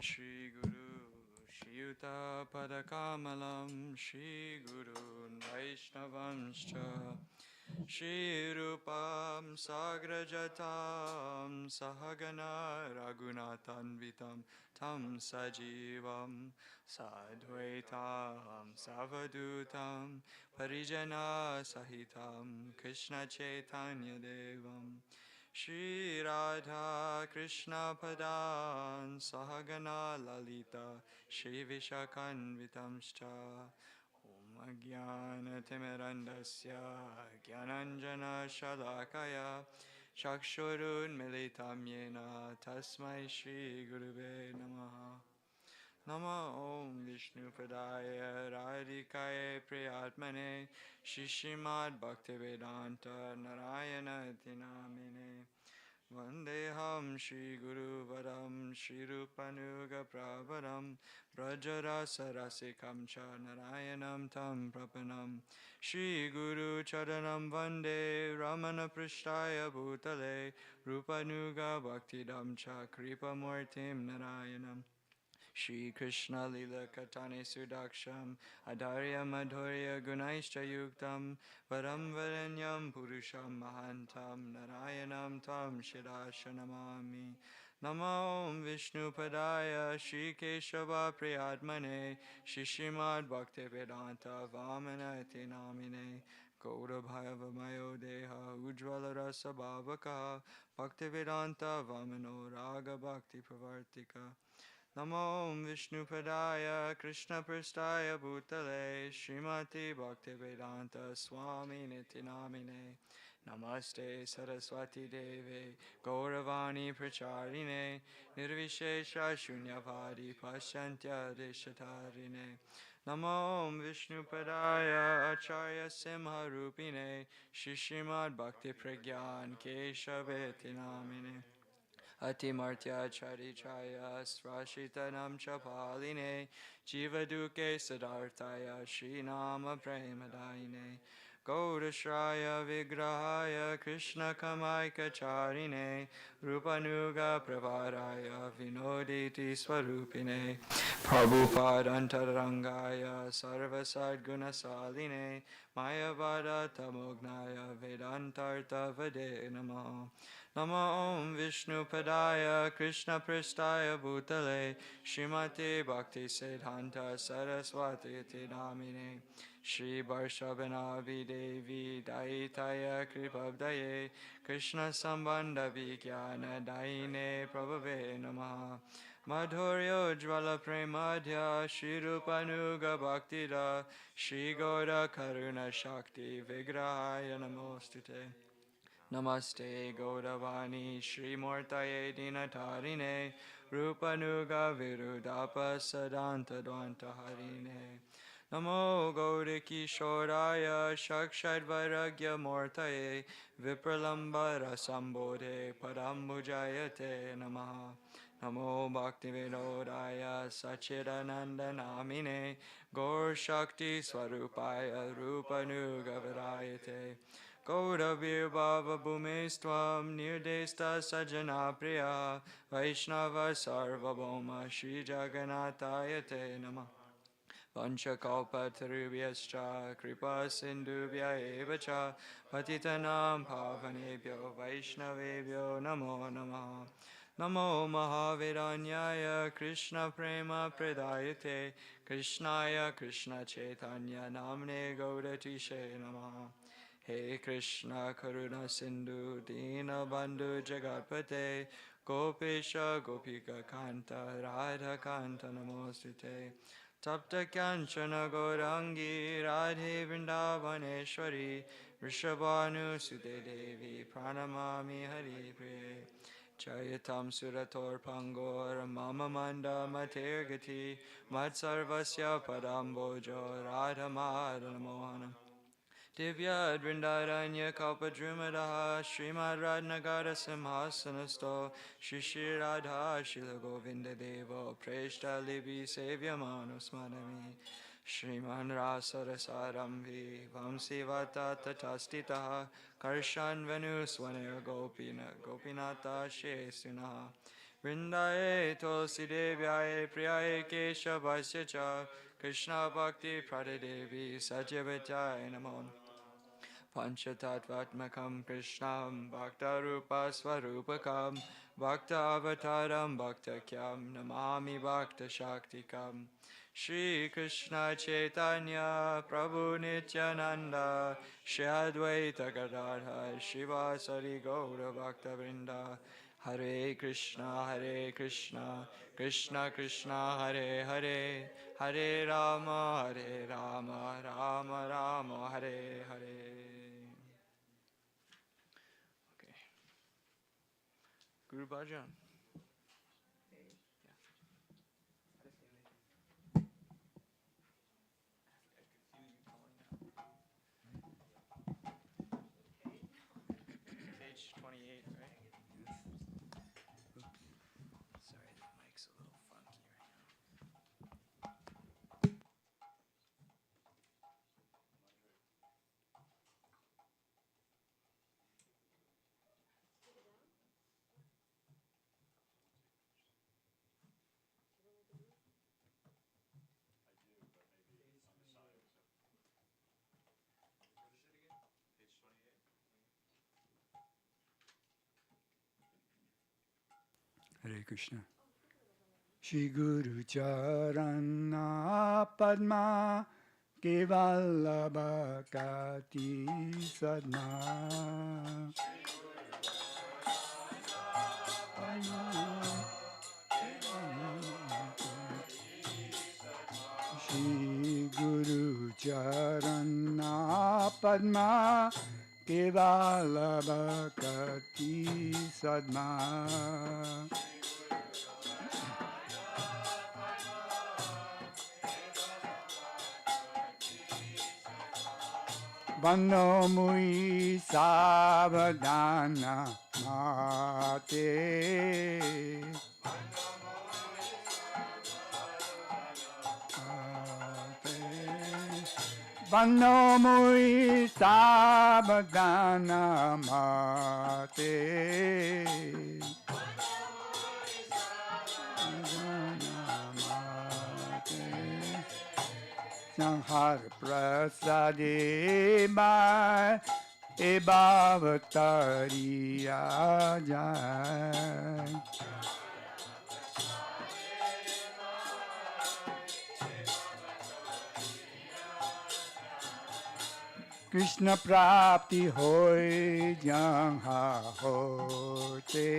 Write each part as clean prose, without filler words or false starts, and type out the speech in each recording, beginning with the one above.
Shri Guru Shri Yuta Padakamalam Shri Gurun Vaishnavamscha Shri Rupam Sagrajatam Sahagana Raghunathanvitam Tam Sajivam Sadhvaitam Savadutam Parijana Sahitam Krishna Chaitanya Devam Shri Radha Krishna Padan Sahagana Lalita Shri Vishakanvitamscha Om Ajnana Timirandasya Gyananjana Shalakaya Chakshurun Militam Yena Tasmai Shri Gurube Namaha Nama Om Vishnu Padaya Radhikaye Priyatmane Shishimad Bhaktivedanta Narayana Dinamine Vandeham Shri Guru Varam Shri Rupanuga Pravaram Brajarasa Rasikam Cha Narayanam Tam Prapanam Shri Guru Charanam Vande Ramana Prishtaya Bhutale Rupanuga Bhaktidam Cha Kripa Murtim Narayanam Shri Krishna Lila Katane Sudaksham Adarya Madhurya Gunaishcha Yuktam Varam Varanyam Purusham Mahantam Narayanam Tam Shirashanamami Nama Om Vishnu Padaya Shri Keshava Priyatmane Shri Srimad Bhaktivedanta Vamanati Namine Gaurabhaya Mayo Deha Ujjvala Rasa Bhavaka Bhaktivedanta Vamano Raga Bhakti Pravartika Namo Vishnu Padaya Krishna Pristaya Bhutale Srimati Bhaktivedanta Swami Niti Namine Namaste Saraswati Deve Gauravani Pracharine Nirvishesha Shunyavadi Pasyantya Deshatarine Namo Vishnu Padaya Acharya Simha Rupine Shishimad Bhakti Pragyan Keshaveti Namine Atimartya Charichaya Srashitanam Chapaline Jivaduke Sadartaya Srinama Premadayine Gaurashraya Vigrahaya Krishna Kamaika Charine Rupanuga Pravaraya Vinoditi Swarupine Prabhupada Antarangaya Sarvasad Saline Mayavada Tamognaya Vedantarta Vade Namo Nama Om Vishnu Padaya Krishna Pristaya Bhutale Srimati Bhakti Siddhanta Saraswati Iti Namine Shri Varshabhanavi Devi Daitaya Kripabdaye Krishna Sambandha Vijnana Daine Prabhave Namaha Madhuryo Jvala Premadhya Shri Rupanuga Bhaktida Shri Gaura Karuna Shakti Vigrahaya Namostute Namaste Gauravani Shri Mortaye Dinatarine Rupanuga Virudapa Sadanta Dvanta Harine Namo Gauriki Shoraya Shakshad Vairagya Mortaye Vipralambara Sambodhe Padambujayate Namaha Namo Bhaktivedodaya Sachidananda Namine Gaur Shakti Swarupaya Rupanuga Virayate Gaurabir Bhava Bhumistvam Nirdesta Sajana Priya Vaishnava Sarvabhauma Shri Jagannataya Te Namah Vanchakalpatarubhyascha Kripa Sindhubhya Evacha Patitanam Pavanebhyo Vaishnavebhyo Namo Namaha Namo Mahaviranyaya Krishna Prema Pradayate Krishnaya Krishna Chaitanya Namne Gaudatishe Namaha He Krishna Karuna Sindhu Dina Bandhu Jagatpate Gopesha Gopika Kanta Radha Kanta Namostute Tapta Kanchana Gaurangi Radhe Vrindavaneshwari Vrishabhanu Sute Devi Pranamami Hari Priye Chayatam Surator Pangor Mama Manda Matergati Matsarvasya Padambojo Radha Madana Mohanam Divya Drindaranya Kalpadrumadaha Srimad Radnagara Simhasanasto Shri Radha Shila Govinda Devo Preshta Libhi Sevyamano Smadami Shriman Rasarasaramvi Vamsi Vata Tatastitaha Karshan Venu Swanir Gopinata Shesuna Vrindaye Tulsi Devyaye Priyaye Keshavasya Cha Krishna Bhakti Pradadevi Satyavajaya Namo Panchatattvatmakam Krishnam Bhaktarupa Swarupakam Bhakta Avataram Bhaktakyam Namami Bhakta Shaktikam Shri Krishna Chaitanya Prabhu Nityananda Shri Advaita Gadadhar Shivasari Gaura Bhakta Vrinda Hare Krishna Krishna Krishna Hare Hare Hare Rama Rama Rama Hare Hare. Okay. Guru Bhajan. Page 28, right? Sorry, the mic's a little funky right now. Hare Krishna. Shri Guru Charana Padma Kevala Kati Sadma Shri Guru Charana Padma Kevala Kati Sadma Vano mui savadana mate Vano mui savadana mate Sanghar prasade mai e bhavatariya jai Krishna prapti hoy jangha hote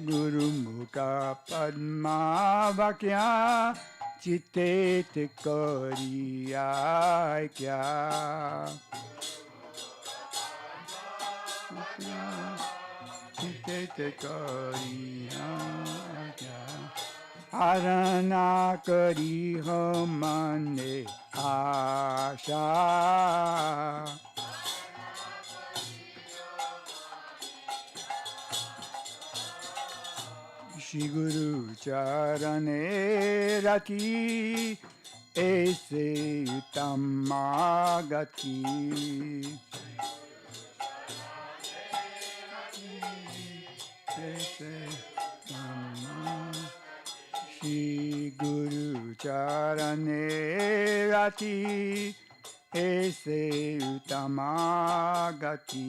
Guru Mukha Padma Vakya Chitte Te Kariya Kya Chitte Te Kariya Kya Arana Kari Mane Asha Shri Guru Charane Rati Aise Uttamagati Shri Guru Charane Rati Aise Uttamagati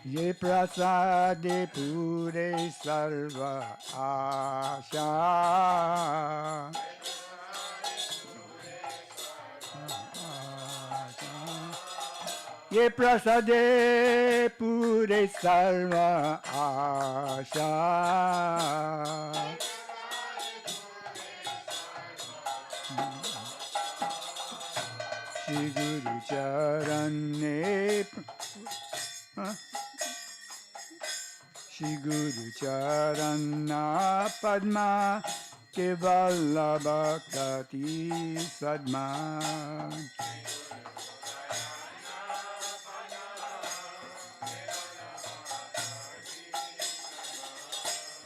Ye prasade pure sarva asha Ye prasade pure sarva asha Shri Guru Charane Shri Guru Charana Padma Kevala Bhakti Sadma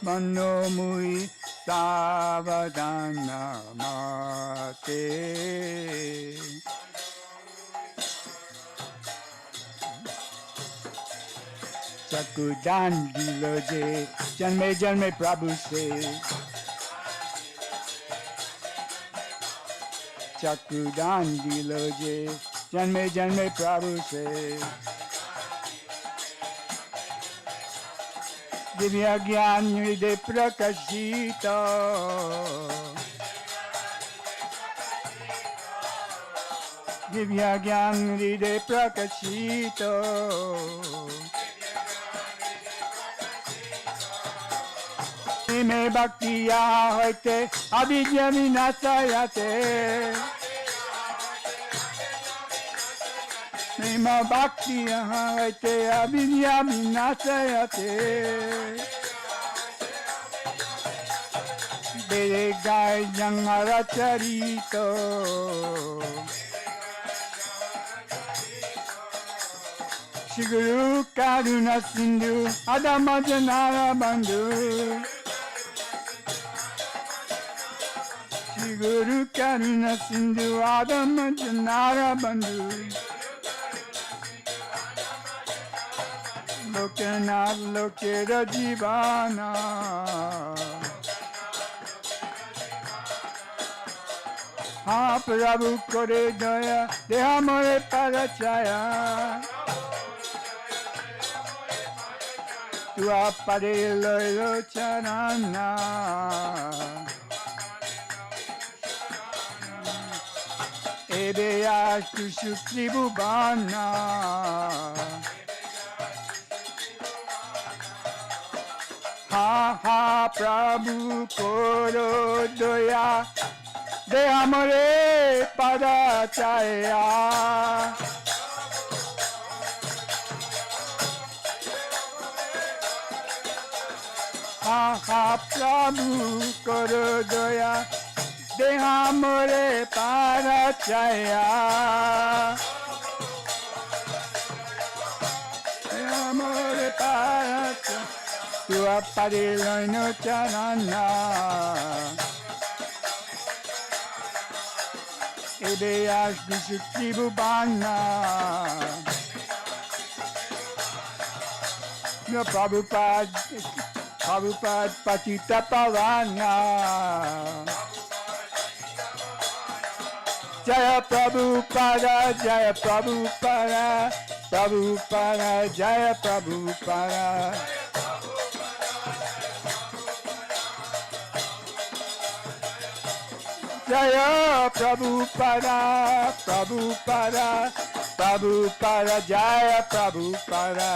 mano muy savadana mate. Chakudan diloje, janme janme Prabhu se. Chakudan diloje, janme janme Prabhu se. Divya Gyan Hriday Prakashita. Divya Gyan Hriday Prakashita. Me bhakti yaha hoite avidya vinasayate. Me bhakti yaha hoite avidya vinasayate. Bere gai jangara charito. Shri Guru Karuna Sindhu Adama Janara Bandhu. Shri Guru Karuna Sindhu Adama Janara Bandhu. Lokanath Lokera Jivana. Ha Prabhu Kore Daya Deha More Parachaya. Tu appare lo charana. Ebe ashtu shukri bhuvana. Ha ha Prabhu koro doya. De amore padachaya. Ha ha Prabhu karo doya. Deha more parachaya. Deha more parachaya. Tu appare loino charana. Ebe ashtu shukti bhuvana. No Prabhupada Patita Pavana. Jaya Prabhupada, Jaya Prabhupada, Prabhupada, Jaya Prabhupada. Jaya Prabhupada, Prabhupada, Prabhupada, Jaya Prabhupada.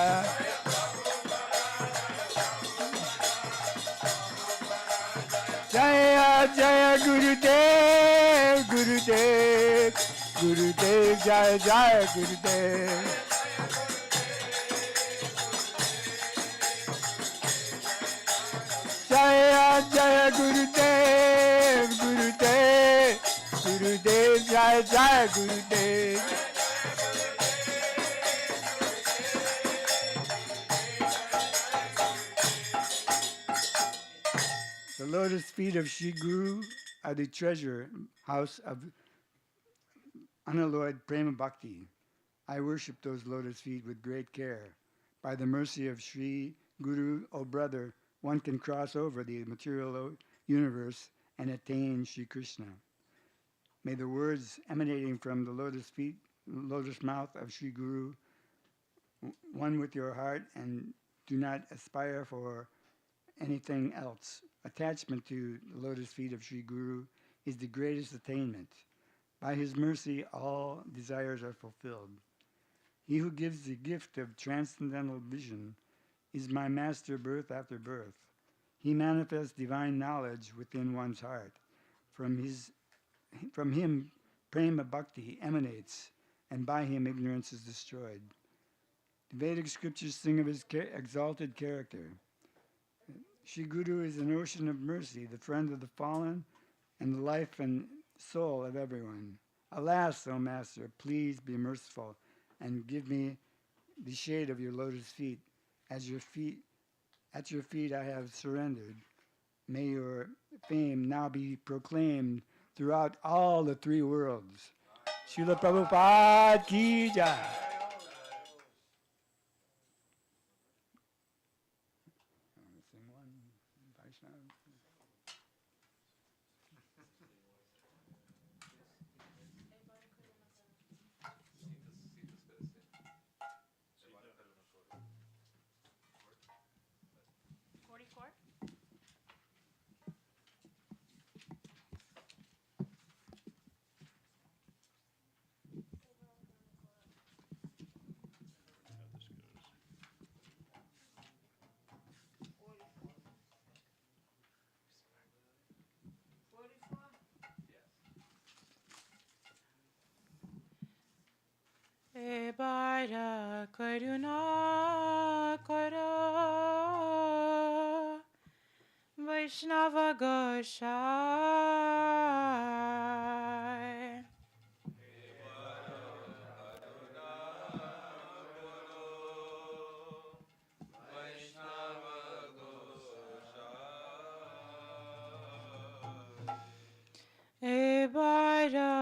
Jaya Jaya Gurudev, Gurudev, Gurudev, Jaya Jaya Gurudev. Jaya Jaya Gurudev, Gurudev, Gurudev, Jaya Jaya Gurudev. The lotus feet of Shri Guru are the treasure house of unalloyed prema bhakti. I worship those lotus feet with great care. By the mercy of Shri Guru, O brother, one can cross over the material universe and attain Shri Krishna. May the words emanating from the lotus mouth of Shri Guru, one with your heart and do not aspire for anything else. Attachment to the lotus feet of Shri Guru is the greatest attainment. By his mercy, all desires are fulfilled. He who gives the gift of transcendental vision is my master birth after birth. He manifests divine knowledge within one's heart. From him, prema bhakti emanates, and by him ignorance is destroyed. The Vedic scriptures sing of his exalted character. Shri Guru is an ocean of mercy, the friend of the fallen, and the life and soul of everyone. Alas, O Master, please be merciful and give me the shade of your lotus feet, as your feet At your feet I have surrendered. May your fame now be proclaimed throughout all the three worlds. Srila Prabhupada ki jai. Sing one, Vaishnava. Ebara karuna karo Vaishnava Goshai. Ebara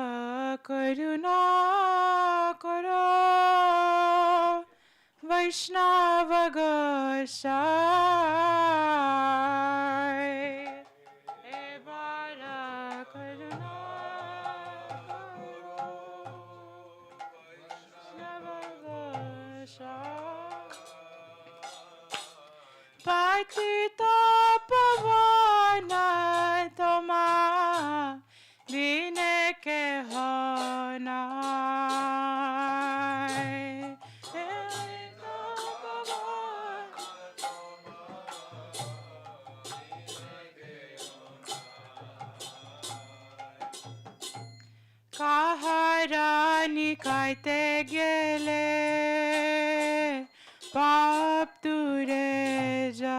karuna karo Vaishnava Goshai. Ebara karuna karo Vaishnava Goshai. Patita pavana toma dine ke honai. Patita pavana kaharani kaite gele pap ture jai.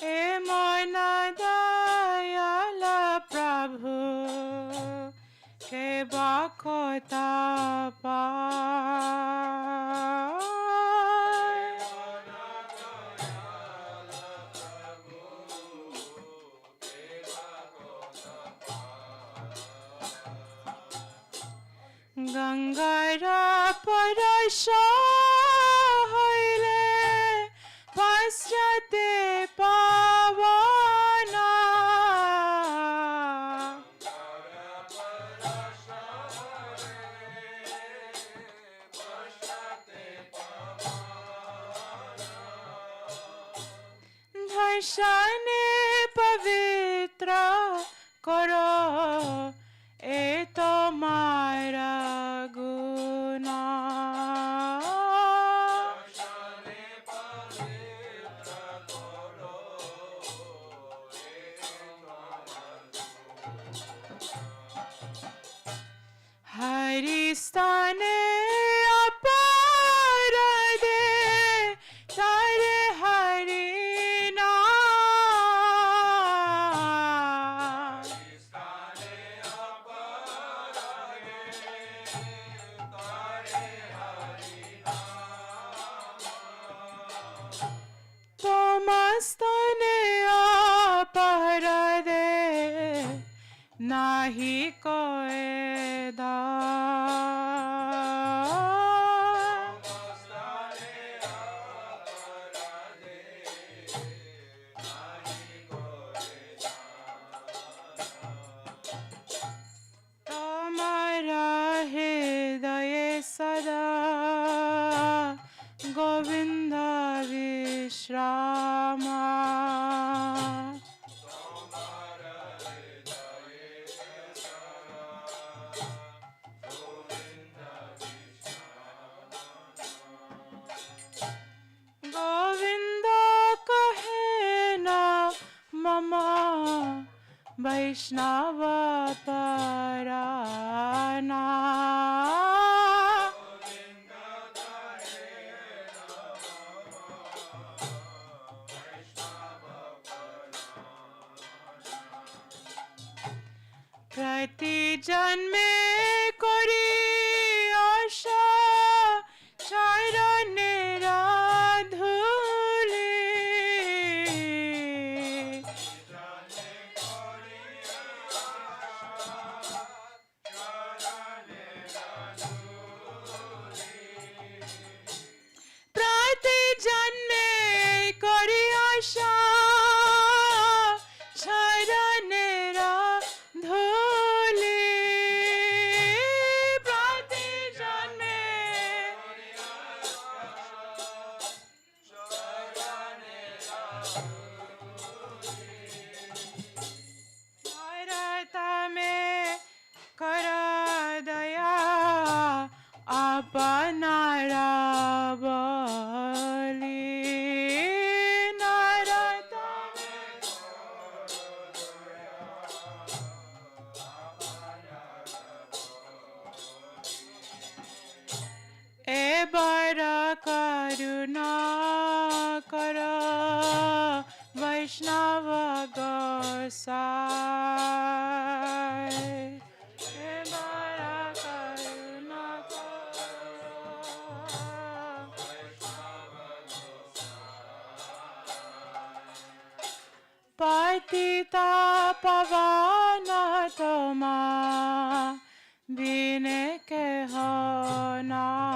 E moina dayala Prabhu ke bakota pai. Gangara parasha hoile pasyate pavana. Dharshane pavitra karo e tomara guna. Haristane aparade tare harina. Tomastane aparade nahi koe da. Tamara hridaye sada Govinda vishrama. Govinda kahe na mama Vaishnava parana. प्रति जन्मे करी आशा चरणेर धूली प्रति जन्मे करी आशा चरणेर धूली प्रति जन्मे भारत में कर दया अपनारा बलि नारद एबर करुणा कर वैष्णव गोसाई एबर करुणा पतिता पवन तोमा बिने के हो नाय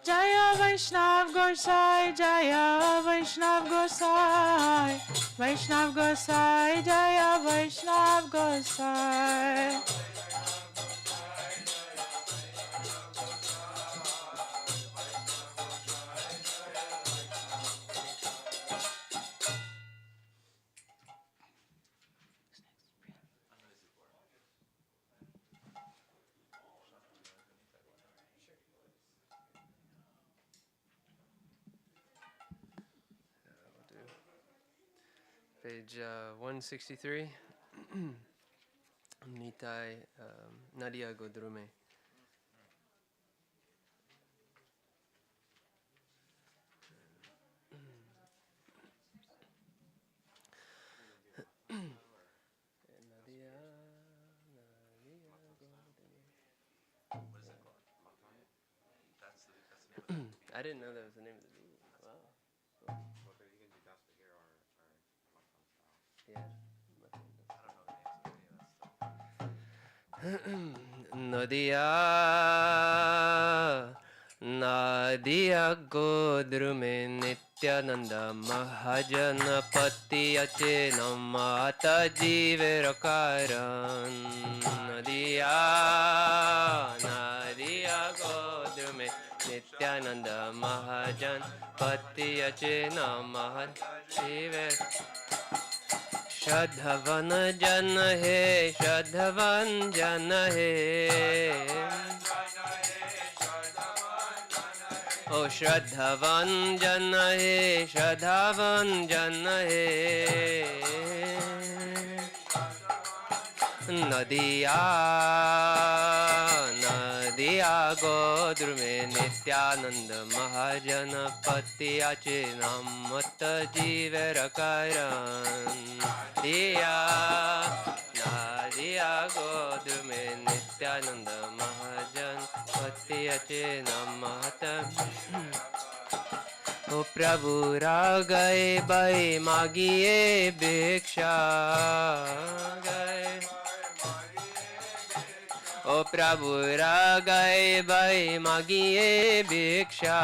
जय वैष्णव गोसाई जय वैष्णव गोसाई वैष्णव गोसाई जय वैष्णव गोसाई Page 163. Nitai Nadia Godrume. I didn't know that was the name of the video. Wow. Nadia Nadia Godrume Nityananda Mahajanapati Ache Namata Jiverakaran Nadia Nadia Godrume Nityananda Mahajanapati Ache Namata Jiverakaran श्रद्धवन जन है श्रद्धवन जन है ओ श्रद्धवन जन है श्रद्धावन जन है नदिया नदिया गोद्र में नित्यानंद महाजनपति अचे नमत जीवरकरण दिया नदिया गोद्र में नित्यानंद महाजनपति अचे नमत ओ प्रभु रा गए भाई मागिए भिक्षा गए ओ प्रभु रा गए भाई मागिए भिक्षा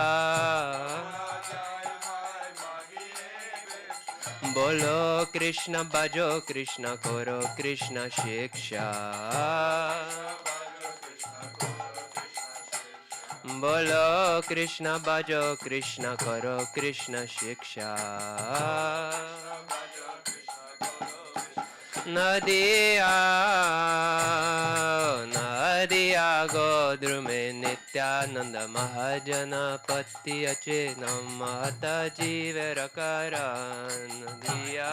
बोलो कृष्ण भजो कृष्ण करो कृष्ण शिक्षा बोलो कृष्ण भजो कृष्ण करो कृष्ण शिक्षा नदिया नदिया गोद्र में नित्यानंद महाजनपति अचे नमत जीवरकरण नदिया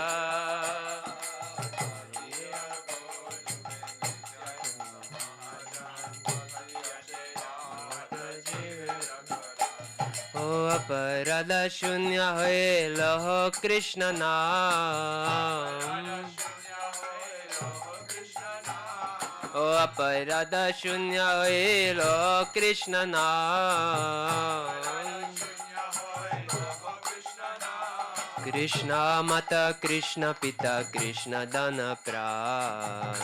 अपराध शून्य होए लहो कृष्ण नाम ओ अपराध शून्य होए लहो कृष्ण नाम कृष्ण माता कृष्ण पिता कृष्ण दान प्राण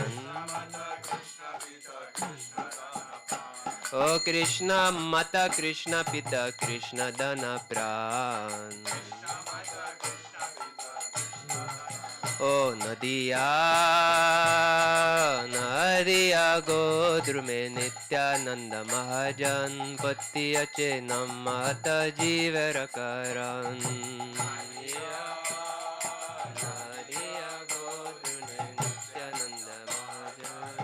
ओ कृष्ण माता कृष्ण पिता कृष्ण दान प्राण ओ नदिया नदिया गोद्र में नित्यानंद महाजन पति अचे नमत जीवर करन नदिया गोद्र में नित्यानंद महाजन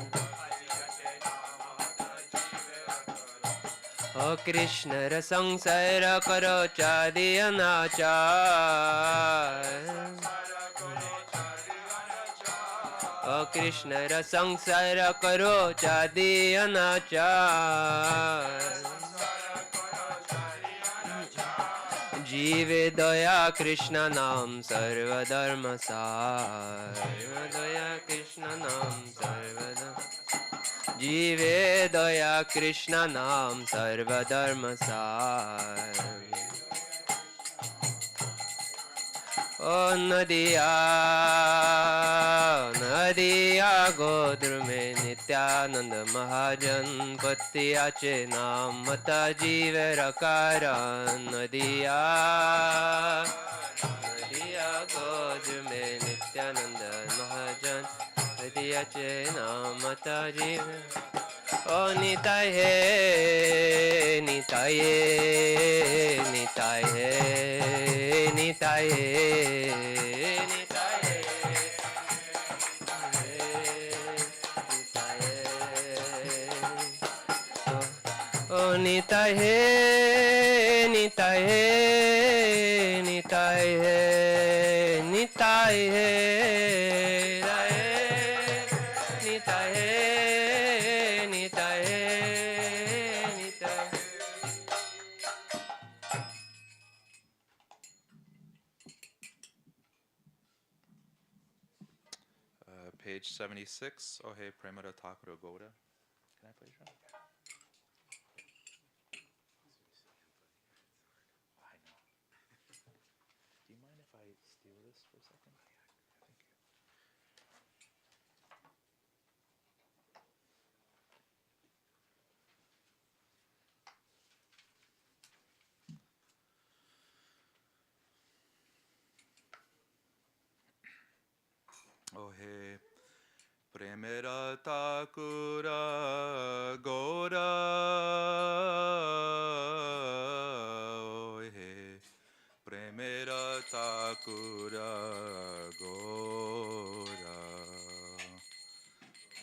ओ कृष्ण संसार करो चादि अनाचार ओ कृष्ण संसार करो चादि अनाचार जीवे दया कृष्ण नाम सर्वधर्म सार दया कृष्ण नाम सर्वधर्म जीवे दया कृष्ण नाम सर्वधर्म सार ओ नदिया नदिया गोद्र में नित्यानंद महाजन पति आचे नाम मता जीव रकार नदिया नदिया गोद्र में नित्यानंद महाजन पति आचे नाम मता जीव ओ निताय है निताय निताय है निताय निताय ओ Nitai Nitai Nitai Nitai Nitai Nitai Nitai Page 76, Ohe Premada Thakura Goda. Can I play your drum? I know. Do you mind if I steal this for a second? Thank you. Ohe Premera Thakura Goda. Ohe Premera Thakura Goda.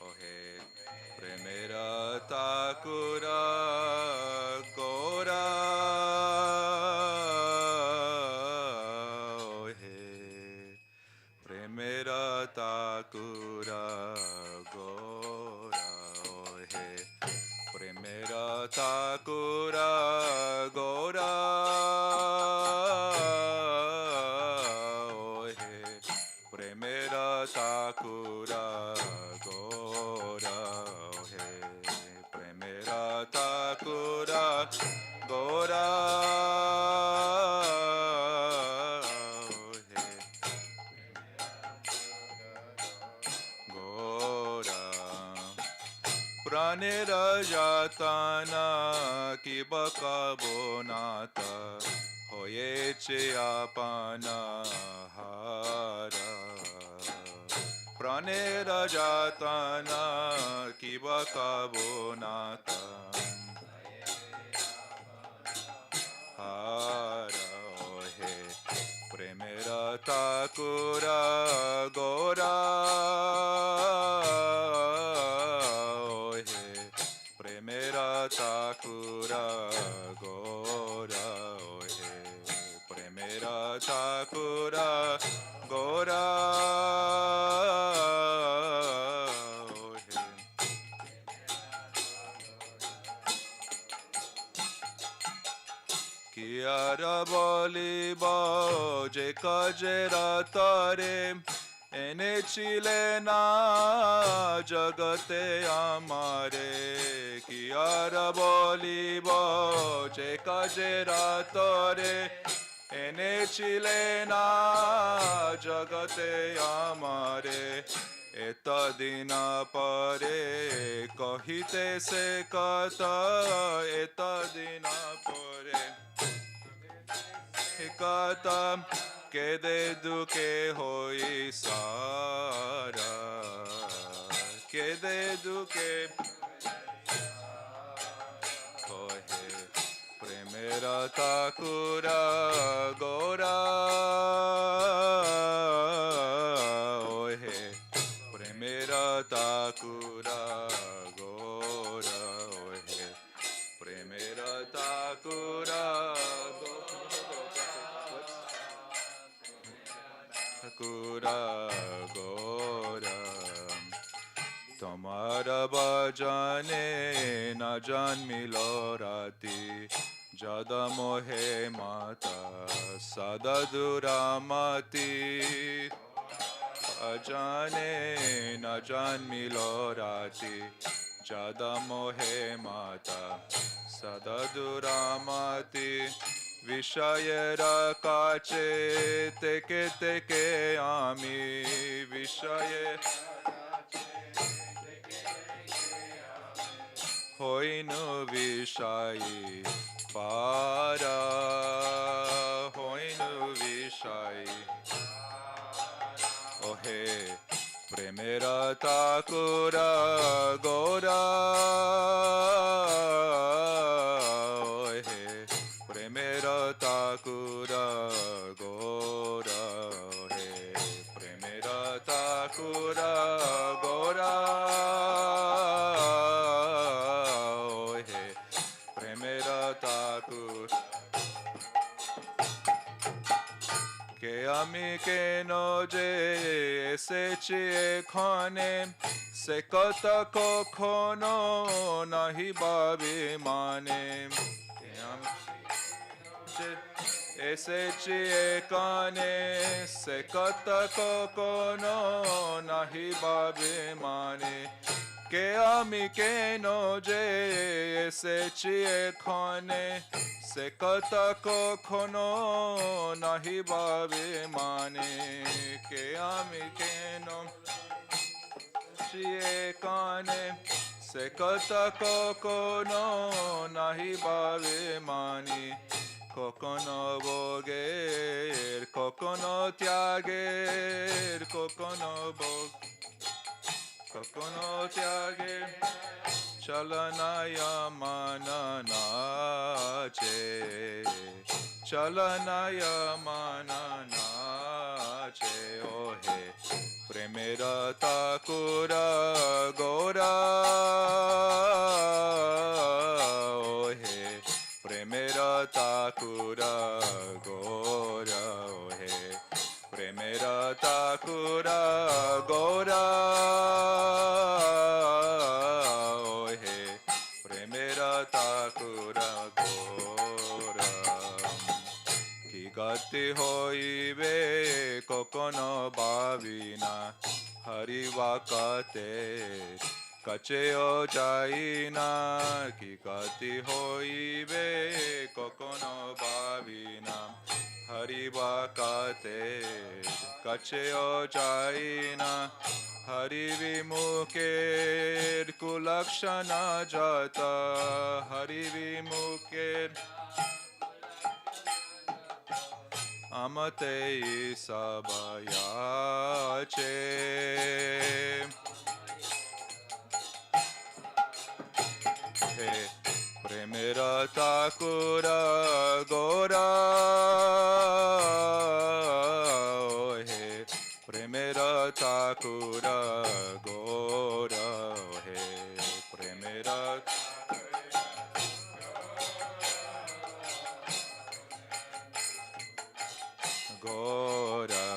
Ohe Premera Thakura Goda. Ohe Premera Thakura Gora. Ohe Premera Thakura Gora. Ohe Premera Thakura Gora. Ohe Premera Thakura Gora. Pranera jatana ki bakabonata hoyeche apana hara. Pranera jatana ki bakabonata hara. Ohe Premera Thakura Gora. Thakura Gora. Ohe Premera Thakura Gora. Ohe ki ara bolibo je kajera tare এনেছিলে না জগতে আমারে কি আর বলিব যে কাজের তরে এনেছিলে না জগতে আমারে এতদিন পরে কহিতে সে কথা এতদিন পরে কথা কেদে দুঃখে হই সারা কেদে দুঃখে কহে প্রেমের তাকুরা গোরা ওহে প্রেমের তাকুরা গোরা ওহে প্রেমের তাকুরা Kura gora Tomara bajane na janmilo rati Jada mohe mata sada duramati Bajane na janmilo rati Jada mohe mata sada duramati বিষয়ের কাছে থেকে থেকে আমি বিষয়ে হইনু বিষয়ী পারা হইনু বিষয়ী ওহে প্রেমের তাকুরা গোরা Takura gora he premera takura gora he premera takura ke ami keno je এসেছি এখানে সে কথা কখনো নাহি ভাবে মানে এসেছি এখানে সে কথা কখনো নাহি ভাবে মানে কে আমি কেন যে এসেছি এখানে সে কথা কখনো নাহি ভাবে মানে কে আমি কেন এখানে সে কথা কখনো নাহি ভাবে মানি কখনো ভোগের কখনো ত্যাগের কখনো ভোগ কখনো ত্যাগের চলনায় মানা নাচে চলনায় মানা নাচে ওহে প্রেমের তাকুরা গোরা ওহে প্রেমের তাকুরা গোরা ওহে প্রেমের তাকুরা গোরা ওহে প্রেমের তাকুরা গোরা কি গতি হইবে কখনো ভাবি না হরিবা কাতে কাছেও যাই না কি গতি হইবে কখনো ভাবি না হরিবা কাতে কাছেও যাই না হরি বিমুখের কুলক্ষণা যত হরি বিমুখের আমতে সবায়াচে হে প্রেমের তাকুরা গোরা হে প্রেমের তাকুরা গোরা হে প্রেমের গোরা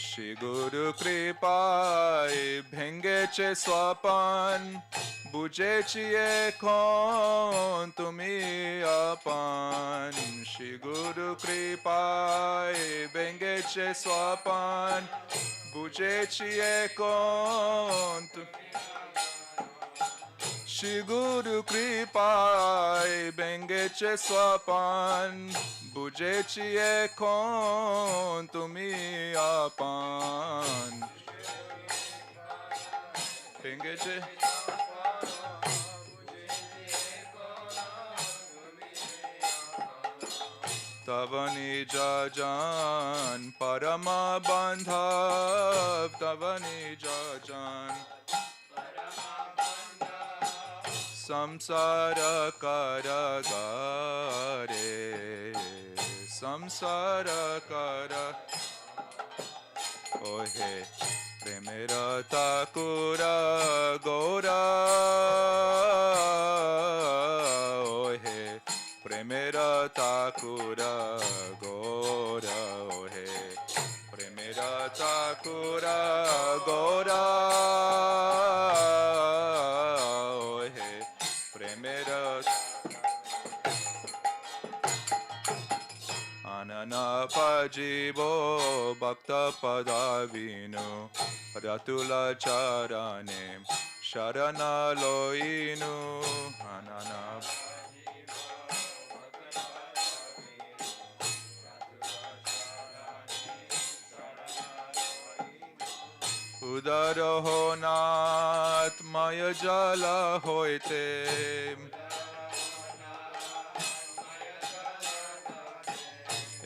শ্রী গুরু কৃপায় ভেঙ্গেছে Swapan Bujechie kon tumi apan, Shri Guru Kripai bengeche swapan, Bujechie kon Shri Guru Kripai bengeche swapan, Bujechie kon tumi apan, bengeche Tavani jajan parama bandhav, Tavani jajan samsara karagare, samsara kara ohe premera takura gora, ohe premera takura gora, ohe premera takura gora, ohe premera Anana pajibo bhakta padavinu ratula charane sharana loinu anana udaro honat maya jala hoite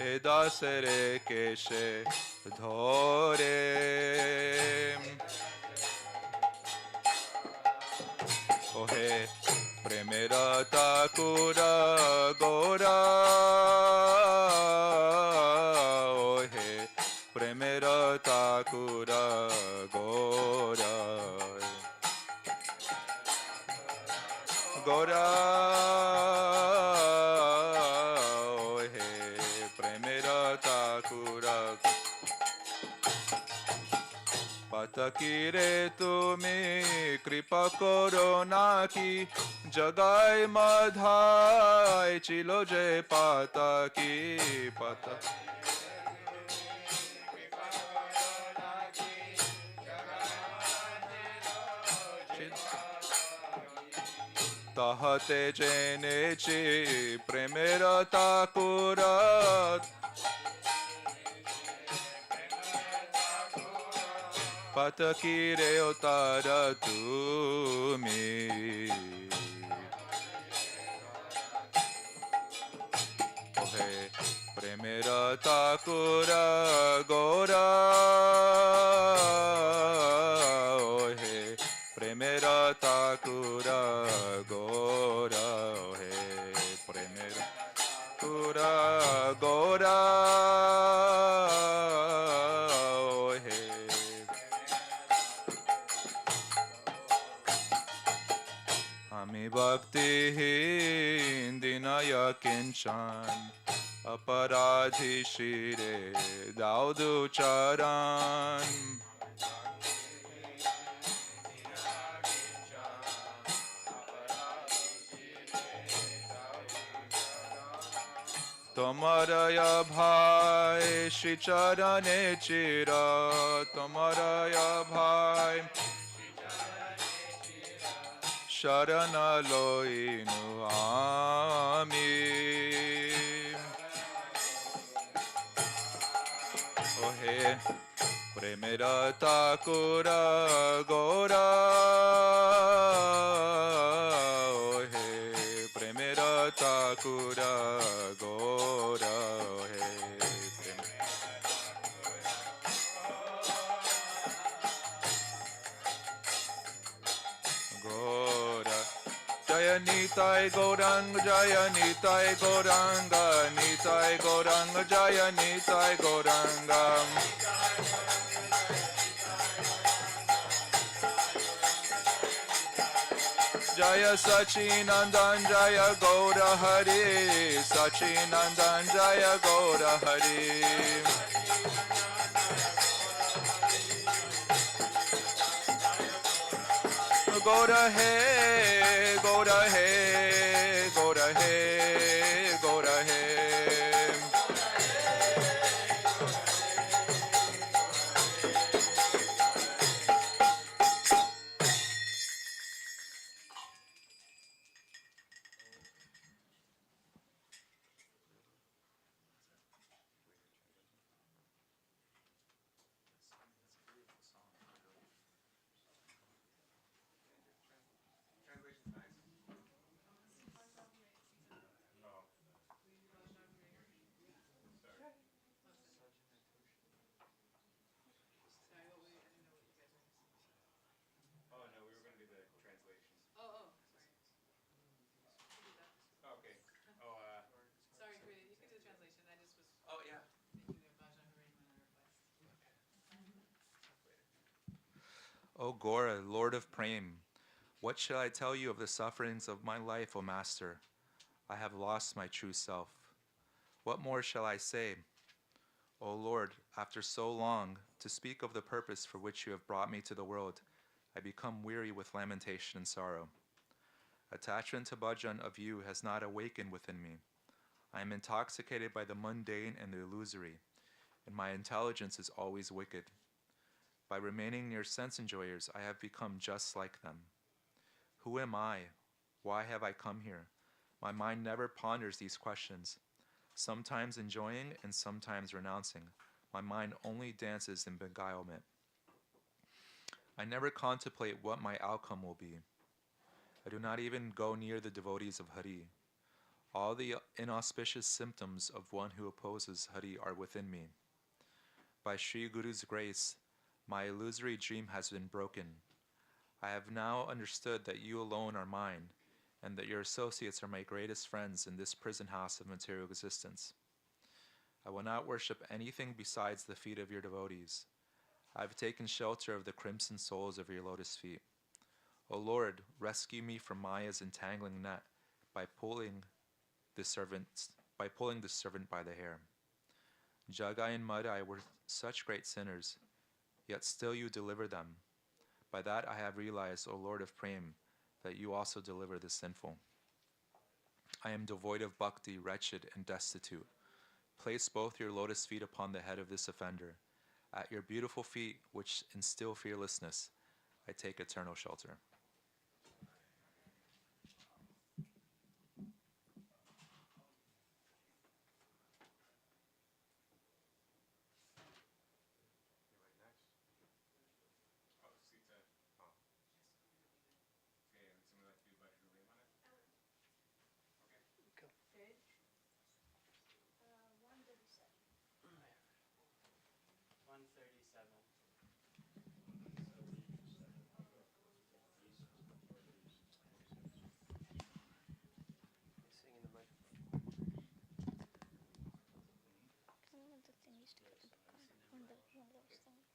edasere keshe dhore ohe premera takura gora, ohe premera takura gora, gora, ohe premera takura patakire tumi kripa korona ki jagai madhai chilo je pataki pata tahate jene chi premera takura patakire otara tumi ohe premera takura gora, ohe premera takura gora, ohe premera takura gora, Ami bhakti dinaya kinchan aparadhi shire daudu charan Tomaraya bhai Shri Charane Chira Tomaraya bhai Sharana loinu ami Ohe Premera takura gora Ohe Premera takura gora Ohe Gora Jaya Nitai Gauranga Jaya Nitai Gauranga Nitai Gauranga Jaya Nitai Gauranga Jaya Sachinandan Jaya Gaura Hari Sachinandan Jaya Gaura Hari go to hey, go to hey, go to hey, go to hey. O Gora, Lord of Prem, what shall I tell you of the sufferings of my life, O Master? I have lost my true self. What more shall I say? O Lord, after so long, to speak of the purpose for which you have brought me to the world, I become weary with lamentation and sorrow. Attachment to bhajan of you has not awakened within me. I am intoxicated by the mundane and the illusory, and my intelligence is always wicked. By remaining near sense enjoyers, I have become just like them. Who am I? Why have I come here? My mind never ponders these questions, sometimes enjoying and sometimes renouncing. My mind only dances in beguilement. I never contemplate what my outcome will be. I do not even go near the devotees of Hari. All the inauspicious symptoms of one who opposes Hari are within me. By Sri Guru's grace, my illusory dream has been broken. I have now understood that you alone are mine, and that your associates are my greatest friends in this prison house of material existence. I will not worship anything besides the feet of your devotees. I have taken shelter of the crimson soles of your lotus feet. O Lord, rescue me from Maya's entangling net by pulling the servant by the hair. Jagai and Madai were such great sinners, yet still you deliver them. By that I have realized, O Lord of Prem, that you also deliver the sinful. I am devoid of bhakti, wretched and destitute. Place both your lotus feet upon the head of this offender. At your beautiful feet, which instill fearlessness, I take eternal shelter. One of the things to put the book on. One of those things.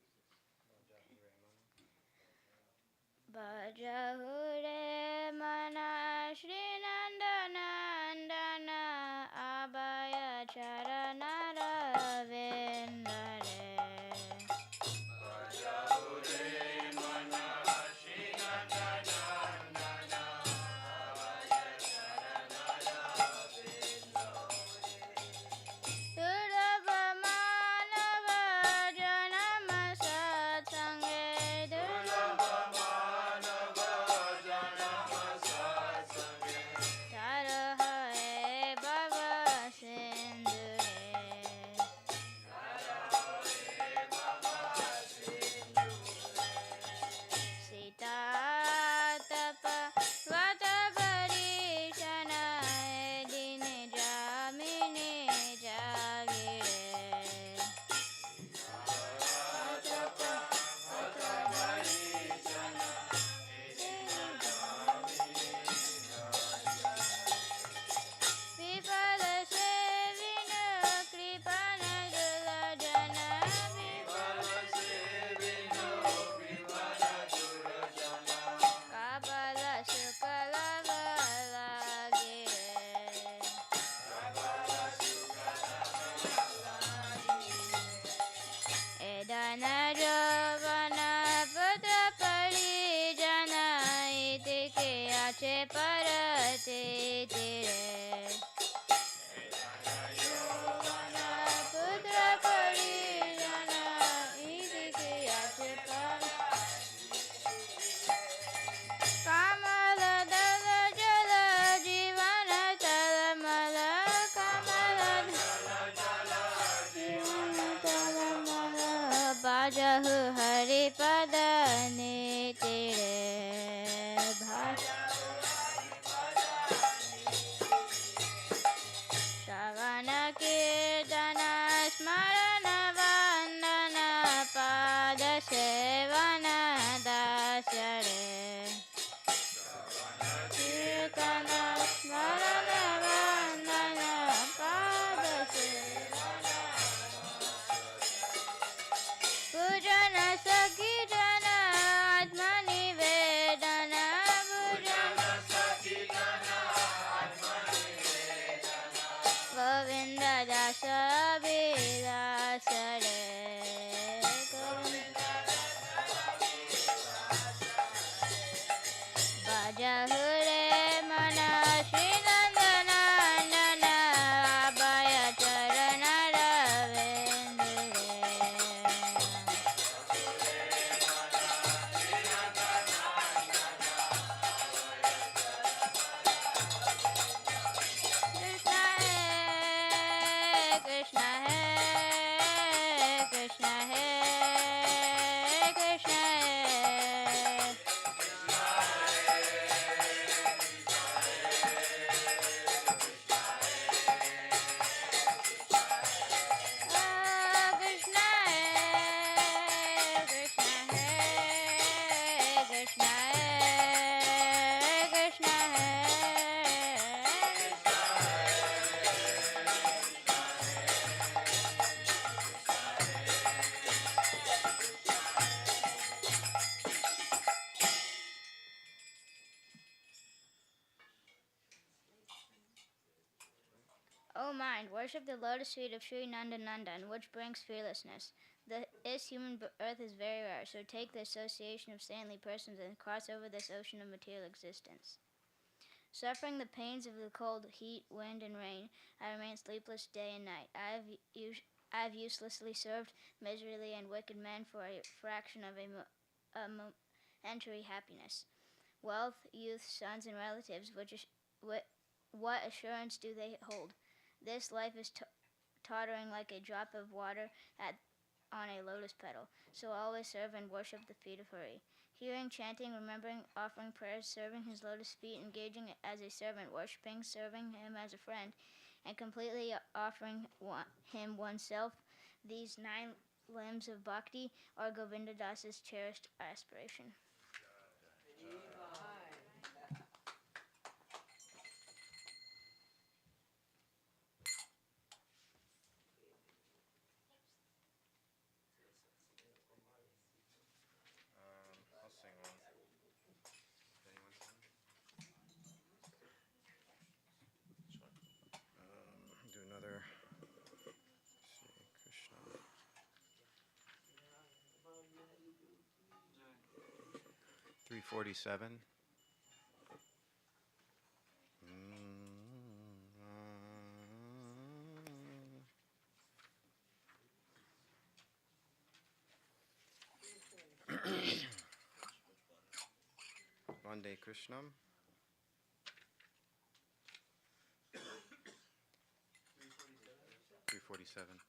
Bajahure mana Shri Nandanandana Abhaya Charana Ravindare. Bhajahu Haripada Nitire Shravana Kirtana Smarana Vandana Pada Sevana Dasare Kirtana Smarana Vandana Pada Sevana Pujana Sakitana Atmani Vedana Pujana Govinda Dasa Vilasare Bajahure Mana Srinandana Nana Abhaya Charana Ravindre Krishna Krishna Krishna Krishna Krishna Krishna Krishna O mind, worship the lotus feet of Sri Nandanandan, which brings fearlessness. This human earth is very rare, so take the association of saintly persons and cross over this ocean of material existence. Suffering the pains of the cold, heat, wind, and rain, I remain sleepless day and night. I have uselessly served miserly and wicked men for a fraction of a momentary happiness. Wealth, youth, sons, and relatives, what assurance do they hold? This life is tottering like a drop of water on a lotus petal. So always serve and worship the feet of Hari. Hearing, chanting, remembering, offering prayers, serving his lotus feet, engaging as a servant, worshiping, serving him as a friend, and completely offering him oneself, these 9 limbs of bhakti are Govinda Das's cherished aspiration. I'll sing one. Anyone sing? Do another. Krishna. 347. Vande Krishnam. 347.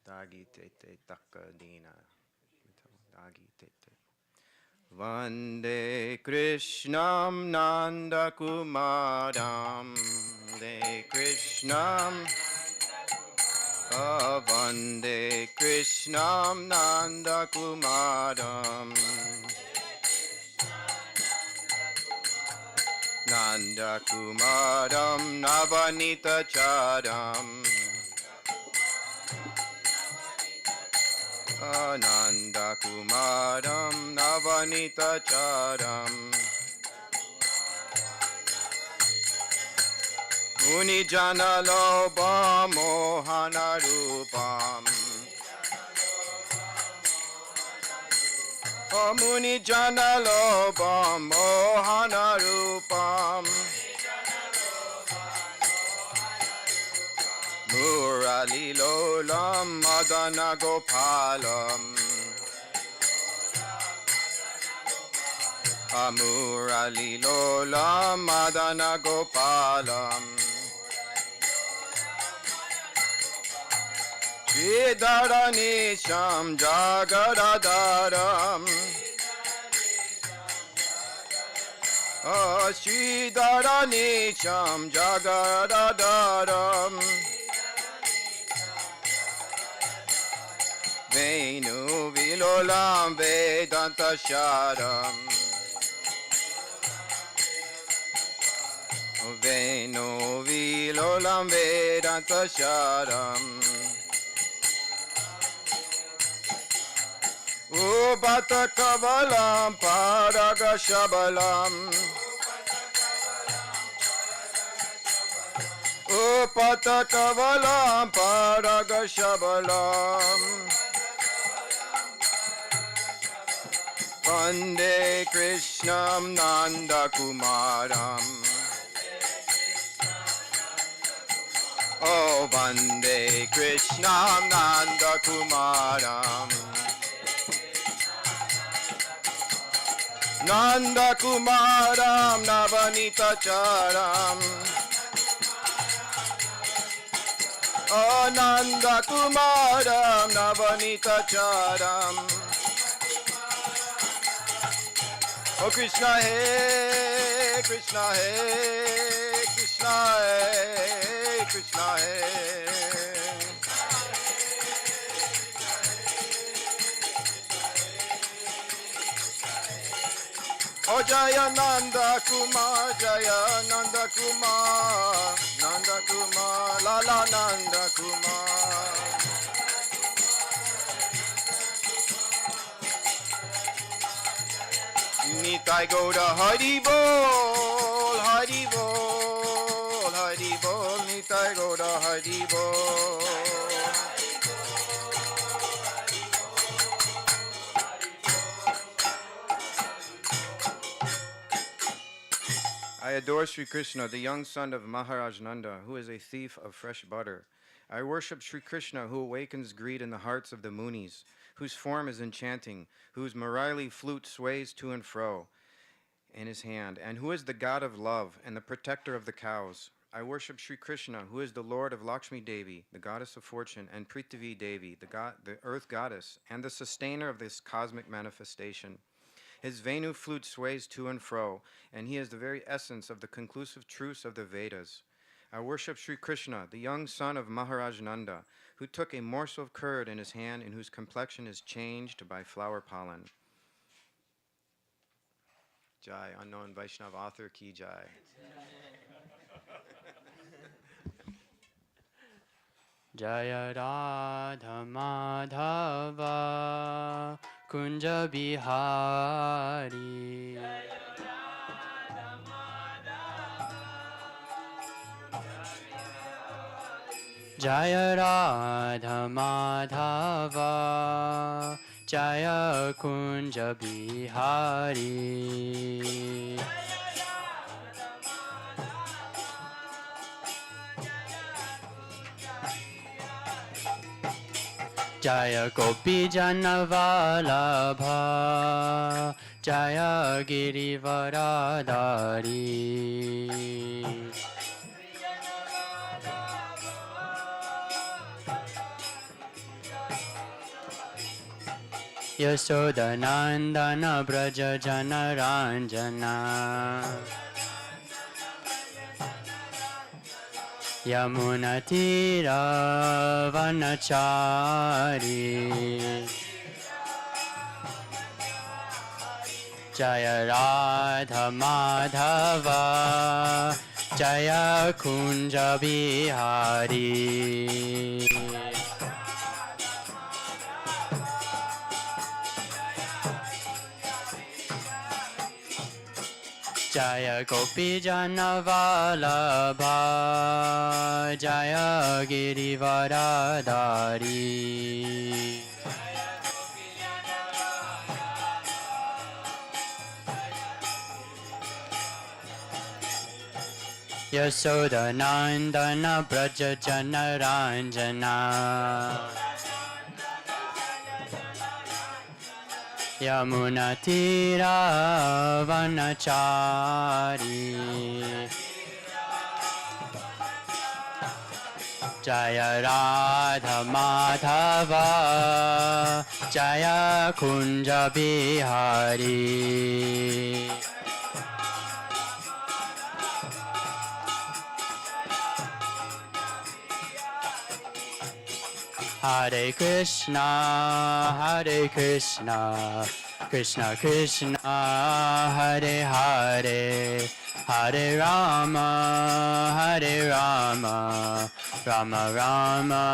Dagi Tete Takadina. Dagi Tete. Vande Krishnam Nanda Kumaram. Vande Krishnam. Vande Krishnam Nanda Kumaram. Nanda Kumaram Navanita Charam. Nanda Kumaram Navanita Charam. Muni Jana Loba Mohana Rupam. Muni Jana Loba Mohana Rupam. Murali Lolam Madana Gopalam. Murali Lolam Madana Gopalam. Sridharanisham Jagadadaram. Oh, Sridharanisham Jagadadaram. Venu Vilolam Vedanta Sharam. Venu Vilolam Vedanta Sharam. Upata Kavalam Paraga Shabalam. Upata Kavalam Paraga Shabalam. Vande Krishnam Nanda Kumaram. Oh, Vande Krishnam Nanda Kumaram. Nanda Kumaram Navanita Charam. Oh, Nanda Kumaram Navanita Charam. Oh, Krishna Hey, Krishna Hey, Krishna Hey, Krishna Hey. Oh, Jaya Nanda Kumar, Jaya Nanda Kumar, Nanda Kumar, Lala Nanda Kumar. Nitai Gauda Hari Bol, Hari Bol, Hari Bol, Nitai Gauda Hari Bol. I adore Sri Krishna, the young son of Maharaj Nanda, who is a thief of fresh butter. I worship Sri Krishna, who awakens greed in the hearts of the Munis, whose form is enchanting, whose Murali flute sways to and fro in his hand, and who is the god of love and the protector of the cows. I worship Sri Krishna, who is the lord of Lakshmi Devi, the goddess of fortune, and Prithvi Devi, the earth goddess, and the sustainer of this cosmic manifestation. His Venu flute sways to and fro, and he is the very essence of the conclusive truths of the Vedas. I worship Sri Krishna, the young son of Maharaj Nanda, who took a morsel of curd in his hand and whose complexion is changed by flower pollen. Jai, unknown Vaishnav author ki jai. Jaya Radha Madhava Kunja Bihari. Jaya Radha Madhava Jaya Kunja Bihari. Jaya Gopi Jana Vallabha Jaya Girivaradari. Yasoda Nandana Braja Jana Ranjana. Yamuna Tira Vanachari. Jaya Radha Madhava Jaya Kunja Bihari. Jaya Gopi Jana Vallabha Jaya Girivaradari. Yasoda Nandana Braja Jana Ranjana. Yamuna Tira Vanachari. Jaya Radha Madhava Jaya Kunja Bihari Hare Krishna, Krishna Krishna, Hare Hare, Hare Rama, Rama Rama,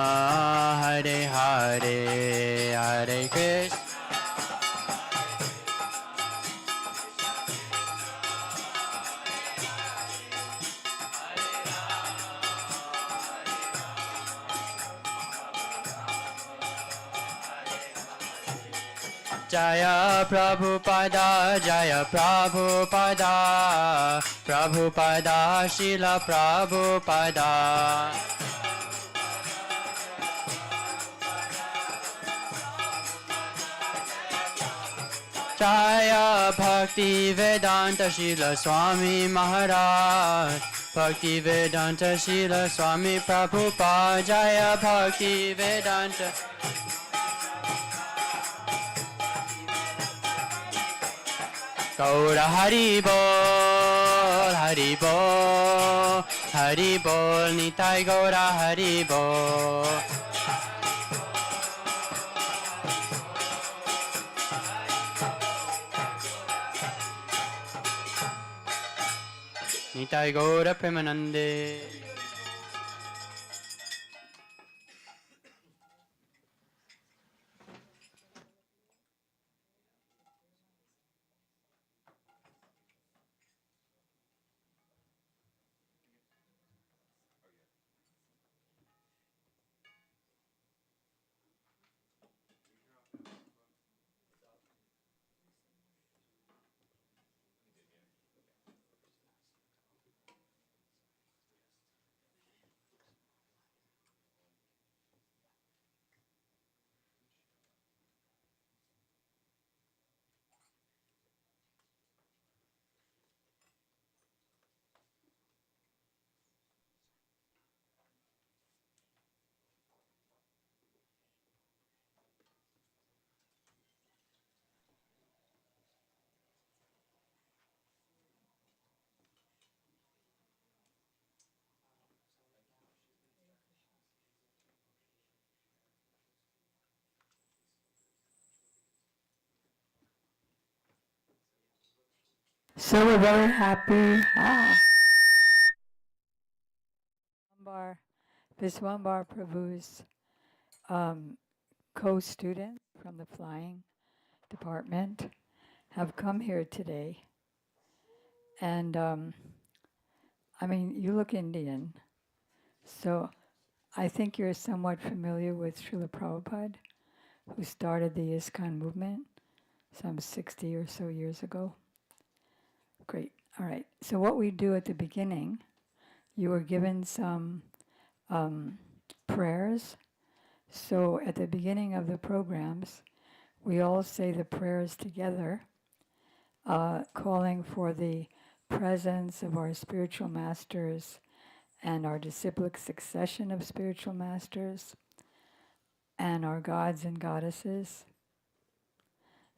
Hare Hare, Hare Krishna. Jaya Prabhupada, Prabhupada, Srila Prabhupada. Jaya Bhakti Vedanta Srila Swami Maharaj, Bhakti Vedanta Srila Swami Prabhupada, Jaya Bhakti Vedanta. Gaura Hari Bol, Hari Bol, Hari Bol, Nitai Gaura Hari Bol. Nitai Gaura Premanande. So we're very happy. Viswambar Prabhu's co-students from the flying department have come here today. And I mean, you look Indian, so I think you're somewhat familiar with Srila Prabhupada, who started the ISKCON movement some 60 or so years ago. Great. All right. So what we do at the beginning, you were given some prayers. So at the beginning of the programs, we all say the prayers together, calling for the presence of our spiritual masters and our disciplic succession of spiritual masters and our gods and goddesses,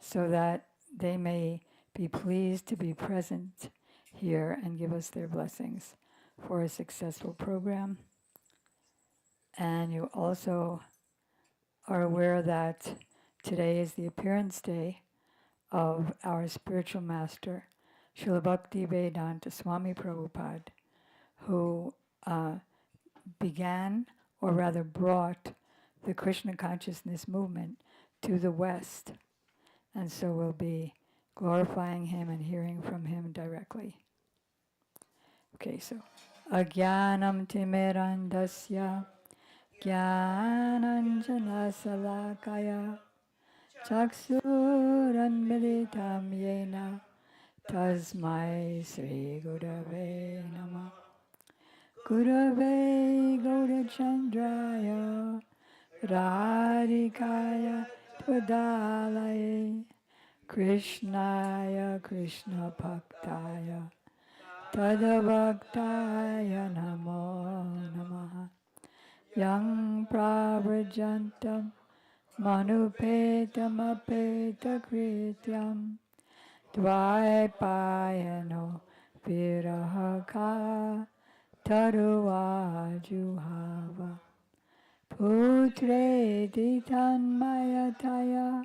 so that they may be pleased to be present here and give us their blessings for a successful program. And you also are aware that today is the appearance day of our spiritual master, Srila Bhakti Vedanta Swami Prabhupada, who began, or rather brought, the Krishna consciousness movement to the West. And so we'll be glorifying him and hearing from him directly. Okay, so Agyanam Timirandasya Jnananjana Salakaya Chaksuranmilitam Yena Tasmai Sri Gurave Namah. Gurave Gaurachandraya Radhikaya Twadalaye Krishnaya Krishna Bhaktaya Tadavaktaya Namo Namaha. yang pravrjantam manupetam apeta Dvaipayano virahaka taruvajuhava putre ditanmayataya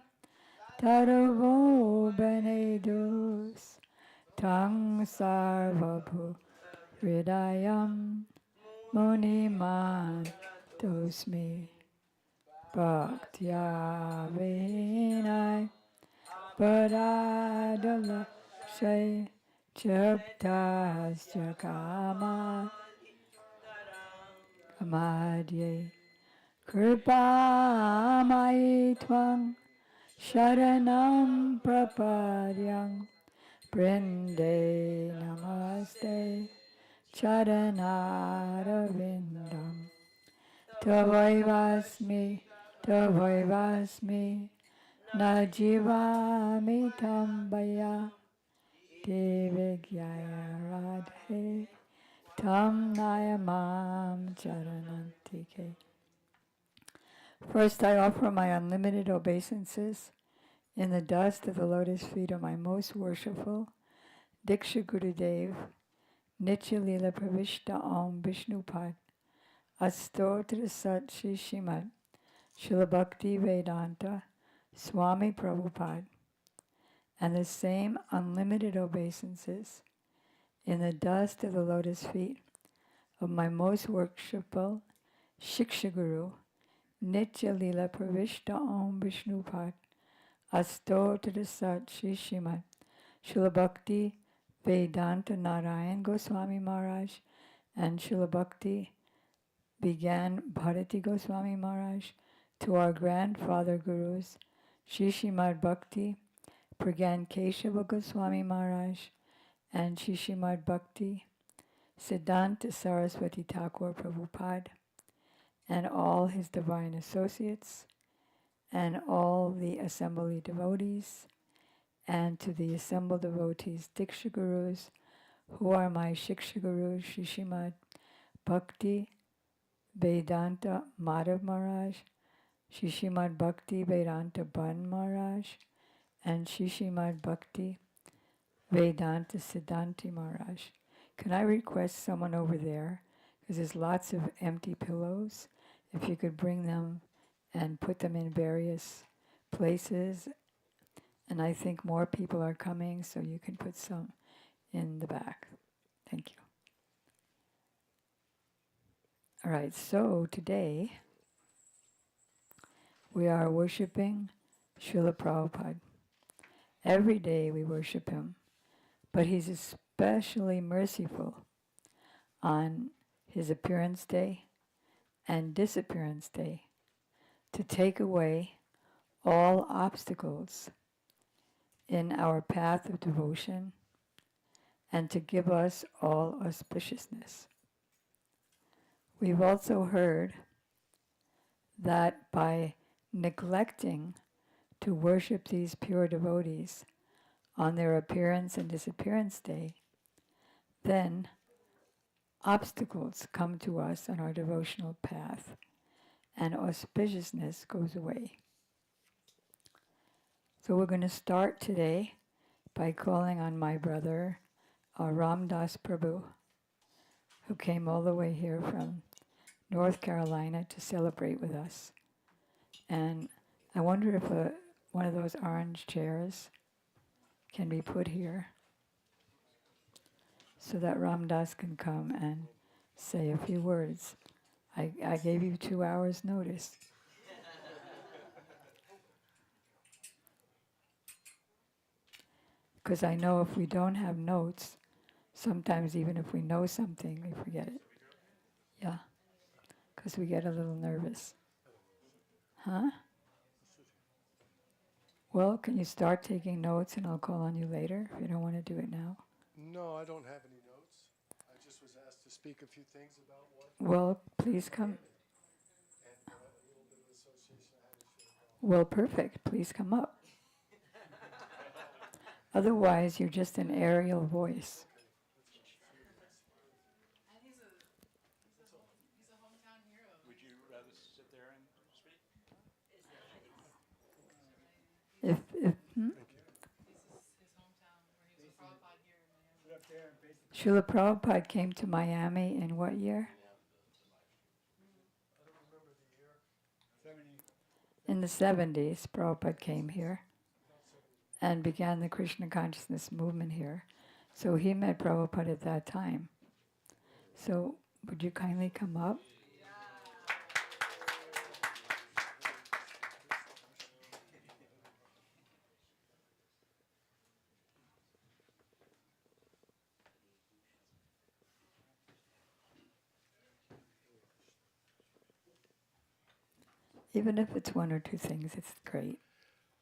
taruvo benedus tang sarvabhu hridayam muniman tosmi bhaktya vinay Paradala Shay Chaptasya Kamadye Kripa Maitwang Sharanam Prapadyam Brinde Namaste Charanarvindam Tavaivasmi Tavaivasmi Najivami Tambaya Devigyaya Radhe Tam Nayamam Charanantike. First, I offer my unlimited obeisances in the dust of the lotus feet of my most worshipful Diksha Gurudev, Nitya Lila Pravishta Om Vishnupad, Astotra Sat Shri Shrimad, Srila Bhakti Vedanta, Swami Prabhupada, and the same unlimited obeisances in the dust of the lotus feet of my most worshipful Shiksha Guru, Nitya Lila Pravishta Om Vishnupad, Astotra Sat Shri Shrimad, Srila Bhakti Vedanta Narayan Goswami Maharaj, and Srila Bhakti began Bharati Goswami Maharaj, to our grandfather gurus, Shri Srimad Bhakti, Pragan Keshava Goswami Maharaj, and Shri Srimad Bhakti, Siddhanta Saraswati Thakur Prabhupada, and all his divine associates, and all the assembly devotees, and to the assembled devotees, Diksha Gurus, who are my Shiksha Gurus, Shri Srimad Bhakti Vedanta Madhav Maharaj, Shri Srimad Bhakti Vedanta Ban Maharaj, and Shri Srimad Bhakti Vedanta Siddhanti Maharaj. Can I request someone over there, because there's lots of empty pillows, if you could bring them and put them in various places, and I think more people are coming, so you can put some in the back. Thank you. All right, so today we are worshiping Srila Prabhupada. Every day we worship him, but he's especially merciful on his appearance day and disappearance day to take away all obstacles in our path of devotion and to give us all auspiciousness. We've also heard that by neglecting to worship these pure devotees on their appearance and disappearance day, then obstacles come to us on our devotional path and auspiciousness goes away. So we're going to start today by calling on my brother, Ramdas Prabhu, who came all the way here from North Carolina to celebrate with us. And I wonder if one of those orange chairs can be put here so that Ramdas can come and say a few words. I gave you 2 hours notice. Because I know if we don't have notes, sometimes even if we know something, we forget it. Yeah, because we get a little nervous. Huh? Well, can you start taking notes and I'll call on you later if you don't want to do it now? No, I don't have any notes. I just was asked to speak a few things about what. Well, please come. And a little bit of association I had with Srila Prabhupada. Well, perfect. Please come up. Otherwise, you're just an aerial voice. And he's a hometown hero. Would you Srila Prabhupada came to Miami in what year? In the 70s, Prabhupada came here and began the Krishna consciousness movement here. So he met Prabhupada at that time. So would you kindly come up? Even if it's one or two things, it's great.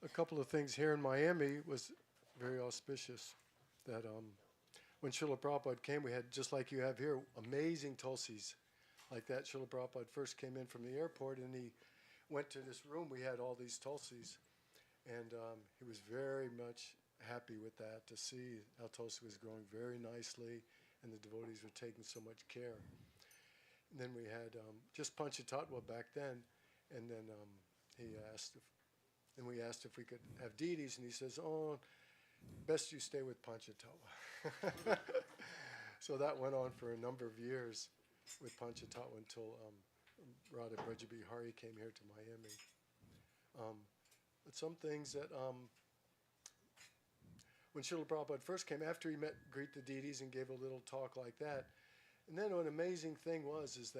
A couple of things here in Miami was very auspicious. That when Srila Prabhupada came, we had, just like you have here, amazing tulsis. Like that, Srila Prabhupada first came in from the airport and he went to this room. We had all these tulsis. And he was very much happy with that, to see how tulsi was growing very nicely and the devotees were taking so much care. And then we had just Panchatattva back then. And then we asked if we could have deities, and he says, "Oh, best you stay with Panchatattva." So that went on for a number of years with Panchatattva until Radha Brajabihari came here to Miami. But some things that when Srila Prabhupada first came, after he met Greet the Deities and gave a little talk like that, and then an amazing thing is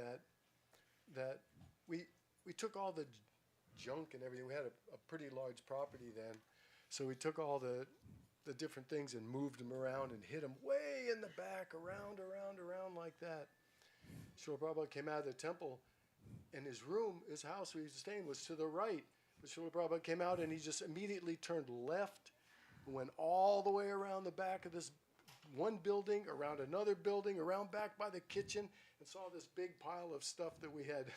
that we took all the junk and everything. We had a pretty large property then. So we took all the different things and moved them around and hid them way in the back, around like that. Srila Prabhupada came out of the temple, and his room, his house where he was staying, was to the right. But Srila Prabhupada came out and he just immediately turned left and went all the way around the back of this one building, around another building, around back by the kitchen, and saw this big pile of stuff that we had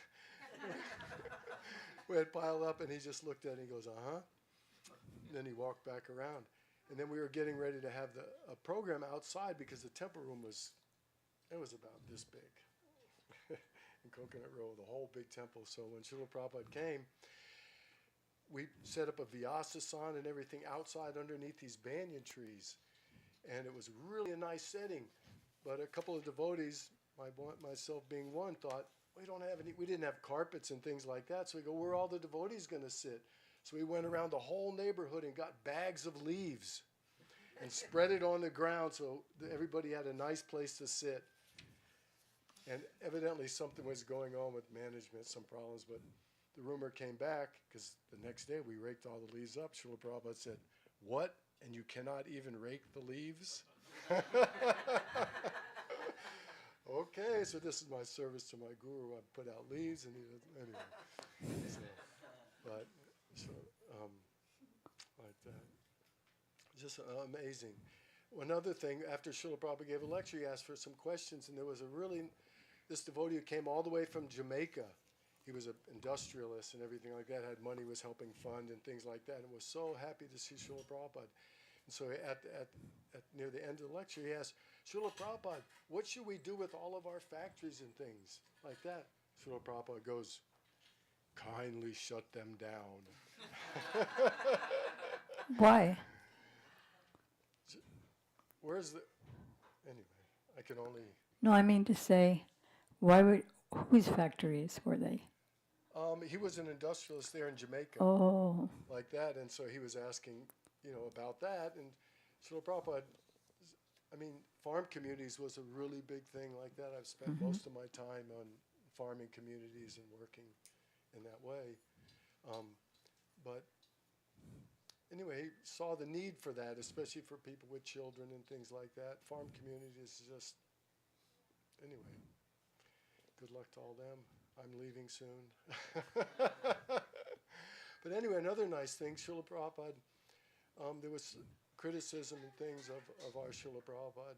piled up, and he just looked at it and he goes, "Uh-huh." And then he walked back around. And then we were getting ready to have a program outside because the temple room was about this big in Coconut Row, the whole big temple. So when Srila Prabhupada came, we set up a Vyasa-san and everything outside underneath these banyan trees. And it was really a nice setting. But a couple of devotees, myself being one, thought, we didn't have carpets and things like that. So we go, where are all the devotees going to sit? So we went around the whole neighborhood and got bags of leaves and spread it on the ground so everybody had a nice place to sit. And evidently something was going on with management, some problems, but the rumor came back because the next day we raked all the leaves up. Srila Prabhupada said, "What? And you cannot even rake the leaves?" Okay, so this is my service to my guru. I put out leaves, and anyway. Like that. Just amazing. One other thing, after Srila Prabhupada gave a lecture, he asked for some questions, and there was this devotee who came all the way from Jamaica. He was an industrialist and everything like that, had money, was helping fund and things like that, and was so happy to see Srila Prabhupada. And so at near the end of the lecture, he asked, "Srila Prabhupada, what should we do with all of our factories and things like that?" Srila Prabhupada goes, "Kindly shut them down." Why? Anyway, I can only... No, I mean to say, whose factories were they? He was an industrialist there in Jamaica. Oh. Like that, and so he was asking, about that, and Srila Prabhupada, farm communities was a really big thing like that. I've spent most of my time on farming communities and working in that way. But anyway, he saw the need for that, especially for people with children and things like that. Farm communities just, anyway, good luck to all them. I'm leaving soon. But anyway, another nice thing, Srila Prabhupada, there was criticism and things of our Srila Prabhupada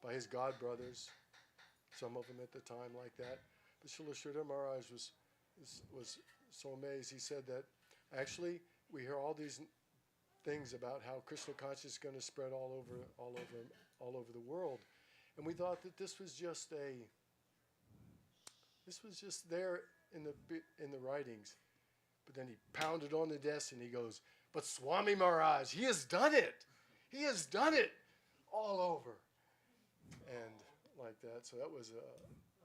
by his god brothers, some of them at the time like that. But Srila Sridhar Maharaj was so amazed. He said that actually we hear all these things about how Krishna consciousness is going to spread all over the world, and we thought that this was just there in the writings. But then he pounded on the desk and he goes, "But Swami Maharaj, he has done it. He has done it all over. like that. So that was a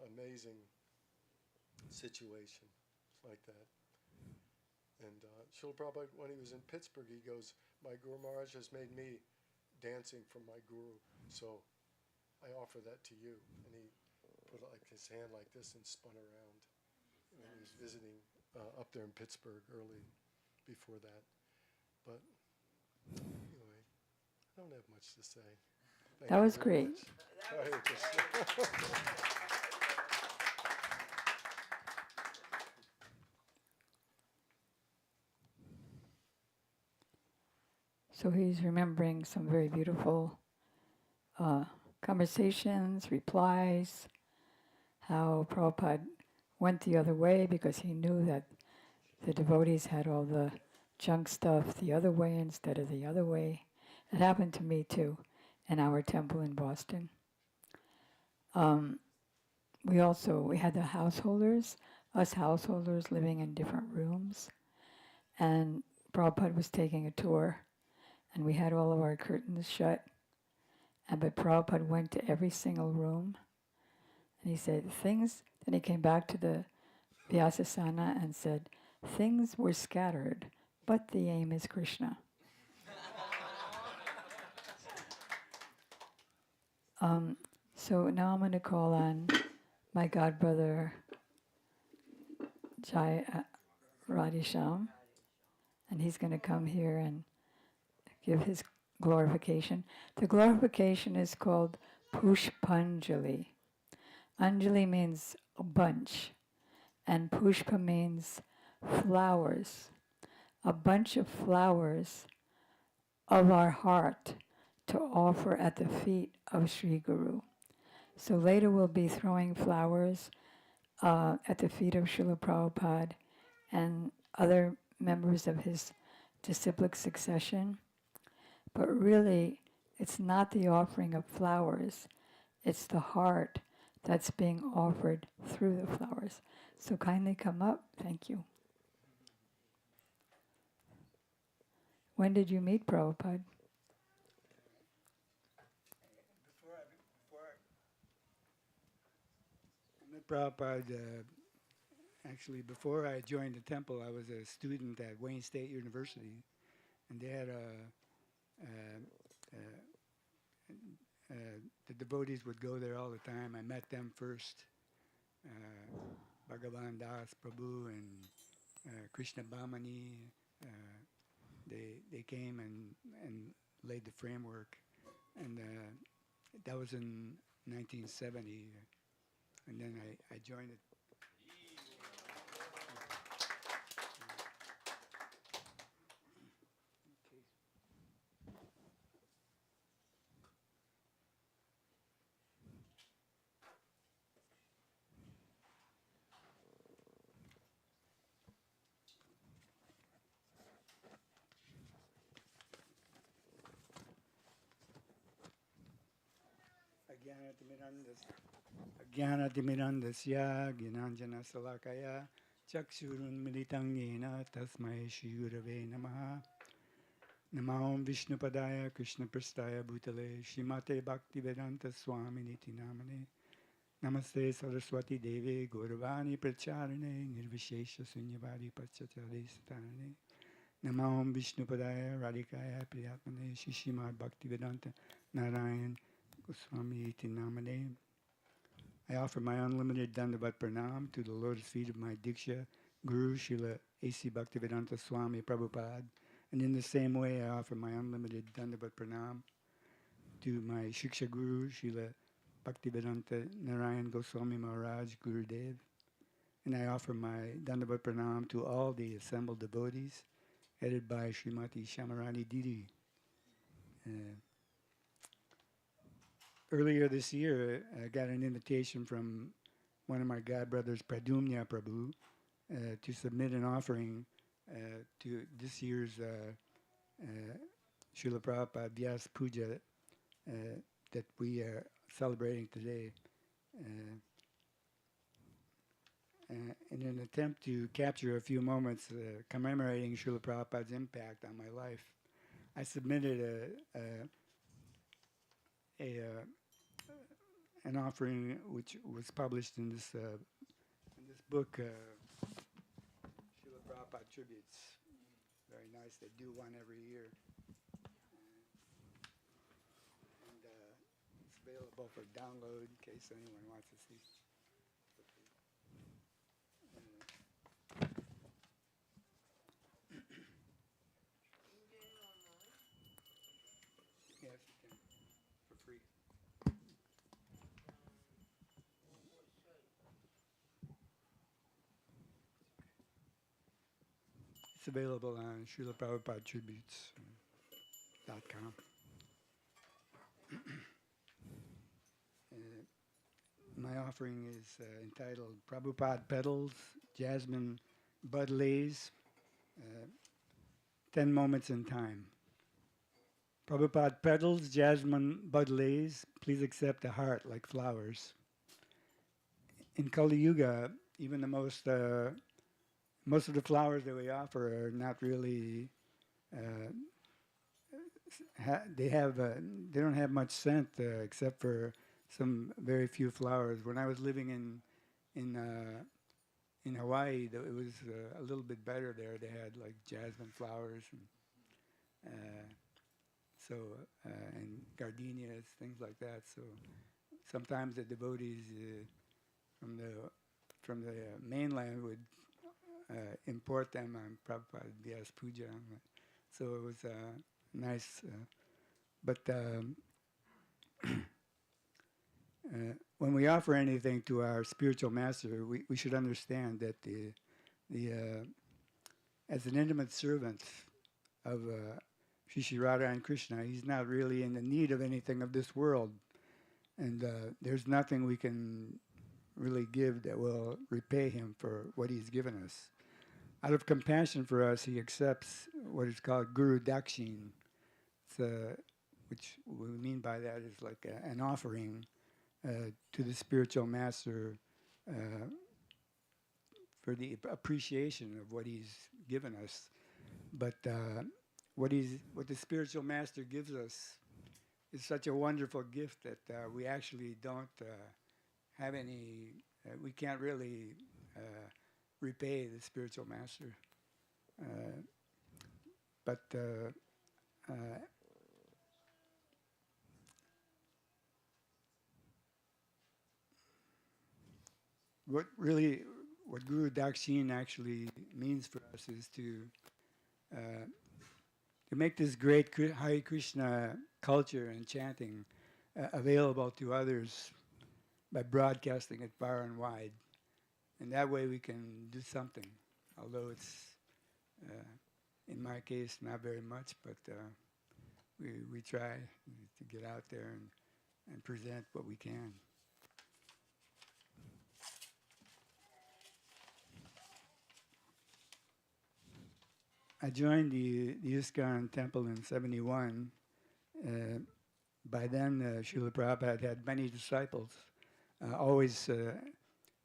amazing situation like that. And Srila Prabhupada, when he was in Pittsburgh, he goes, "My Guru Maharaj has made me dancing for my Guru, so I offer that to you." And he put like his hand like this and spun around when he was visiting up there in Pittsburgh early before that. But anyway, I don't have much to say. Thank That you was very great. much. Hare Krishna. So he's remembering some very beautiful conversations, replies, how Prabhupada went the other way because he knew that the devotees had all the junk stuff the other way instead of the other way. It happened to me too in our temple in Boston. We had the householders, us householders living in different rooms, and Prabhupada was taking a tour, and we had all of our curtains shut. But Prabhupada went to every single room, and he said things. Then he came back to the Vyasasana and said, "Things were scattered, but the aim is Krishna." So now I'm going to call on my godbrother Jai Radhisham, and he's going to come here and give his glorification. The glorification is called Pushpanjali. Anjali means a bunch, and Pushpa means flowers. A bunch of flowers of our heart to offer at the feet of Sri Guru. So later we'll be throwing flowers at the feet of Srila Prabhupada and other members of his disciplic succession. But really, it's not the offering of flowers, it's the heart that's being offered through the flowers. So kindly come up. Thank you. When did you meet Prabhupada? I met Prabhupada, actually, before I joined the temple, I was a student at Wayne State University, and they had the devotees would go there all the time. I met them first, Bhagavan Das Prabhu and Krishna Bhamani. They came and laid the framework, and that was in 1970, and then I joined it. Jnanatimirandasya Gnanjana Salakaya Chakshurun Militam Yena Tasmai Shri Gurave Namaha Namaham Vishnupadaya Krishna Prastaya Bhutale Shrimate Bhaktivedanta Swami Niti Namane Namaste Saraswati Devi Gauravani Pracharine Nirvishesha Sunyavadi Pachachari Satarane Namaham Vishnupadaya Radhikaya Priyatmane Shishimad Bhaktivedanta Narayan Goswami Iti Namane. I offer my unlimited Dandavat Pranam to the lotus feet of my Diksha Guru Srila A.C. Bhaktivedanta Swami Prabhupada. And in the same way, I offer my unlimited Dandavat Pranam to my Shiksha Guru Srila Bhaktivedanta Narayan Goswami Maharaj Gurudev. And I offer my Dandavat Pranam to all the assembled devotees, headed by Srimati Shamarani Didi. Earlier this year, I got an invitation from one of my godbrothers, Pradumnya Prabhu, to submit an offering to this year's Srila Prabhupada Vyas Puja that we are celebrating today. In an attempt to capture a few moments commemorating Srila Prabhupada's impact on my life, an offering which was published in this book, Srila Prabhupada Tributes. Very nice. They do one every year. And it's available for download in case anyone wants to see. Yes, you can, for free. It's available on Srila Prabhupada Tributes.com. My offering is entitled Prabhupada Petals, Jasmine Bud Lays, 10 Moments in Time. Prabhupada Petals, Jasmine Bud Lays, please accept a heart like flowers. In Kali Yuga, even the most of the flowers that we offer are not really. They don't have much scent except for some very few flowers. When I was living in Hawaii, it was a little bit better there. They had like jasmine flowers and gardenias, things like that. So sometimes the devotees from the mainland would import them on Prabhupada Vyas Puja. So it was nice. But when we offer anything to our spiritual master, we should understand that as an intimate servant of Shri Radha and Krishna, he's not really in the need of anything of this world. And there's nothing we can really give that will repay him for what he's given us. Out of compassion for us, he accepts what is called Guru Dakshin, which we mean by that is like an offering to the spiritual master for the appreciation of what he's given us. But what the spiritual master gives us is such a wonderful gift that we actually don't have any. We can't really repay the spiritual master. But what Guru Dakshin actually means for us is to make this great Hare Krishna culture and chanting available to others by broadcasting it far and wide. And that way we can do something, although it's, in my case, not very much, but we try to get out there and present what we can. I joined the ISKCON temple in '71. By then, Srila Prabhupada had many disciples,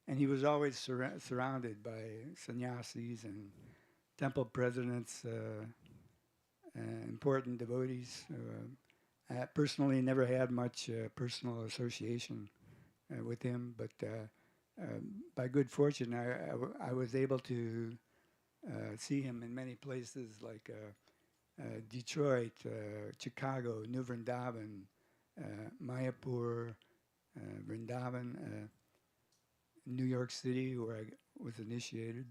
and he was always surrounded by sannyasis and temple presidents, important devotees. I personally never had much personal association with him, but by good fortune, I was able to see him in many places like Detroit, Chicago, New Vrindavan, Mayapur, Vrindavan, New York City, where I was initiated,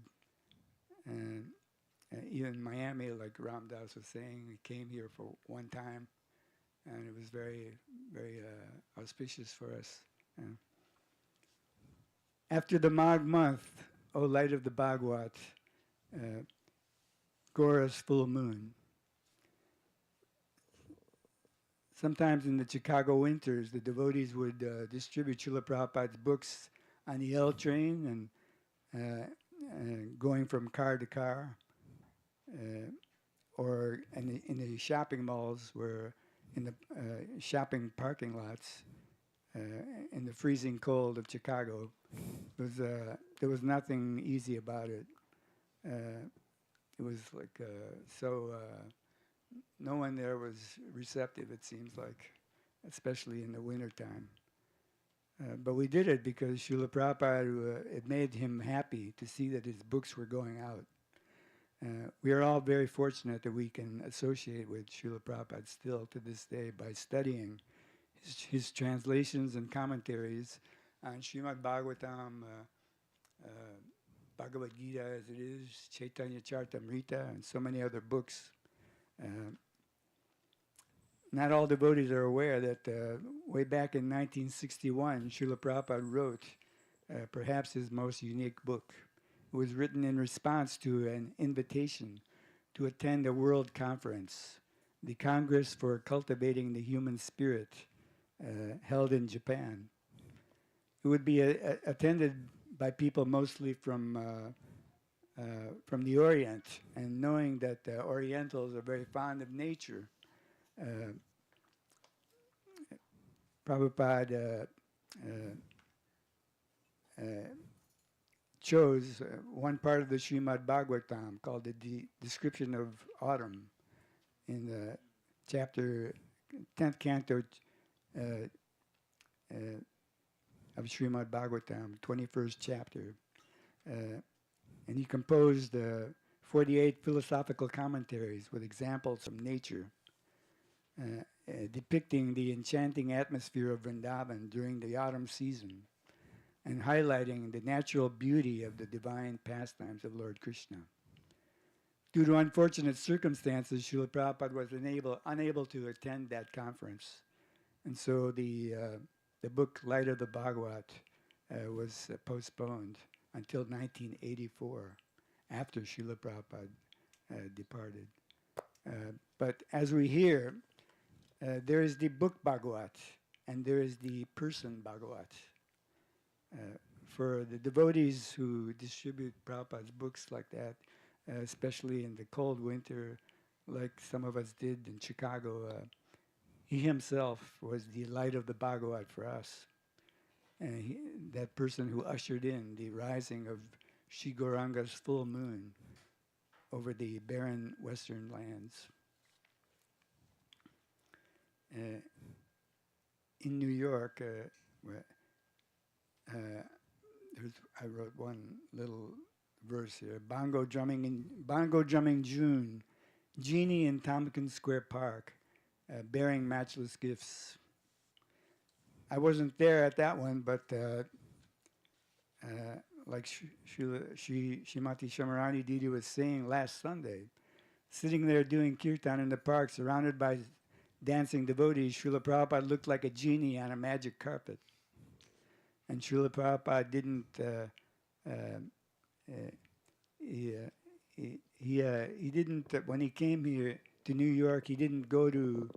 and even Miami, like Ramdas was saying, we came here for one time, and it was very, very auspicious for us. After the Magh month, O light of the Bhagwat, Gaura's full moon. Sometimes in the Chicago winters, the devotees would distribute Srila Prabhupada's books on the L train and going from car to car, or in the shopping malls, where in the shopping parking lots, in the freezing cold of Chicago. There was nothing easy about it. It was like no one there was receptive, it seems like, especially in the wintertime. But we did it because Srila Prabhupada, it made him happy to see that his books were going out. We are all very fortunate that we can associate with Srila Prabhupada still to this day by studying his translations and commentaries on Srimad Bhagavatam, Bhagavad Gita as it is, Chaitanya Charitamrita, and so many other books. Not all devotees are aware that way back in 1961, Srila Prabhupada wrote perhaps his most unique book. It was written in response to an invitation to attend a world conference, the Congress for Cultivating the Human Spirit, held in Japan. It would be attended by people mostly from the Orient, and knowing that Orientals are very fond of nature, Prabhupada chose one part of the Srimad Bhagavatam called the Description of Autumn in the chapter, 10th canto of Srimad Bhagavatam, 21st chapter. And he composed 48 philosophical commentaries with examples from nature, depicting the enchanting atmosphere of Vrindavan during the autumn season and highlighting the natural beauty of the divine pastimes of Lord Krishna. Due to unfortunate circumstances, Srila Prabhupada was unable to attend that conference. And so the book Light of the Bhagavat was postponed until 1984, after Srila Prabhupada departed. But as we hear, there is the book Bhagavat, and there is the person Bhagavat. For the devotees who distribute Prabhupada's books like that, especially in the cold winter, like some of us did in Chicago, he himself was the light of the Bhagavat for us. And that person who ushered in the rising of Sri Gauranga's full moon over the barren western lands. In New York, I wrote one little verse here. Bongo drumming June, genie in Tompkins Square Park, bearing matchless gifts. I wasn't there at that one, but like Srimati Shamarani Didi was saying last Sunday, sitting there doing kirtan in the park, surrounded by dancing devotees, Srila Prabhupada looked like a genie on a magic carpet. And Srila Prabhupada didn't, he didn't, when he came here to New York, he didn't go to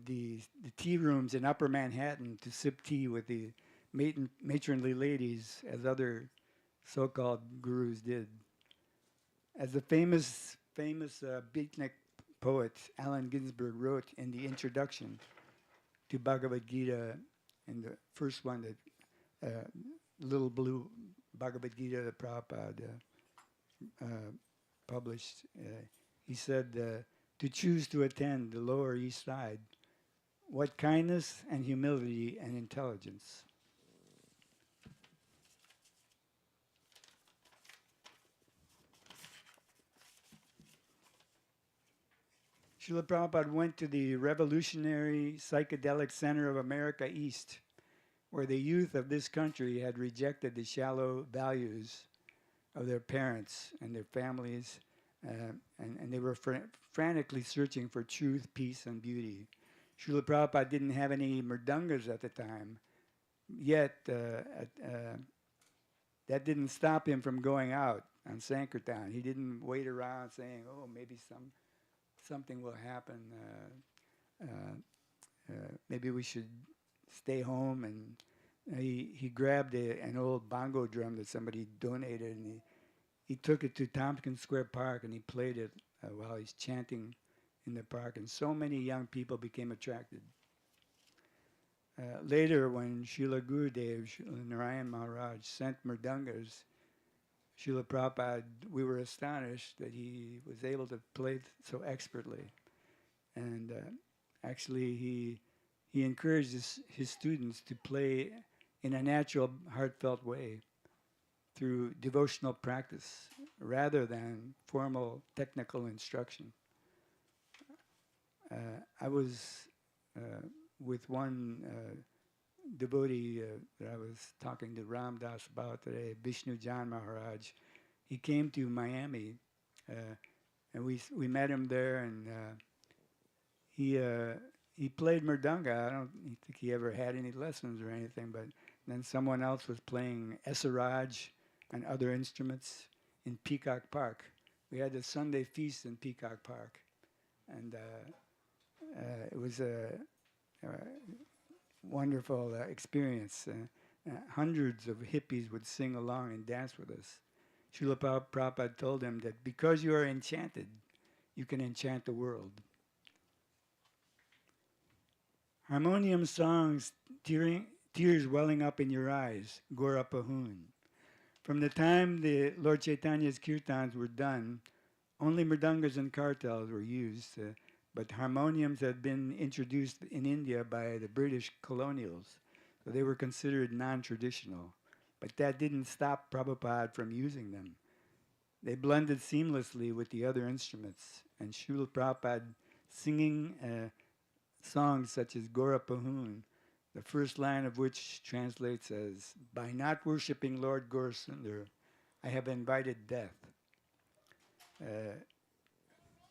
the tea rooms in Upper Manhattan to sip tea with the matronly ladies as other so-called gurus did. As the famous beatnik poet Allen Ginsberg wrote in the introduction to Bhagavad Gita, in the first one, that little blue Bhagavad Gita that Prabhupada published, he said, to choose to attend the Lower East Side, what kindness and humility and intelligence. Srila Prabhupada went to the revolutionary psychedelic center of America East, where the youth of this country had rejected the shallow values of their parents and their families, and they were frantically searching for truth, peace, and beauty. Srila Prabhupada didn't have any mridungas at the time, yet that didn't stop him from going out on Sankirtan. He didn't wait around saying, oh, maybe something will happen. Maybe we should stay home. And he grabbed an old bongo drum that somebody donated, and he took it to Tompkins Square Park, and he played it while he's chanting in the park, and so many young people became attracted. Later, when Srila Gurudev, Srila Narayan Maharaj, sent mridungas, Srila Prabhupada, we were astonished that he was able to play so expertly. And actually, he encouraged his students to play in a natural, heartfelt way through devotional practice rather than formal technical instruction. I was with one devotee that I was talking to Ram Das about today, Vishnu Jan Maharaj. He came to Miami, and we met him there, and he played mridanga. I don't think he ever had any lessons or anything, but then someone else was playing esaraj and other instruments in Peacock Park. We had a Sunday feast in Peacock Park, and it was a wonderful experience. Hundreds of hippies would sing along and dance with us. Srila Prabhupada told him that because you are enchanted, you can enchant the world. Harmonium songs, tears welling up in your eyes, Gora Pahun. From the time the Lord Chaitanya's kirtans were done, only mridangas and kartals were used, but harmoniums had been introduced in India by the British colonials, so they were considered non-traditional. But that didn't stop Prabhupada from using them. They blended seamlessly with the other instruments, and Srila Prabhupada singing songs such as Gora Pahun, the first line of which translates as, "By not worshipping Lord Gaurasundar, I have invited death."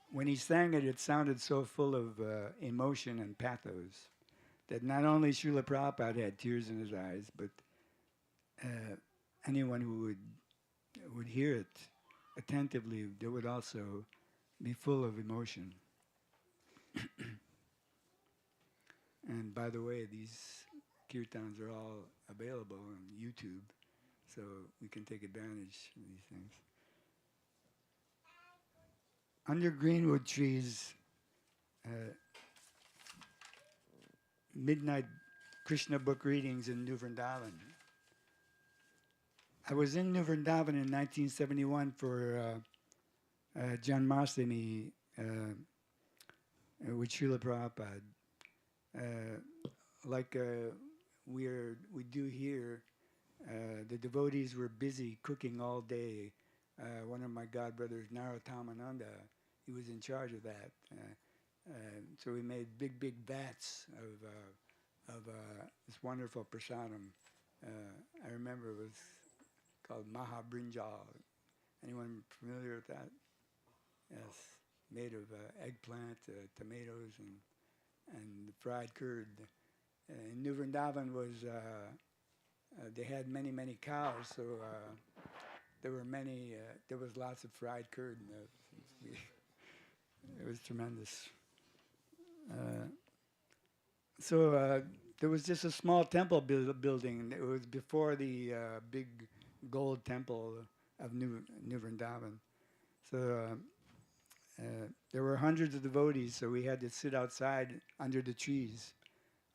When he sang it, it sounded so full of emotion and pathos that not only Srila Prabhupada had tears in his eyes, but anyone who would hear it attentively, they would also be full of emotion. And by the way, these kirtans are all available on YouTube, so we can take advantage of these things. Under greenwood trees, midnight Krishna book readings in New Vrindavan. I was in New Vrindavan in 1971 for Janmashtami with Srila Prabhupada. Like we do here, the devotees were busy cooking all day. One of my godbrothers, Narottamananda, he was in charge of that. So we made big vats of this wonderful prasadam. I remember it was called Mahabrinjal. Anyone familiar with that? Yes, made of eggplant, tomatoes, and fried curd. In New Vrindavan was they had many cows, so there was lots of fried curd. It was tremendous. So there was just a small temple building. It was before the big gold temple of New Vrindavan. So there were hundreds of devotees, so we had to sit outside under the trees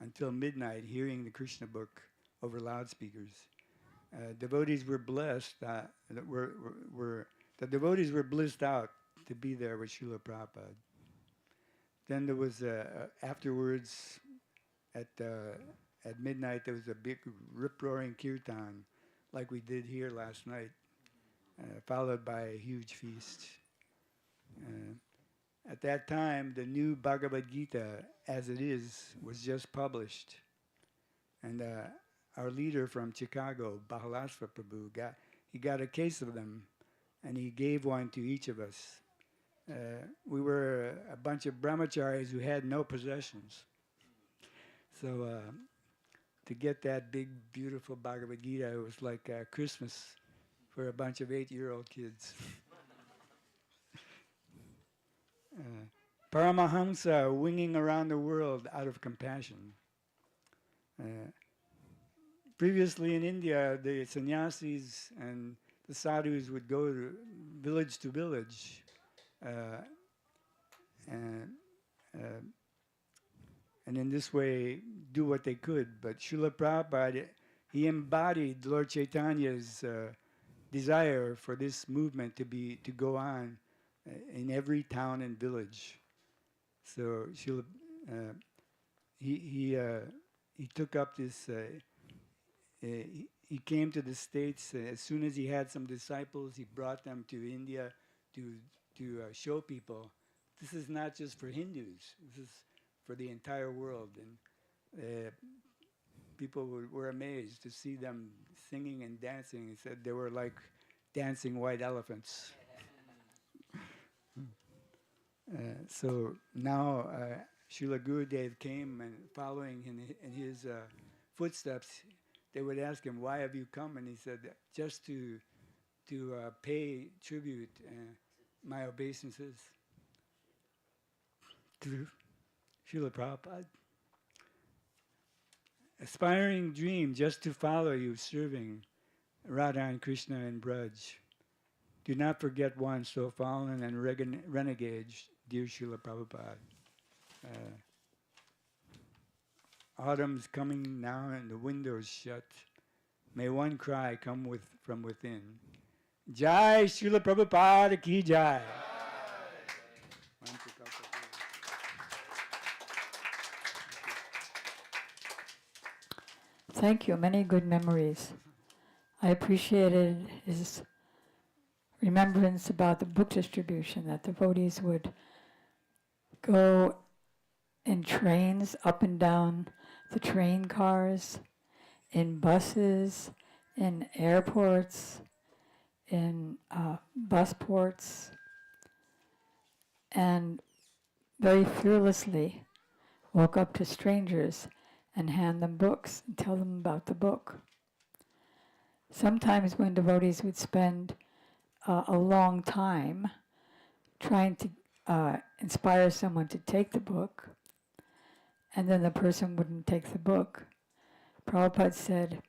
until midnight hearing the Krishna book over loudspeakers. Devotees were blessed. The devotees were blissed out to be there with Srila Prabhupada. Then there was afterwards at midnight there was a big rip-roaring kirtan like we did here last night, followed by a huge feast. At that time, the new Bhagavad Gita, as it is, was just published. And our leader from Chicago, Bahalasva Prabhu, got a case of them, and he gave one to each of us. We were a bunch of brahmacharis who had no possessions. So to get that big, beautiful Bhagavad Gita, it was like Christmas for a bunch of 8-year-old kids. Paramahamsa winging around the world out of compassion. Previously in India, the sannyasis and the sadhus would go to village and in this way do what they could. But Srila Prabhupada, he embodied Lord Chaitanya's desire for this movement to go on in every town and village. So he took up this he came to the States as soon as he had some disciples. He brought them to India to show people this is not just for Hindus. This is for the entire world. And people were amazed to see them singing and dancing. He said they were like dancing white elephants. So now Srila Gurudev came and following in his footsteps, they would ask him, "Why have you come?" And he said, "Just to pay tribute, my obeisances to Srila Prabhupada. Aspiring dream just to follow you serving Radha and Krishna and Braj. Do not forget one so fallen and renegade, dear Srila Prabhupada." Autumn's coming now and the windows shut. May one cry come from within. Jai Srila Prabhupada ki jai. Thank you. Many good memories. I appreciated his remembrance about the book distribution, that devotees would go in trains up and down the train cars, in buses, in airports, in bus ports, and very fearlessly walk up to strangers and hand them books and tell them about the book. Sometimes when devotees would spend a long time trying to inspire someone to take the book, and then the person wouldn't take the book, Prabhupada said,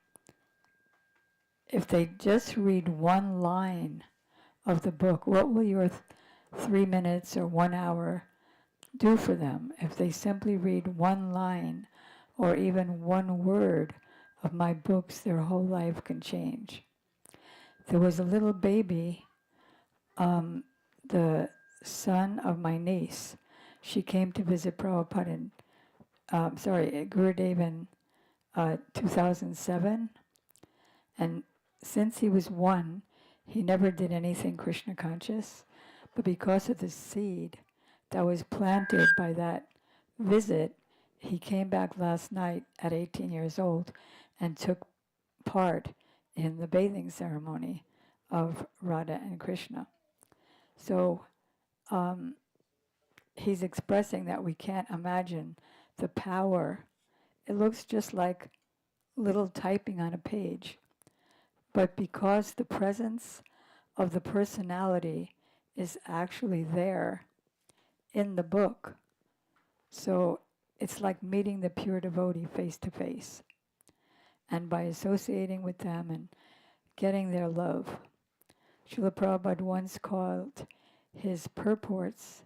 if they just read one line of the book, what will your 3 minutes or 1 hour do for them? If they simply read one line or even one word of my books, their whole life can change. There was a little baby, the son of my niece. She came to visit Prabhupada in, Gurudev in 2007. And since he was 1, he never did anything Krishna conscious. But because of the seed that was planted by that visit, he came back last night at 18 years old and took part in the bathing ceremony of Radha and Krishna. So he's expressing that we can't imagine the power. It looks just like little typing on a page. But because the presence of the personality is actually there in the book, so it's like meeting the pure devotee face to face. And by associating with them and getting their love, Srila Prabhupada once called his purports.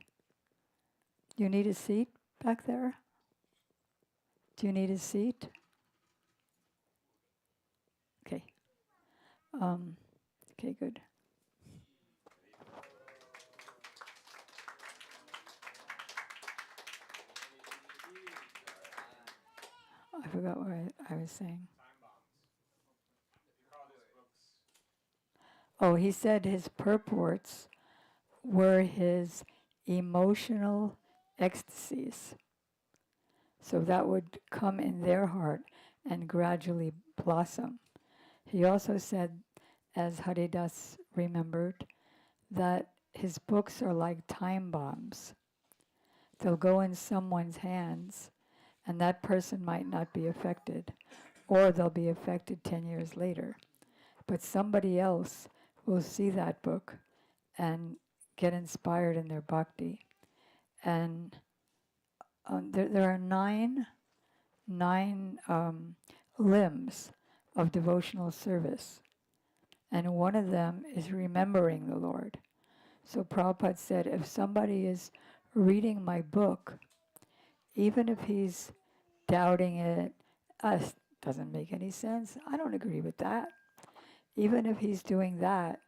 You need a seat back there? Do you need a seat? Okay. Okay, good. I forgot what I was saying. Oh, he said his purports were his emotional ecstasies. So that would come in their heart and gradually blossom. He also said, as Haridas remembered, that his books are like time bombs. They'll go in someone's hands, and that person might not be affected, or they'll be affected 10 years later. But somebody else will see that book and get inspired in their bhakti. And there are nine limbs of devotional service. And one of them is remembering the Lord. So Prabhupada said, if somebody is reading my book, even if he's doubting it, doesn't make any sense, I don't agree with that. Even if he's doing that,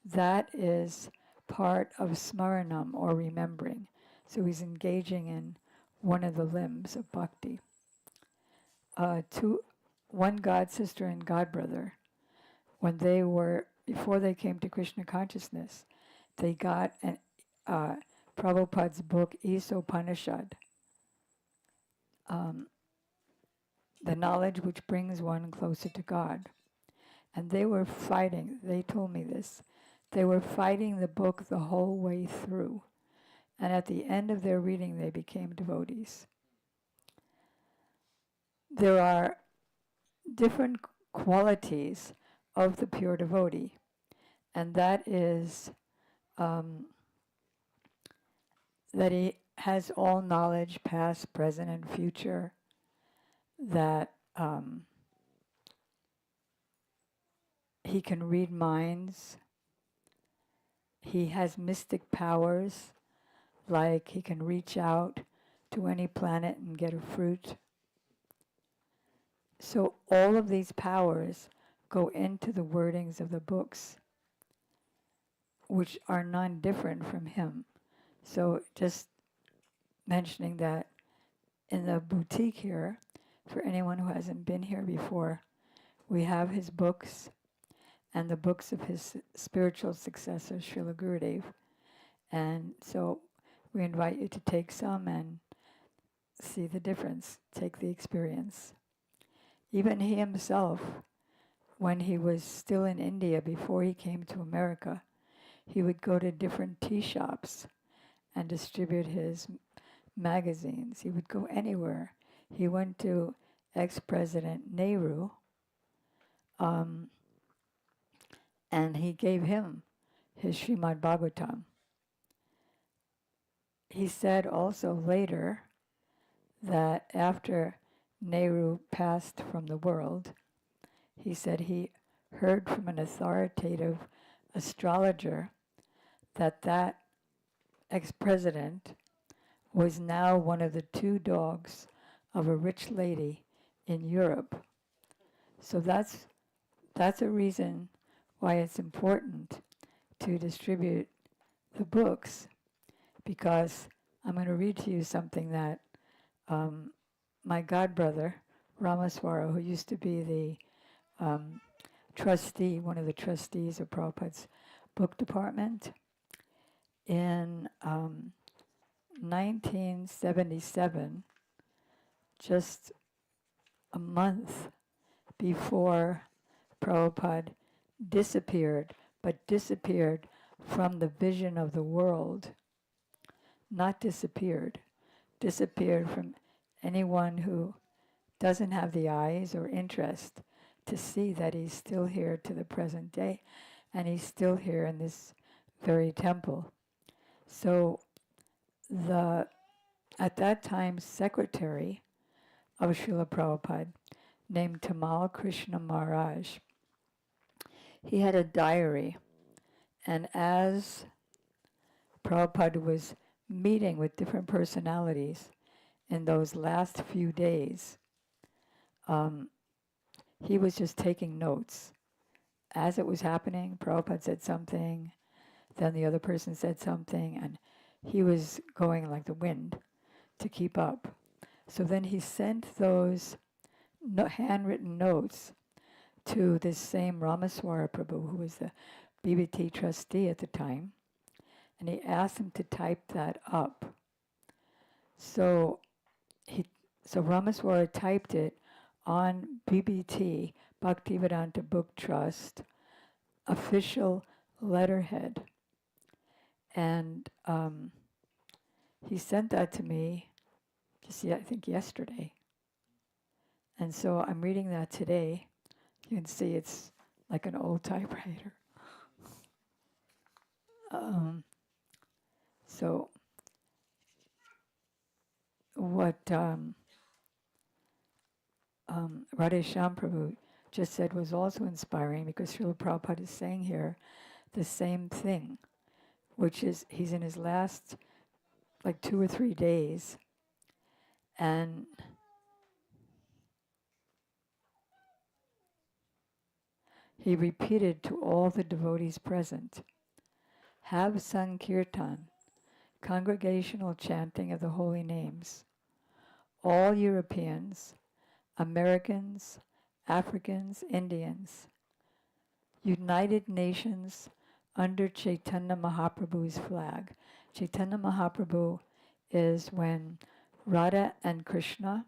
that is part of smaranam, or remembering. So he's engaging in one of the limbs of bhakti. one god sister and god brother, when before they came to Krishna consciousness, they got Prabhupada's book, Isopanishad, the knowledge which brings one closer to God. And they were fighting, they told me this, they were fighting the book the whole way through. And at the end of their reading, they became devotees. There are different qualities of the pure devotee, and that is that he has all knowledge, past, present, and future, that he can read minds, he has mystic powers, like he can reach out to any planet and get a fruit. So all of these powers go into the wordings of the books, which are non-different from him. So just mentioning that in the boutique here, for anyone who hasn't been here before, we have his books and the books of his spiritual successor, Srila Gurudev. And so we invite you to take some and see the difference, take the experience. Even he himself, when he was still in India, before he came to America, he would go to different tea shops and distribute his magazines. He would go anywhere. He went to ex-President Nehru, and he gave him his Srimad Bhagavatam. He said also later that after Nehru passed from the world, he said he heard from an authoritative astrologer that ex-president was now one of the 2 dogs of a rich lady in Europe. So that's a reason why it's important to distribute the books, because I'm going to read to you something that my godbrother, Ramaswara, who used to be the trustee, one of the trustees of Prabhupada's book department, in 1977, just a month before Prabhupada disappeared, but disappeared from the vision of the world, not disappeared from anyone who doesn't have the eyes or interest to see that he's still here to the present day, and he's still here in this very temple. So at that time, secretary of Srila Prabhupada, named Tamal Krishna Maharaj, he had a diary, and as Prabhupada was meeting with different personalities in those last few days, he was just taking notes. As it was happening, Prabhupada said something, then the other person said something, and he was going like the wind to keep up. So then he sent those handwritten notes to this same Ramaswara Prabhu, who was the BBT trustee at the time, and he asked him to type that up. So Ramaswara typed it on BBT, Bhaktivedanta Book Trust, official letterhead. And he sent that to me I think yesterday. And so I'm reading that today. You can see it's like an old typewriter. So what Radhesham Prabhu just said was also inspiring, because Srila Prabhupada is saying here the same thing, which is he's in his last like 2 or 3 days, and he repeated to all the devotees present, have Sankirtan, congregational chanting of the holy names. All Europeans, Americans, Africans, Indians, United Nations under Chaitanya Mahaprabhu's flag. Chaitanya Mahaprabhu is when Radha and Krishna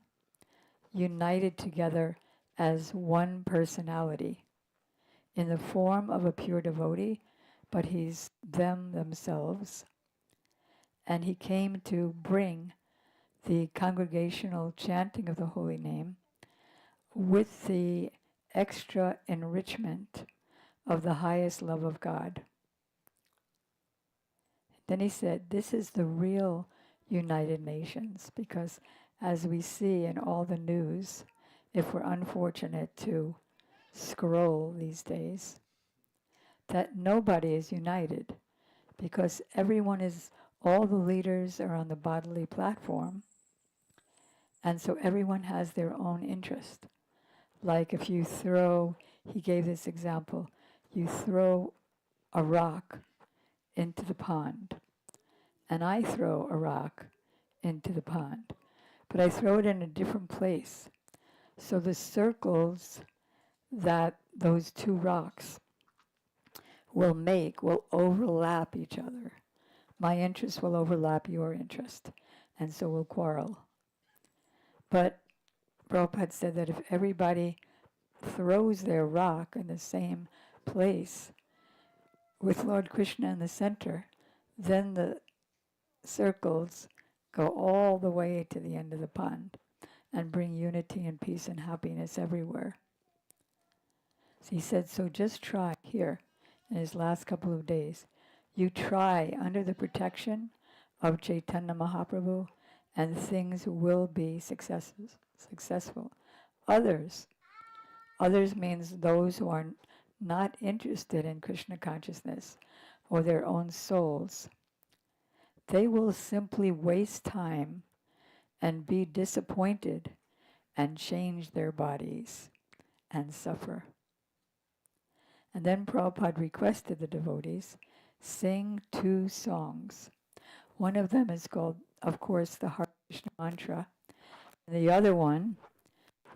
united together as one personality in the form of a pure devotee, but he's them themselves. And he came to bring the congregational chanting of the holy name with the extra enrichment of the highest love of God. Then he said, this is the real United Nations, because as we see in all the news, if we're unfortunate to scroll these days, that nobody is united, because all the leaders are on the bodily platform, and so everyone has their own interest. Like if you he gave this example, you throw a rock into the pond, and I throw a rock into the pond, but I throw it in a different place. So the circles that those two rocks will overlap each other. My interest will overlap your interest, and so we'll quarrel. But Prabhupada said that if everybody throws their rock in the same place with Lord Krishna in the center, then the circles go all the way to the end of the pond and bring unity and peace and happiness everywhere. So he said, so just try here in his last couple of days. You try under the protection of Chaitanya Mahaprabhu, and things will be successful. Others means those who are not interested in Krishna consciousness or their own souls. They will simply waste time and be disappointed and change their bodies and suffer. And then Prabhupada requested the devotees sing 2 songs. One of them is called, of course, the Hare Krishna mantra. And the other one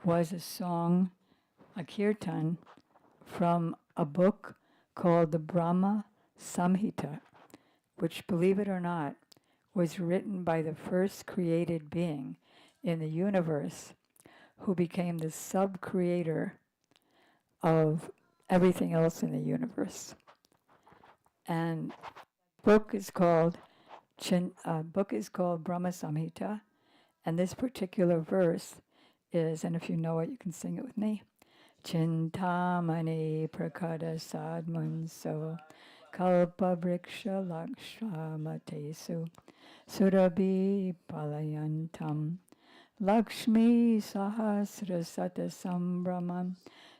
was a song, a kirtan, from a book called the Brahma Samhita, which, believe it or not, was written by the first created being in the universe, who became the sub-creator of everything else in the universe. And book is called Brahma Samhita, and this particular verse is, and if you know it, you can sing it with me. Chintamani prakada sadmanso kalpa vriksha lakshamatesu surabhi palayantam Lakshmi sahasrasata sambramam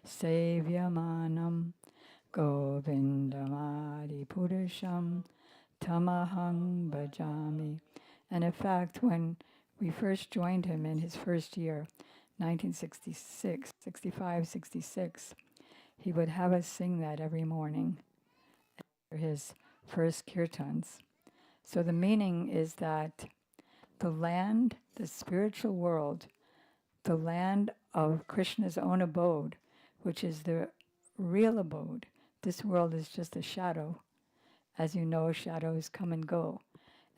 sevyamanam govindamadi purusham tamahang bhajami. And in fact, when we first joined him in his first year, 1966, he would have us sing that every morning for his first kirtans. So the meaning is that the land, the spiritual world, the land of Krishna's own abode, which is the real abode. This world is just a shadow. As you know, shadows come and go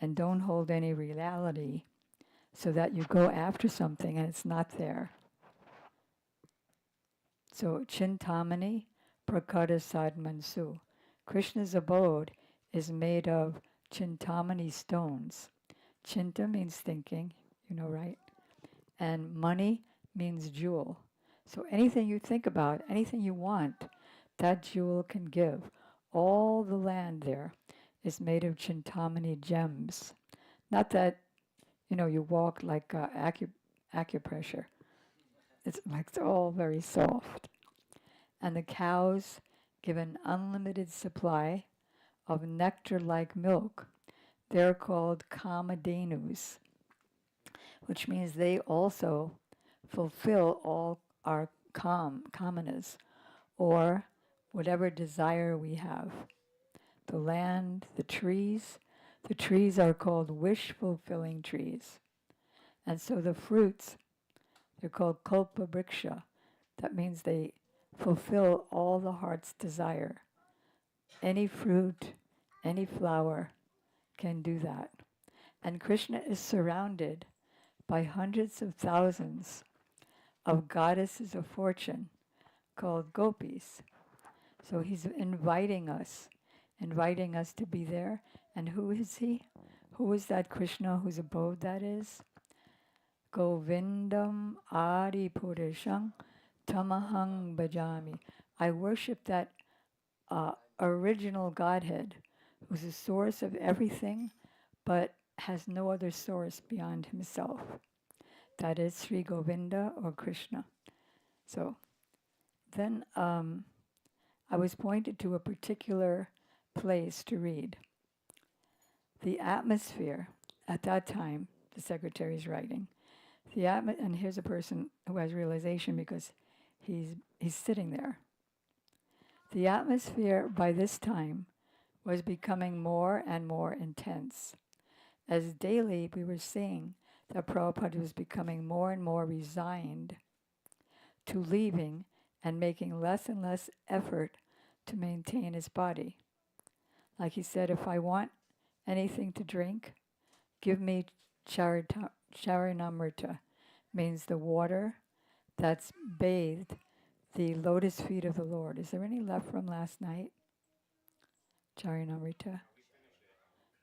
and don't hold any reality, so that you go after something and it's not there. So, Chintamani Prakara Sadmansu. Krishna's abode is made of Chintamani stones. Chinta means thinking, you know, right? And mani means jewel. So anything you think about, anything you want, that jewel can give. All the land there is made of Chintamani gems. Not that, you walk like acupressure. It's all very soft. And the cows give an unlimited supply of nectar-like milk. They're called kamadhenus, which means they also fulfill all our kamanas, or whatever desire we have. The land, the trees are called wish-fulfilling trees. And so the fruits, they're called kalpa vriksha, That means they fulfill all the heart's desire. Any fruit, any flower can do that. And Krishna is surrounded by hundreds of thousands of goddesses of fortune called gopis. So he's inviting us to be there. And who is he? Who is that Krishna whose abode that is? Govindam Adi Purisham Tamahang Bhajami. I worship that original Godhead who's the source of everything but has no other source beyond himself. That is Sri Govinda or Krishna. So then I was pointed to a particular place to read. The atmosphere at that time, the secretary is writing, and here's a person who has realization because he's sitting there. The atmosphere by this time was becoming more and more intense. As daily we were seeing that Prabhupada was becoming more and more resigned to leaving and making less and less effort to maintain his body. Like he said, if I want anything to drink, give me charanamrita, means the water that's bathed the lotus feet of the Lord. Is there any left from last night? Charanamrita?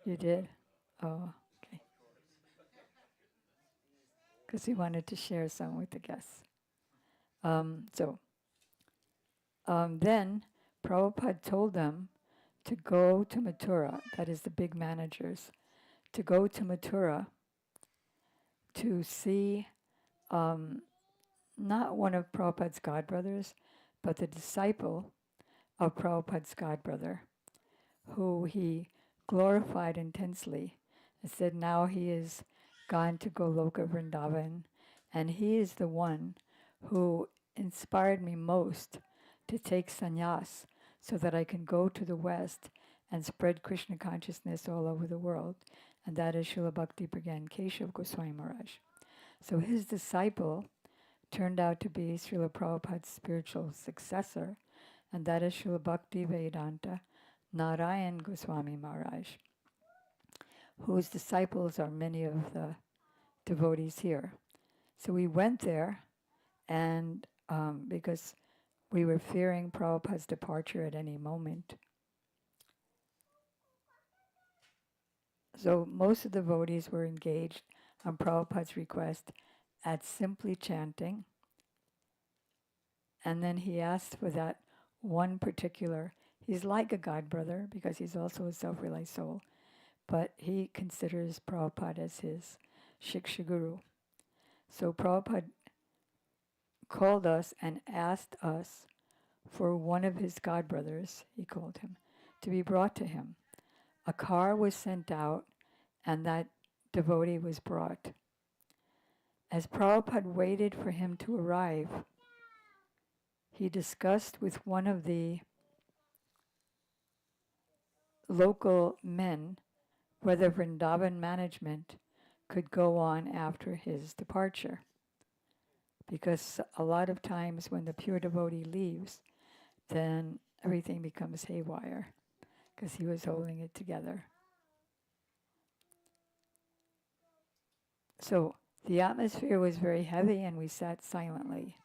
You did? Oh, okay. Because he wanted to share some with the guests. Then Prabhupada told them to go to Mathura, that is the big managers, to go to Mathura to see not one of Prabhupada's godbrothers, but the disciple of Prabhupada's godbrother, who he glorified intensely and said now he is gone to Goloka Vrindavan, and he is the one who inspired me most to take sannyas so that I can go to the West and spread Krishna consciousness all over the world. And that is Srila Bhakti Pragan Keshav Goswami Maharaj. So his disciple turned out to be Srila Prabhupada's spiritual successor, and that is Srila Bhakti Vedanta Narayan Goswami Maharaj, whose disciples are many of the devotees here. So we went there, and because we were fearing Prabhupada's departure at any moment. So most of the devotees were engaged on Prabhupada's request at simply chanting. And then he asked for that one particular, he's like a godbrother because he's also a self-realized soul, but he considers Prabhupada as his Shiksha Guru. So Prabhupada called us and asked us for one of his godbrothers, he called him, to be brought to him. A car was sent out and that devotee was brought. As Prabhupada waited for him to arrive, he discussed with one of the local men whether Vrindavan management could go on after his departure. Because a lot of times when the pure devotee leaves, then everything becomes haywire, because he was holding it together. So the atmosphere was very heavy and we sat silently.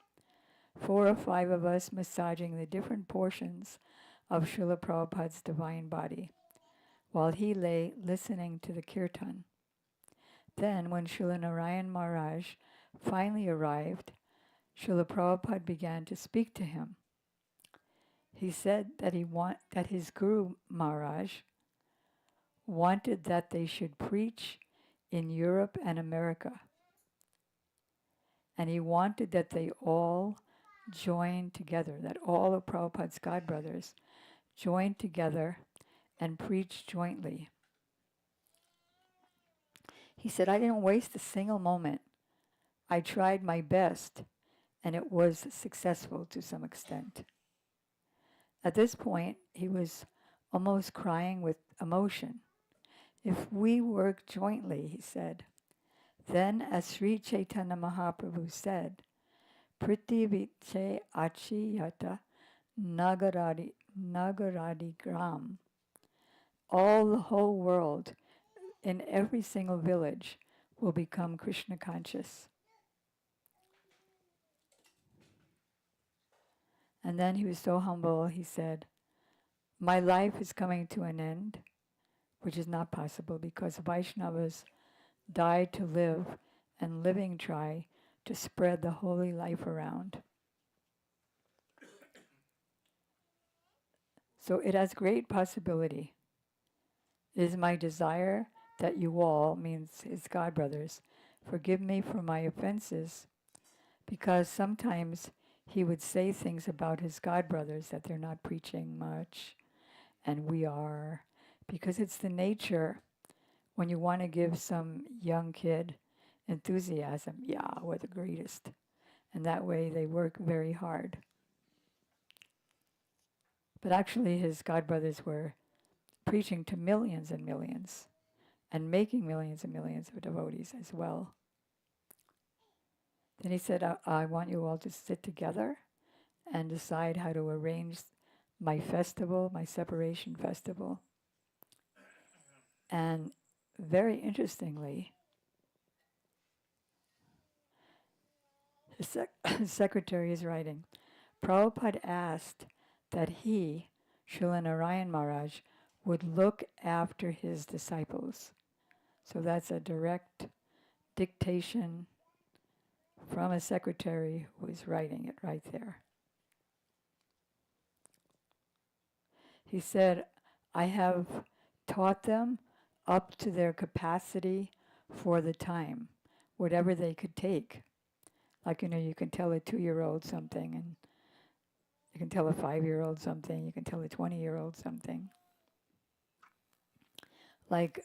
4 or 5 of us massaging the different portions of Srila Prabhupada's divine body, while he lay listening to the kirtan. Then when Srila Narayan Maharaj finally arrived, Srila Prabhupada began to speak to him. He said that that his Guru Maharaj wanted that they should preach in Europe and America. And he wanted that they all join together, that all of Prabhupada's godbrothers join together and preach jointly. He said, I didn't waste a single moment. I tried my best, and it was successful to some extent. At this point, he was almost crying with emotion. If we work jointly, he said, then as Sri Chaitanya Mahaprabhu said, Prithviche Achiyata Nagaradi Gram. All the whole world, in every single village, will become Krishna conscious. And then he was so humble, he said, my life is coming to an end, which is not possible because Vaishnavas die to live and living try to spread the holy life around. So it has great possibility. It is my desire that you all, means his God brothers, forgive me for my offenses, because sometimes he would say things about his God brothers that they're not preaching much, and we are, because it's the nature when you want to give some young kid enthusiasm, yeah, we're the greatest. And that way they work very hard. But actually his God brothers were preaching to millions and millions and making millions and millions of devotees as well. Then he said, I want you all to sit together and decide how to arrange my festival, my separation festival. And very interestingly, his secretary is writing, Prabhupada asked that he, Srila Narayan Maharaj, would look after his disciples. So that's a direct dictation from a secretary who is writing it right there. He said, I have taught them up to their capacity for the time, whatever they could take. Like, you can tell a 2-year-old something, and you can tell a 5-year-old something, you can tell a 20-year-old something. Like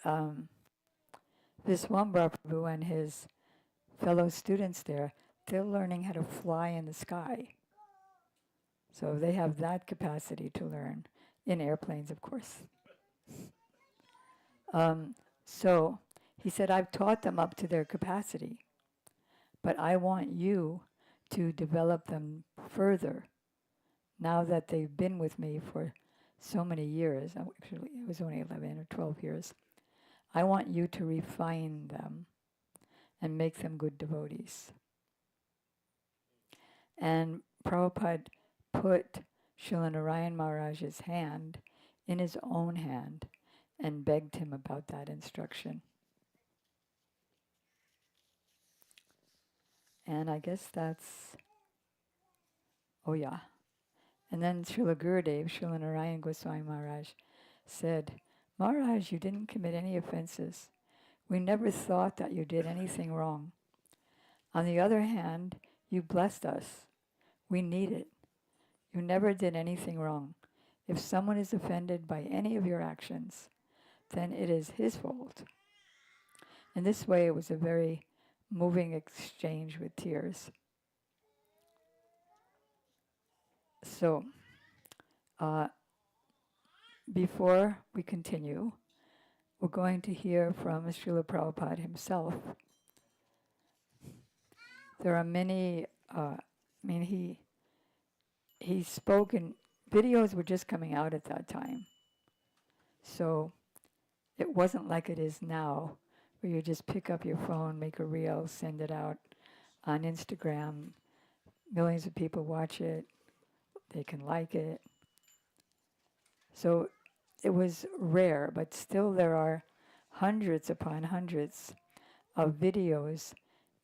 Viswambara Prabhu and his fellow students there, they're learning how to fly in the sky. So they have that capacity to learn, in airplanes, of course. So he said, I've taught them up to their capacity, but I want you to develop them further now that they've been with me for so many years. Actually, it was only 11 or 12 years. I want you to refine them and make them good devotees. And Prabhupada put Srila Narayan Maharaj's hand in his own hand and begged him about that instruction. And I guess that's, oh yeah. And then Srila Gurudev, Srila Narayan Goswami Maharaj, said, Maharaj, you didn't commit any offenses. We never thought that you did anything wrong. On the other hand, you blessed us. We need it. You never did anything wrong. If someone is offended by any of your actions, then it is his fault. In this way, it was a very moving exchange with tears. So, before we continue, we're going to hear from Srila Prabhupada himself. There are many, he spoke, and videos were just coming out at that time. So it wasn't like it is now, where you just pick up your phone, make a reel, send it out on Instagram. Millions of people watch it. They can like it. So it was rare, but still there are hundreds upon hundreds of videos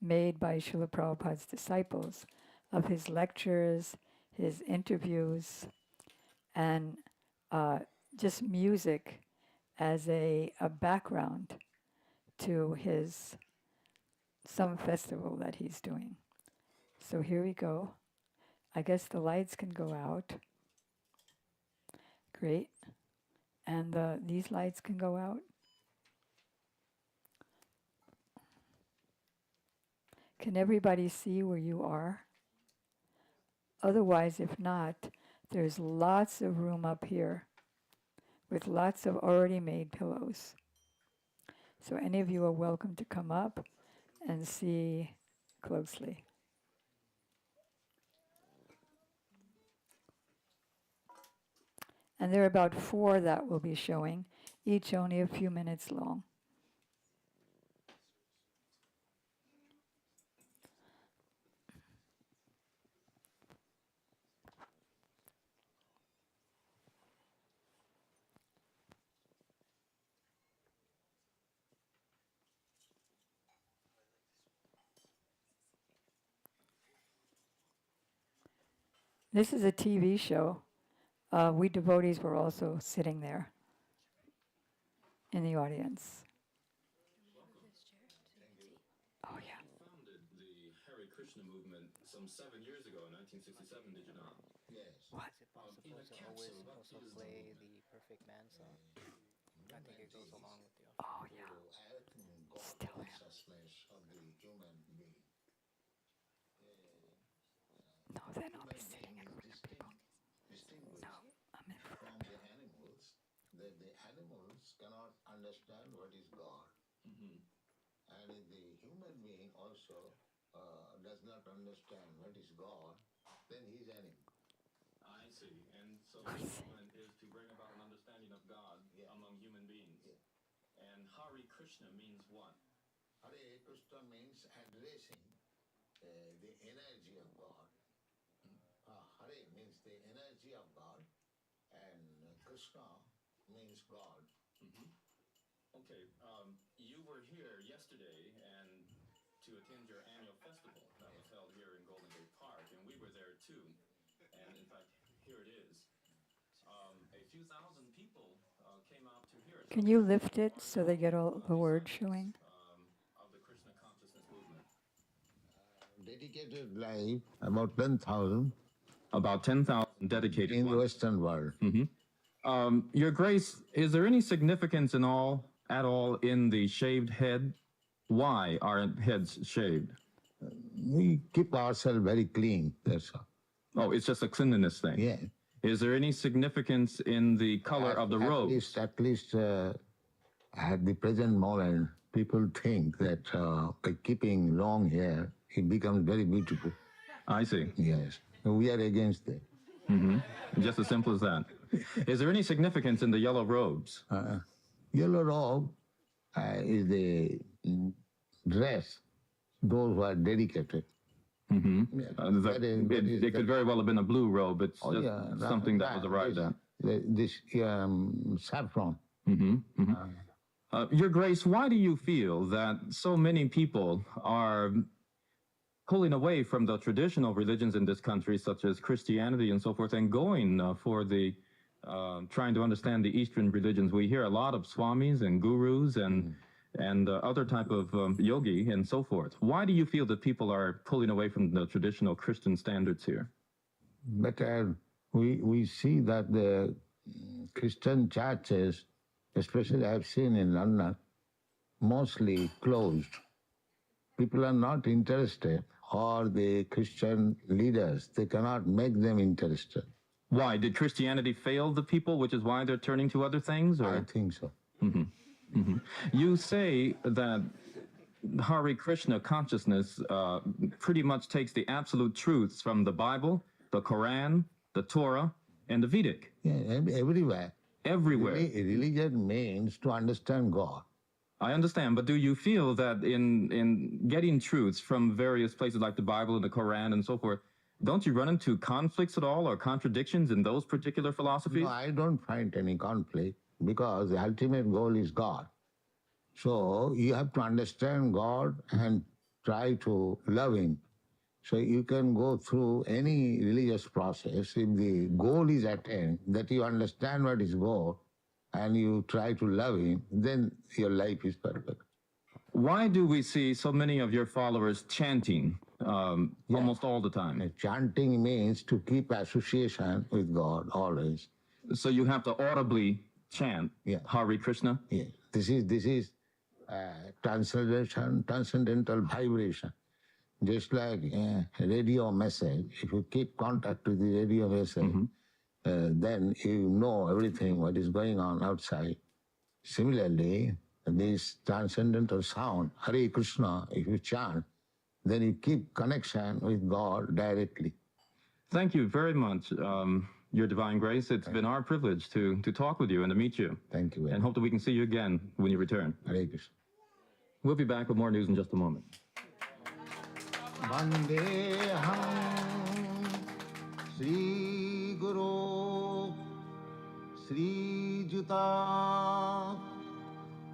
made by Srila Prabhupada's disciples of his lectures, his interviews, and just music as a background to his some festival that he's doing. So here we go. I guess the lights can go out. Great. And these lights can go out. Can everybody see where you are? Otherwise, if not, there's lots of room up here with lots of already made pillows. So any of you are welcome to come up and see closely. And there are about 4 that will be showing, each only a few minutes long. This is a TV show. We devotees were also sitting there in the audience. Oh, yeah. You founded the Hare Krishna movement some 7 years ago, in 1967, did you not? Yes. What? Is it possible to always also play the Perfect Man song? I think it goes along with the Oh, yeah. Still am. of the human being. No, then I'll be sitting in front of people. Distinguished No, I'm in front from of the people. animals, that the animals cannot understand what is God. And if the human being also does not understand what is God, then he is animal. I see. And so the movement is to bring about an understanding of God among human beings. And Hare Krishna means what? Hare Krishna means addressing the energy of God. Hare means the energy of God, and Krishna means God. Okay, you were here yesterday and to attend your annual festival that was held here in Golden Gate Park, and we were there too. And in fact, here it is. A few thousand people came out to hear us. Can you lift it so they get all the words showing? Of the Krishna consciousness movement. Dedicated life, about 10,000 About 10,000 dedicated in the ones. Western world. Your Grace, is there any significance at all in the shaved head? Why are heads shaved? We keep ourselves very clean, that's all. Oh, it's just a cleanliness thing. Yeah. Is there any significance in the color of the robes? At least at the present moment, people think that by keeping long hair, it becomes very beautiful. I see. Yes. We are against that. Just as simple as that. Is there any significance in the yellow robes? Yellow robe is the dress, those who are dedicated. It could very well have been a blue robe. It's just something that was arrived at. This saffron. Your Grace, why do you feel that so many people are pulling away from the traditional religions in this country, such as Christianity and so forth, and going for the trying to understand the Eastern religions? We hear a lot of swamis and gurus and other type of yogi and so forth. Why do you feel that people are pulling away from the traditional Christian standards here? But we see that the Christian churches, especially I've seen in London, mostly closed. People are not interested, or the Christian leaders, they cannot make them interested. Why? Did Christianity fail the people, which is why they're turning to other things? Or? I think so. You say that Hare Krishna consciousness pretty much takes the absolute truths from the Bible, the Quran, the Torah, and the Vedic. Yeah, everywhere. Everywhere. Religion means to understand God. I understand, but do you feel that in getting truths from various places like the Bible and the Quran and so forth, don't you run into conflicts at all or contradictions in those particular philosophies? No, I don't find any conflict because the ultimate goal is God. So you have to understand God and try to love Him. So you can go through any religious process. If the goal is attained, that you understand what is God, and you try to love Him, then your life is perfect. Why do we see so many of your followers chanting almost all the time? Chanting means to keep association with God always. So you have to audibly chant Hare Krishna? Yeah. This is transcendental vibration. Just like a radio message, if you keep contact with the radio message, then you know everything what is going on outside. Similarly, this transcendental sound, Hare Krishna, if you chant, then you keep connection with God directly. Thank you very much. Your Divine Grace, it's been our privilege to talk with you and to meet you. Thank you. And hope that we can see you again when you return. Hare Krishna. We'll be back with more news in just a moment. Vandeham Sri Guru Sri Juta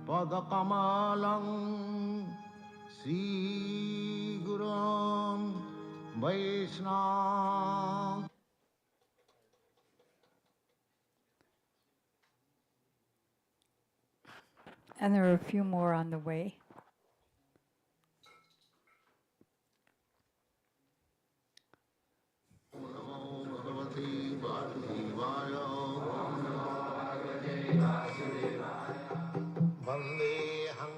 Padakamalam Sri Gurum Vaishnava. And there are a few more on the way. Vandeham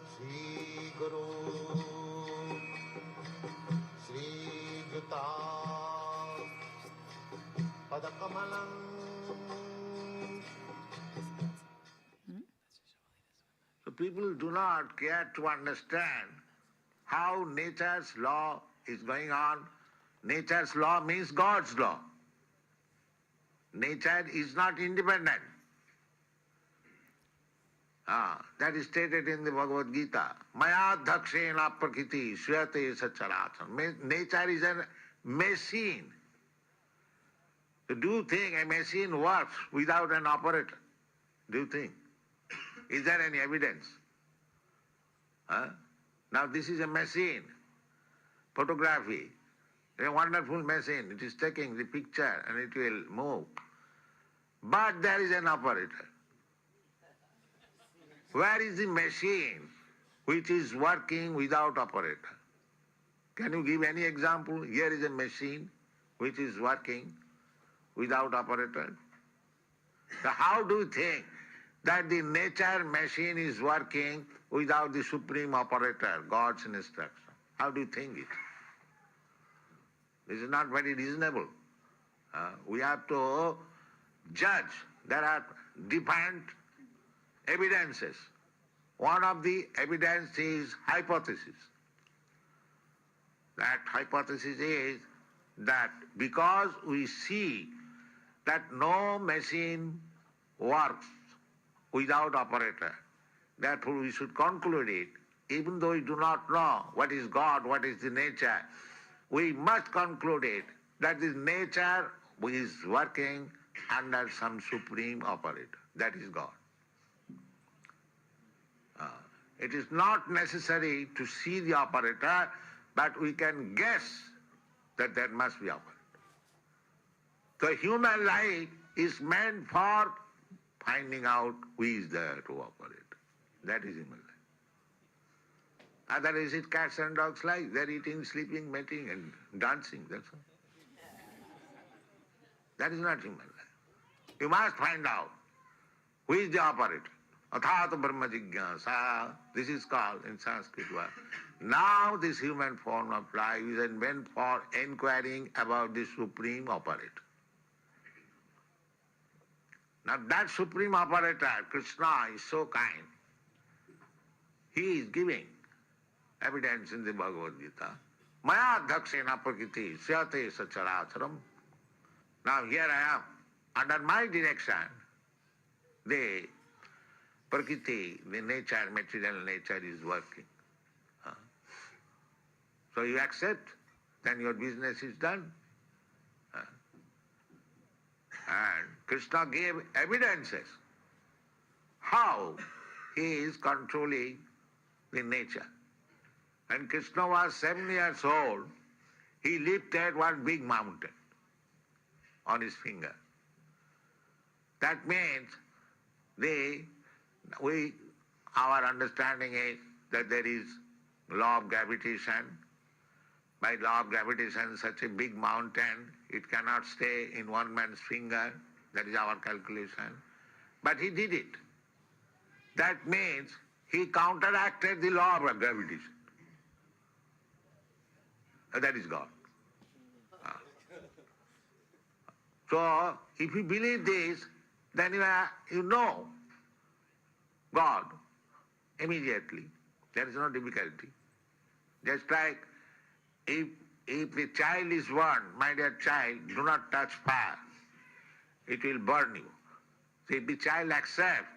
Sri Guru Sri Juta Padakamalam. So people do not care to understand how nature's law is going on. Nature's law means God's law. Nature is not independent. That is stated in the Bhagavad Gita. Maya dhakshena prakriti shriyate sacharatam. Nature is a machine. So do you think a machine works without an operator? Do you think? Is there any evidence? Now this is a machine, photography. A wonderful machine. It is taking the picture and it will move. But there is an operator. Where is the machine which is working without operator? Can you give any example? Here is a machine which is working without operator. So how do you think that the nature machine is working without the supreme operator, God's instruction? How do you think it? This is not very reasonable. We have to judge. There are different evidences. One of the evidence is hypothesis. That hypothesis is that because we see that no machine works without operator, therefore we should conclude it, even though we do not know what is God, what is the nature, we must conclude it that this nature is working under some supreme operator, that is God. It is not necessary to see the operator, but we can guess that there must be operator. The human life is meant for finding out who is there to operate. That is human life. Otherwise it's cats and dogs' life. They're eating, sleeping, mating and dancing, that's all. That is not human life. You must find out who is the operator. Athata Brahma Jigyasa, this is called in Sanskrit word. Now this human form of life is meant for inquiring about the supreme operator. Now that supreme operator, Krishna, is so kind. He is giving evidence in the Bhagavad Gita. Maya dhakshena prakriti shyate sacharacharam. Now here I am. Under my direction, the prakriti, the nature, material nature is working. So you accept, then your business is done. And Krishna gave evidences how he is controlling the nature. When Krishna was 7 years old, he lifted one big mountain on his finger. That means our understanding is that there is law of gravitation. By law of gravitation, such a big mountain, it cannot stay in one man's finger. That is our calculation. But he did it. That means he counteracted the law of gravitation. That is God. So, if you believe this, then you know God immediately. There is no difficulty. Just like if if the child is born, my dear child, do not touch fire. It will burn you. So if the child accepts,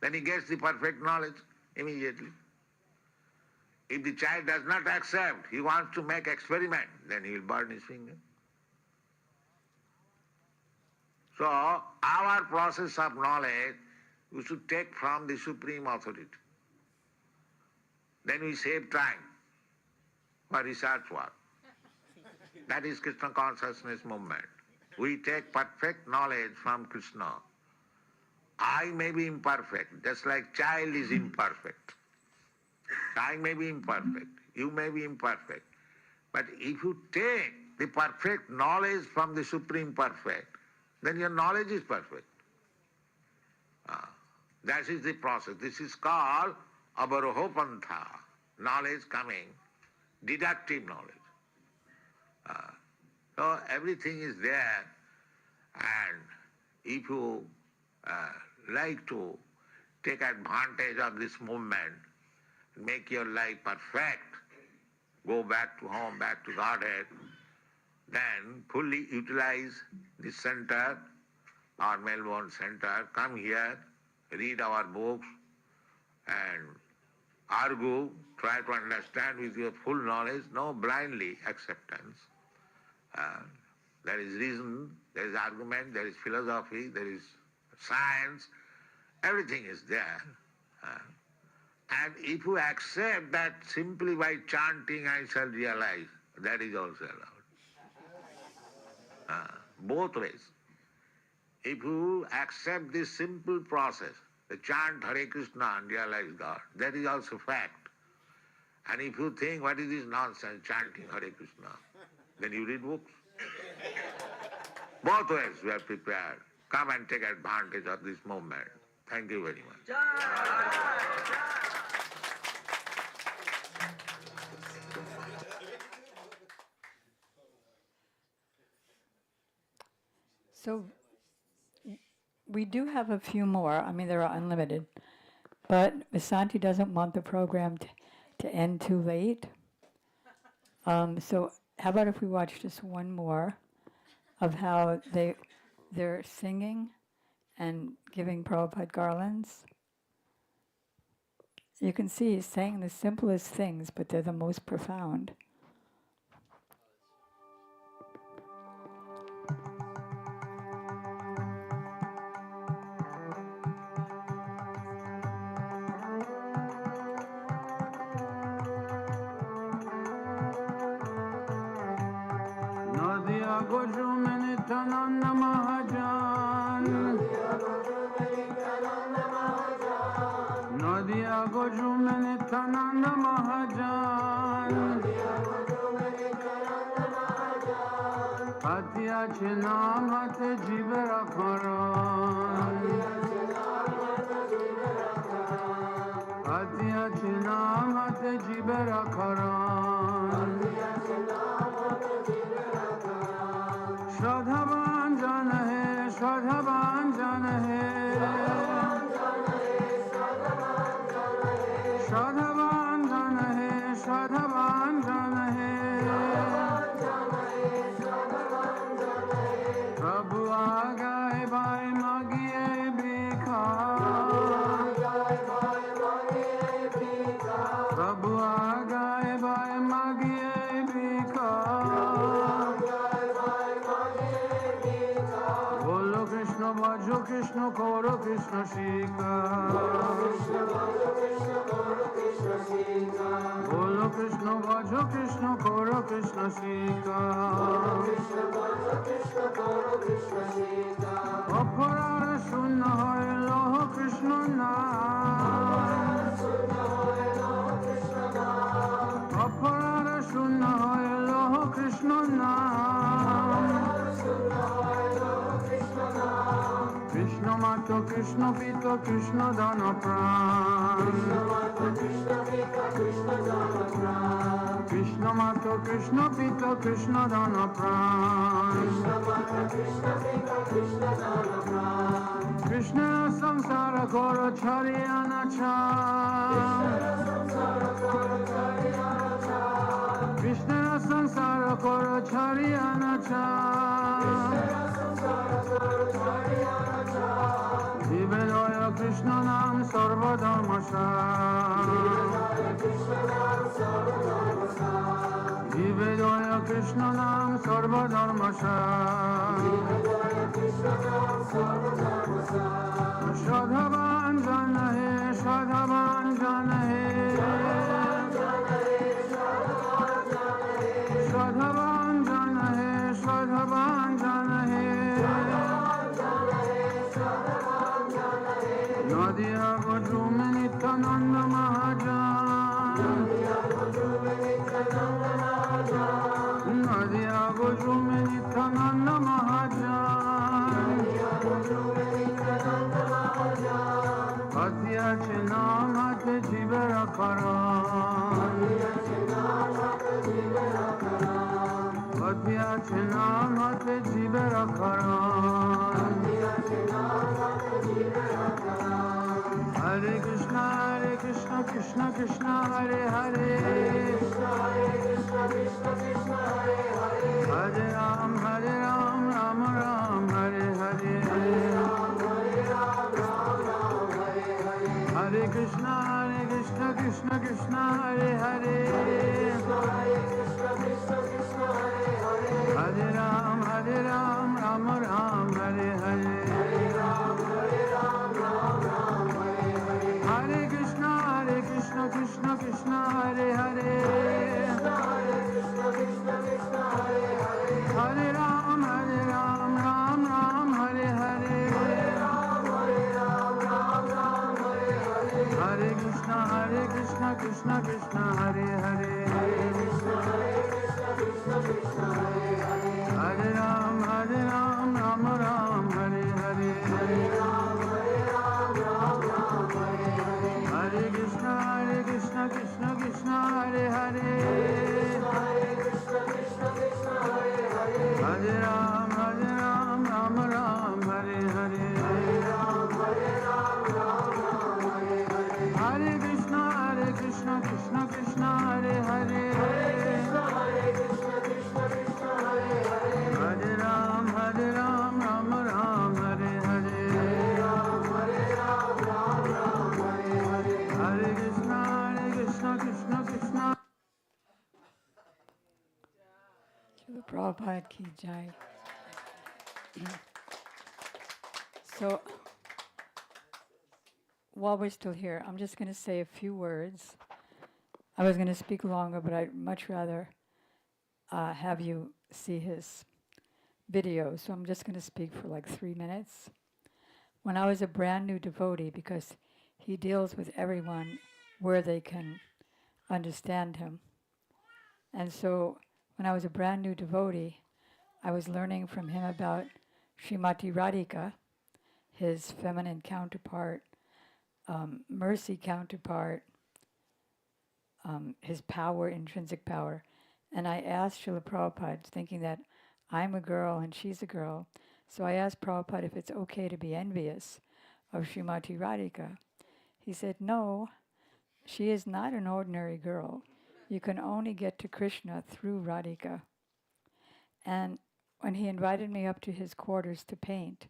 then he gets the perfect knowledge immediately. If the child does not accept, he wants to make experiment, then he will burn his finger. So our process of knowledge we should take from the Supreme Authority. Then we save time for research work. That is Krishna consciousness movement. We take perfect knowledge from Krishna. I may be imperfect, just like child is imperfect. I may be imperfect, you may be imperfect. But if you take the perfect knowledge from the Supreme Perfect, then your knowledge is perfect. That is the process. This is called avarohopantha, knowledge coming, deductive knowledge. So everything is there, and if you like to take advantage of this movement, make your life perfect, go back to home, back to Godhead, then fully utilize this center, our Melbourne center, come here, read our books and argue, try to understand with your full knowledge, no blindly acceptance. There is reason, there is argument, there is philosophy, there is science, everything is there. And if you accept that simply by chanting I shall realize, that is also allowed. Both ways. If you accept this simple process, the chant Hare Krishna and realize God, that is also fact. And if you think what is this nonsense chanting Hare Krishna, then you read books. Both ways we are prepared. Come and take advantage of this movement. Thank you very much. So we do have a few more. I mean, there are unlimited. But Vasanti doesn't want the program to end too late. So how about if we watch just one more of how they're singing and giving Prabhupada garlands? You can see he's saying the simplest things, but they're the most profound. Krishna Pita Krishna Dana Pran Krishna Mata Krishna Pita Krishna Dana Pran Krishna Samsara Kora Charyana Cha Krishna sansara koro chariana cha. Jivedoya Krishna nam sarva dharmasha. Jivedoya Krishna nam sarva dharmasha. Shadhavan jana hai, Shadhavan jana hai. Shadhavan jana hai, Shadhavan jana hai. Nadia Gojumi Nityananda Mahajan. Nadia Gojumi Nityananda Mahajan. Atya Chinam Ate Jivera Karan. Atya Chinam Ate Jivera Karan. Hare Krishna, Krishna Krishna, Hare Hare. Hare Ram, Ram Ram, Hare Hare. Hare Krishna, Krishna Krishna, Hare Hare. Hare Ram, Ram Ram, Hare Hare. Hare Krishna, Krishna Krishna, Hare Hare. Hare Ram, Ram Ram, Hare Hare. Hare Krishna, Krishna Krishna, Hare Hare. Hare Ram, Ram Ram, Hare Hare. Hare Krishna, Krishna Krishna, Hare Hare. Hare Ram, Ram Ram, Hare Hare. Hare Krishna, Krishna Krishna, Hare Hare. Hare Ram, Ram Ram, Hare Hare. Hare Krishna, Krishna Krishna. Srila Prabhupada ki jai. So, while we're still here, I'm just going to say a few words. I was going to speak longer, but I'd much rather have you see his video. So I'm just going to speak for like 3 minutes. When I was a brand new devotee, because he deals with everyone where they can understand him. And so when I was a brand new devotee, I was learning from him about Srimati Radhika, his feminine counterpart, mercy counterpart, his power, intrinsic power. And I asked Srila Prabhupada, thinking that I'm a girl and she's a girl, so I asked Prabhupada if it's okay to be envious of Srimati Radhika. He said, no, she is not an ordinary girl. You can only get to Krishna through Radhika. And when he invited me up to his quarters to paint,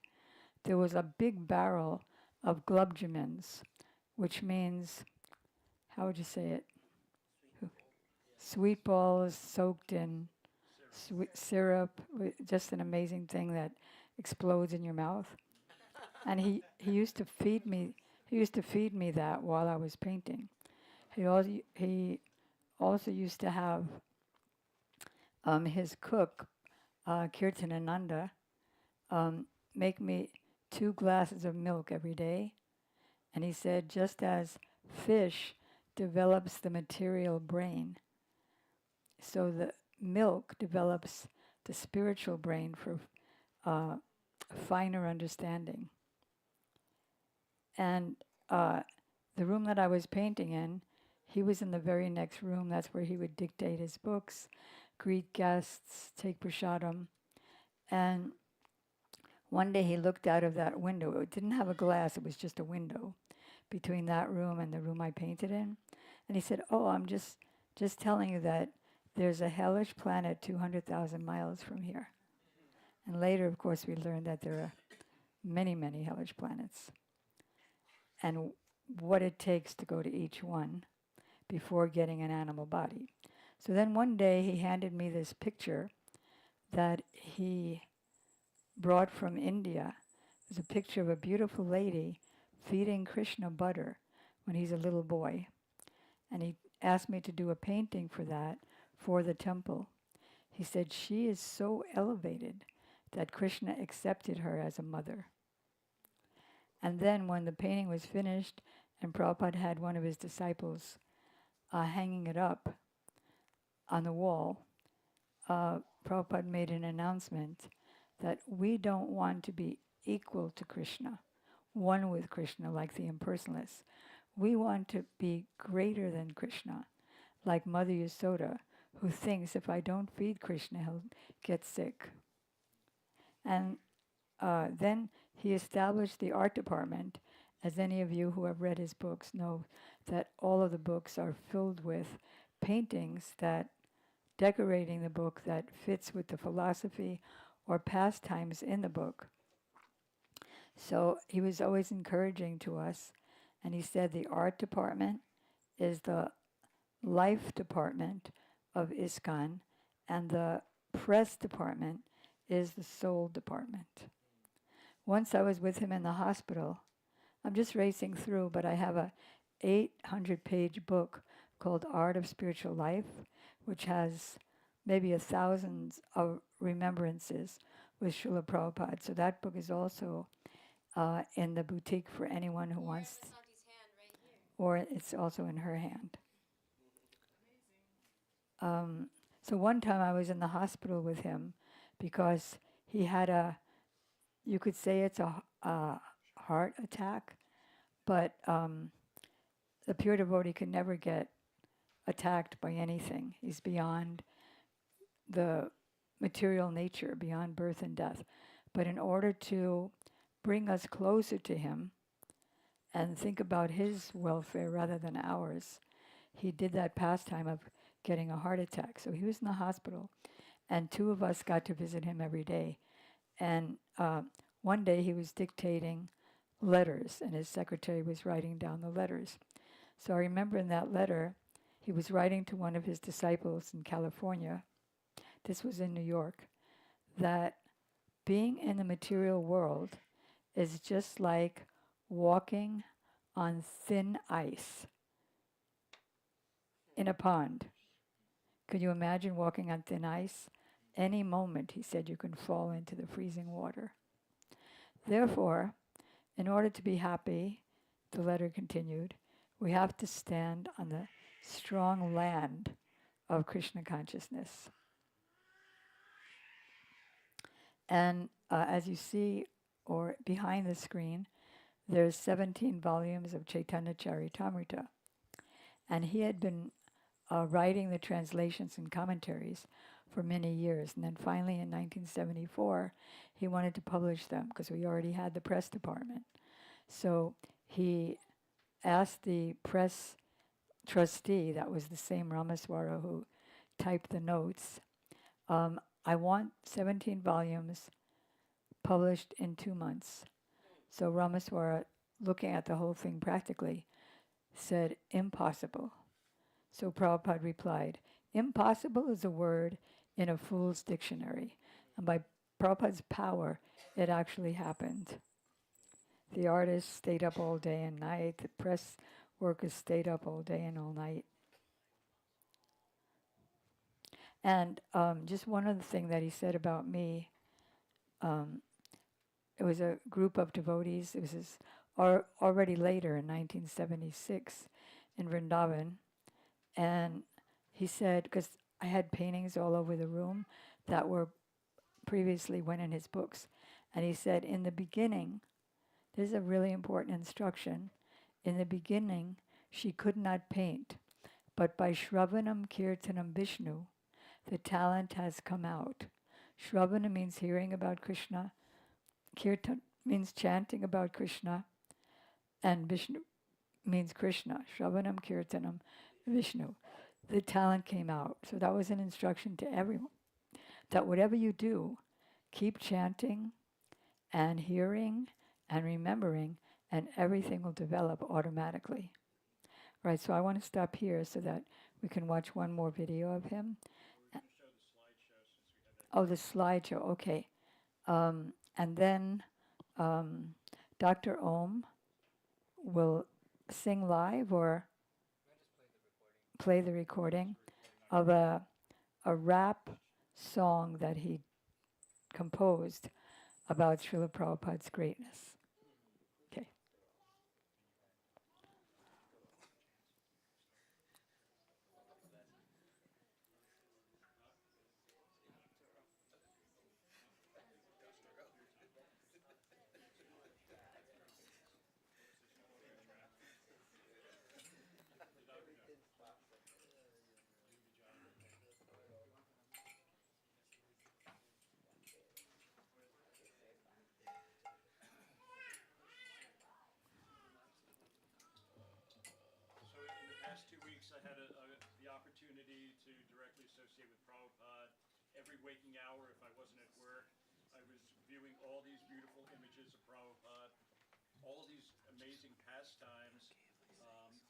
there was a big barrel of glubjamins, which means, how would you say it? Sweet balls soaked in sweet syrup, just an amazing thing that explodes in your mouth. And he used to feed me. He used to feed me that while I was painting. He also used to have his cook, Kirtanananda, make me 2 glasses of milk every day. And he said, just as fish develops the material brain, so the milk develops the spiritual brain for finer understanding. And the room that I was painting in, he was in the very next room. That's where he would dictate his books, greet guests, take prasadam. And one day he looked out of that window. It didn't have a glass, it was just a window between that room and the room I painted in. And he said, oh, I'm just telling you that there's a hellish planet 200,000 miles from here. And later, of course, we learned that there are many, many hellish planets. And what it takes to go to each one before getting an animal body. So then one day he handed me this picture that he brought from India. It was a picture of a beautiful lady feeding Krishna butter when he's a little boy. And he asked me to do a painting for that for the temple. He said, she is so elevated that Krishna accepted her as a mother. And then when the painting was finished and Prabhupada had one of his disciples hanging it up on the wall, Prabhupada made an announcement that we don't want to be equal to Krishna, one with Krishna like the impersonalists. We want to be greater than Krishna, like Mother Yasoda, who thinks if I don't feed Krishna, he'll get sick. And then he established the art department. As any of you who have read his books know, that all of the books are filled with paintings that decorating the book that fits with the philosophy or pastimes in the book. So he was always encouraging to us, and he said the art department is the life department of ISKCON, and the press department is the soul department. Once I was with him in the hospital. I'm just racing through, but I have a 800-page book called Art of Spiritual Life, which has maybe 1,000 of remembrances with Srila Prabhupada. So that book is also in the boutique for anyone who wants. Or it's also in her hand. So one time I was in the hospital with him because he had you could say it's a heart attack, but the pure devotee can never get attacked by anything. He's beyond the material nature, beyond birth and death. But in order to bring us closer to him and think about his welfare rather than ours, he did that pastime of getting a heart attack. So he was in the hospital, and two of us got to visit him every day. And one day he was dictating letters, and his secretary was writing down the letters. So I remember in that letter, he was writing to one of his disciples in California, this was in New York, that being in the material world is just like walking on thin ice in a pond. Could you imagine walking on thin ice? Any moment, he said, you can fall into the freezing water. Therefore, in order to be happy, the letter continued, we have to stand on the strong land of Krishna consciousness. And as you see, or behind the screen, there's 17 volumes of Chaitanya Charitamrita. And he had been writing the translations and commentaries for many years. And then finally in 1974, he wanted to publish them because we already had the press department. So he asked the press trustee, that was the same Ramaswara who typed the notes, I want 17 volumes published in 2 months. So Ramaswara, looking at the whole thing practically, said, impossible. So Prabhupada replied, impossible is a word in a fool's dictionary. And by Prabhupada's power, it actually happened. The artists stayed up all day and night. The press workers stayed up all day and all night. And just one other thing that he said about me, it was a group of devotees. It was already later in 1976 in Vrindavan. And he said, because I had paintings all over the room that were previously went in his books. And he said, in the beginning, this is a really important instruction. In the beginning, she could not paint, but by Shravanam Kirtanam Vishnu, the talent has come out. Shravana means hearing about Krishna, Kirtan means chanting about Krishna, and Vishnu means Krishna. Shravanam Kirtanam Vishnu. the talent came out. So that was an instruction to everyone, that whatever you do, keep chanting and hearing and remembering, and everything will develop automatically. Right, so I want to stop here so that we can watch one more video of him. Oh, the slideshow, okay. And then Dr. Om will sing live or play the recording of a rap song that he composed about Srila Prabhupada's greatness. Okay. So in the past 2 weeks, I had the opportunity to directly associate with Prabhupada. Every waking hour, if I wasn't at work, I was viewing all these beautiful images of Prabhupada, all these amazing pastimes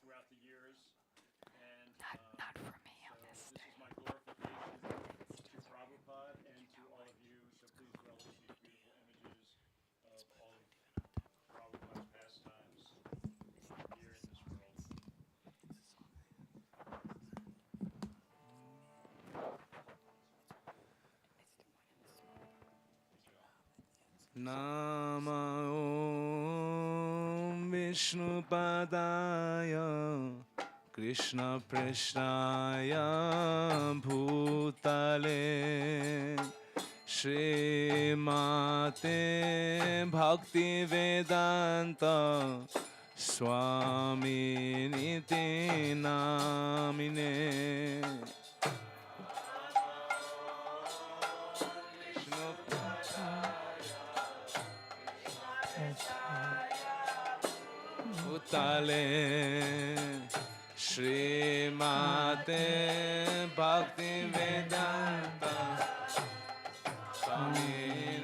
throughout the years. And Not for me on so this this is my glorification to Prabhupada and to all of you. So please relish these beautiful images of all of Prabhupada's pastimes here in this world. Nama Om Vishnupadaya Krishna Preshnaya Bhutale Srimate Bhakti Vedanta Swami Niti Namine Bhutale Srimate Bhakti Vedanta Swami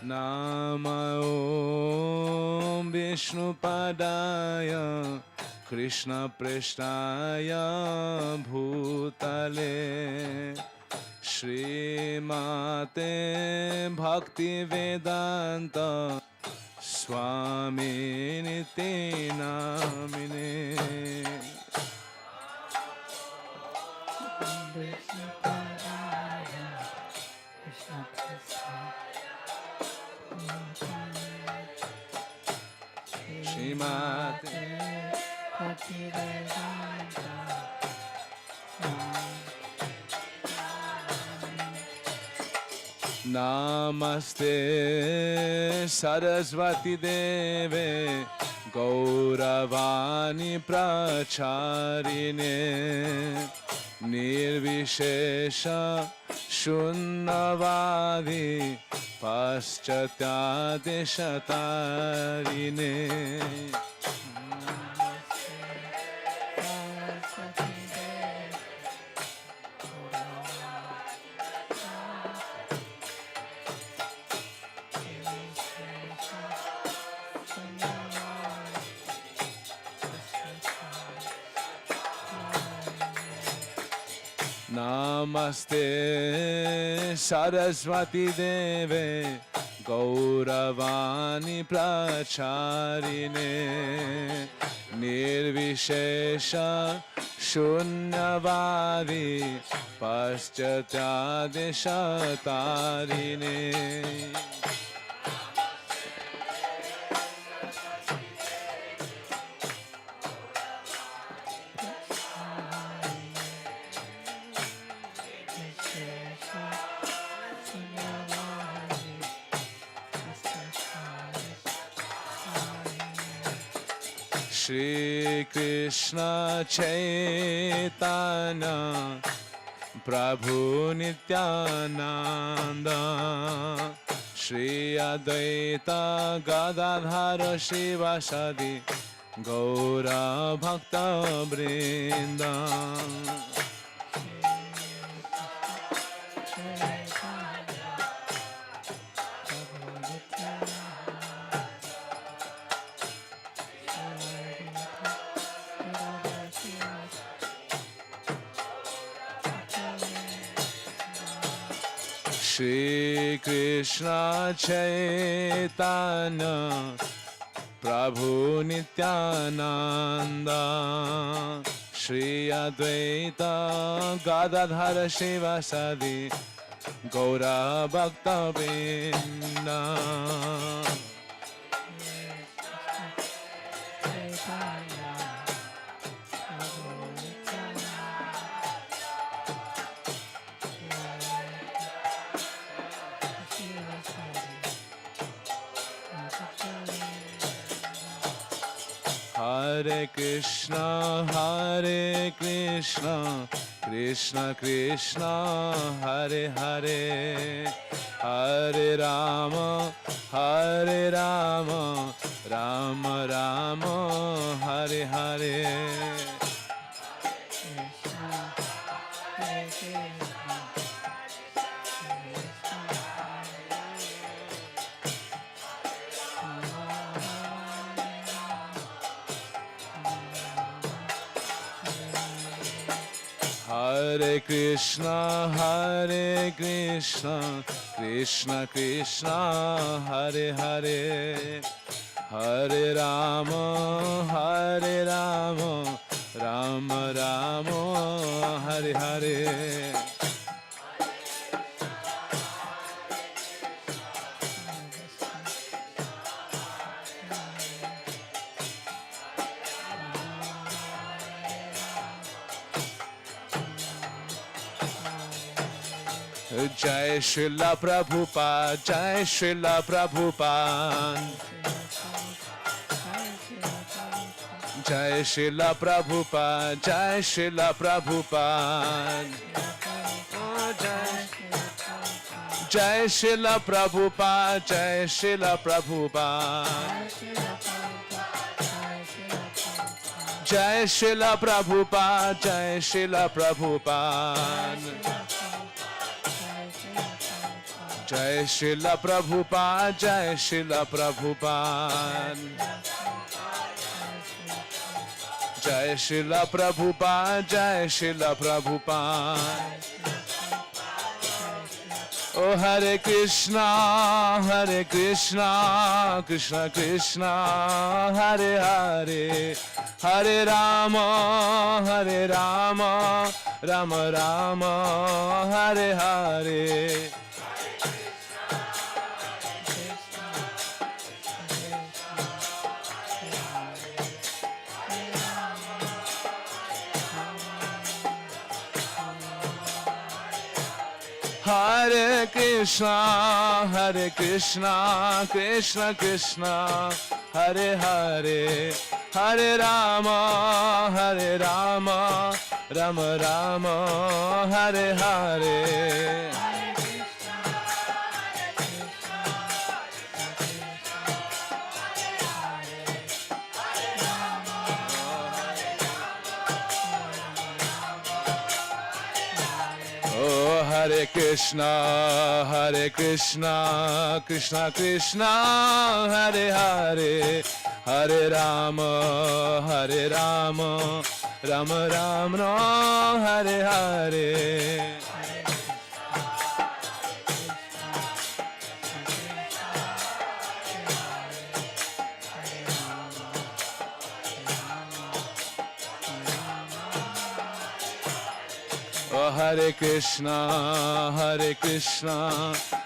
Nama Om Vishnupadaya Krishna Preshnaya Bhutale Srimate Bhakti Vedanta Swami Niti Namine Srimate Bhakti Vedanta Namaste Saraswati Deve Gauravani Pracharine Nirvishesha Shunnavadi Paschatya-deshatarine Namaste Saraswati Deve Gauravani Pracharine Nirvishesha Shunyavadi Paschatya-deshatarine Shri Krishna Chaitanya Prabhu Nityananda Shri Advaita Gadadhara Shivasadi Gaura Bhakta Vrinda. Shri Krishna Chaitanya Prabhu Nityananda Shri Advaita Gadadhara Shivasadi Gaura Bhakta Vrinda. Hare Krishna, Krishna Krishna, Hare Hare, Hare Rama, Rama Rama, Hare Hare. Hare Krishna, Krishna Krishna, Hare Hare, Hare Rama, Rama Rama, Hare Hare. Jai Srila Prabhupada, Jai Srila Prabhupada. Jai Srila Prabhupada, Jai Srila Prabhupada. Jai Srila Prabhupada, Jai Srila Prabhupada. Jai Srila Prabhupada, Jai Srila Prabhupada. Jai Srila Prabhupada, Jai Srila Prabhupada. Jai Srila Prabhupada, Jai Srila Prabhupada. Oh Hare Krishna, Krishna Krishna, Hare Hare, Hare Rama, Rama Rama, Hare Hare. Hare Krishna, Krishna Krishna, Hare Hare, Hare Rama, Rama Rama, Hare Hare. Oh Hare Krishna, Krishna Krishna, Hare Hare, Hare Rama, Rama Rama, Hare Hare. Oh Hare Krishna,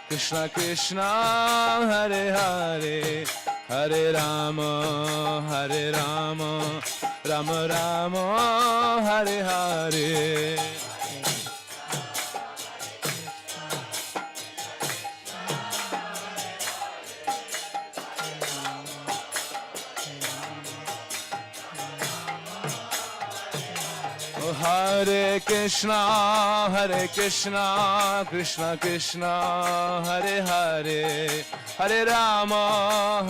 Krishna Krishna, Hare Hare, Hare Rama, Rama Rama, Hare Hare. Hare Krishna, Krishna Krishna, Hare Hare, Hare Rama,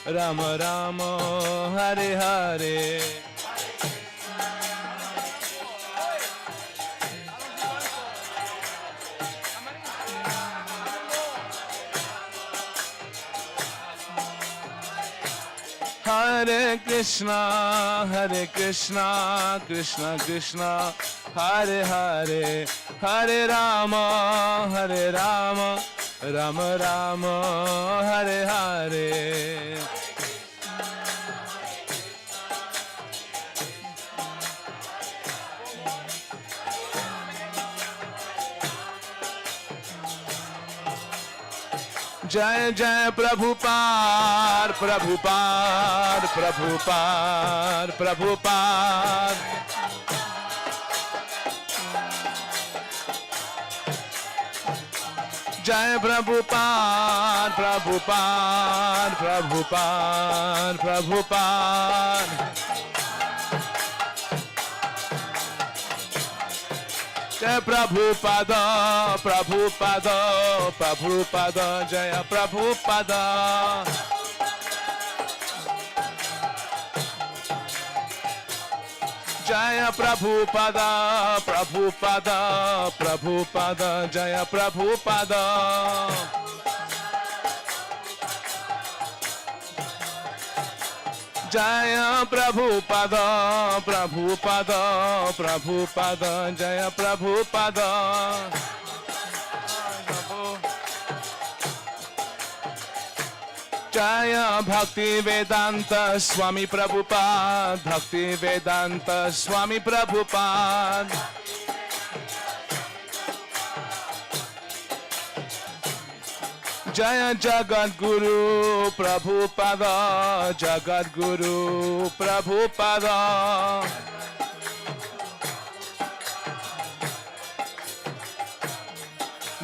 Rama Rama, Hare Hare. Hare Krishna, Krishna Krishna, Hare Hare, Hare Rama, Rama Rama, Hare Hare. Jai Jai Prabhupada, Prabhupada, Prabhupada, Prabhupada. Jai Prabhupada, Prabhupada, Prabhupada, Prabhupada. Jai Prabhupada, Prabhupada, Prabhupada, Jaya Prabhupada. Jaya Prabhupada, Prabhupada, Prabhupada, Jaya Prabhupada. Jaya Prabhupada, Prabhupada, Prabhupada, Jaya Prabhupada. Jaya Bhakti Vedanta Swami Prabhupada, Bhakti Vedanta Swami Prabhupada. Jaya Jagat Guru Prabhupada, Jagat Guru Prabhupada.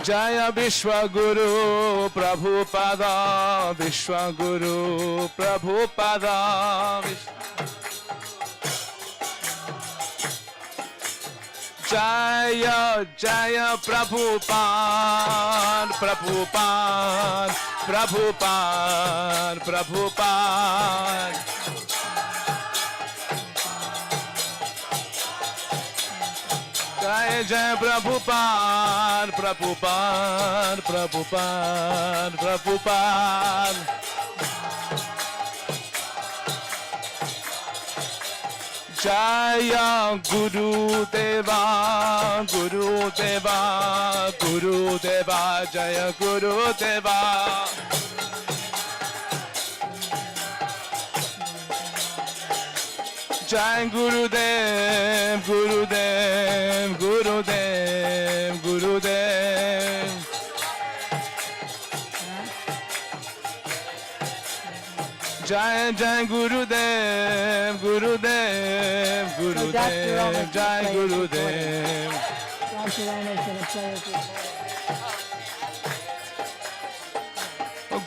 Jaya Vishwaguru Prabhupada, Vishwaguru Prabhupada. Jaya Jaya Prabhupada, Prabhupada, Prabhupada, Prabhupada. Jaya Jaya Prabhupada, Prabhupada, Prabhupada, Prabhupada. Jaya Guru Deva, Guru Deva, Guru Deva, Jaya Guru Deva. Jai Guru Dev, Guru Dev, Guru Dev, Guru Dev. Jai Jai Guru Dev, Guru Dev, Guru Dev, Jai Guru Dev.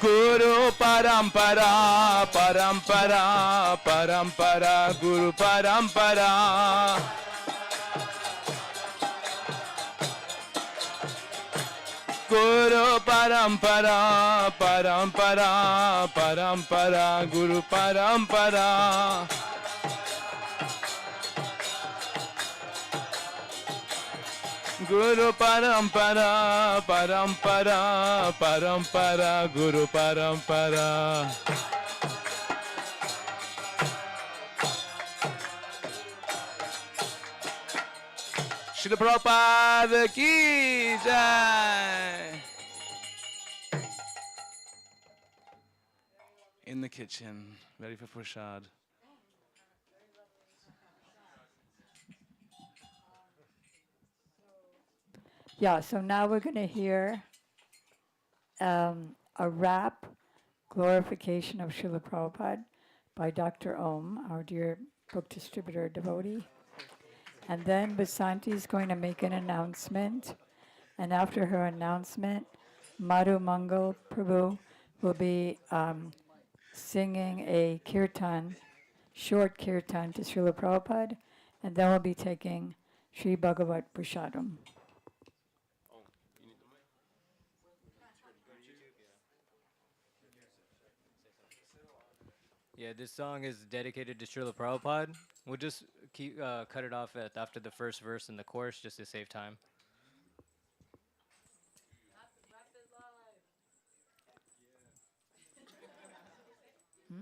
Guru Parampara, Parampara, Parampara, Guru Parampara. Guru Parampara, Parampara, Parampara, Guru Parampara. Guru Parampara, Parampara, Parampara, Guru Parampara. Srila Prabhupada ki jai. In the kitchen, ready for prasad. Yeah, so now we're going to hear a rap glorification of Srila Prabhupada by Dr. Om, our dear book distributor devotee. And then Basanti is going to make an announcement. And after her announcement, Madhu Mangal Prabhu will be singing a kirtan, short kirtan to Srila Prabhupada. And then we'll be taking Sri Bhagavat Prasadam. Yeah, this song is dedicated to Srila Prabhupada. We'll just keep cut it off after the first verse in the chorus just to save time. Hmm?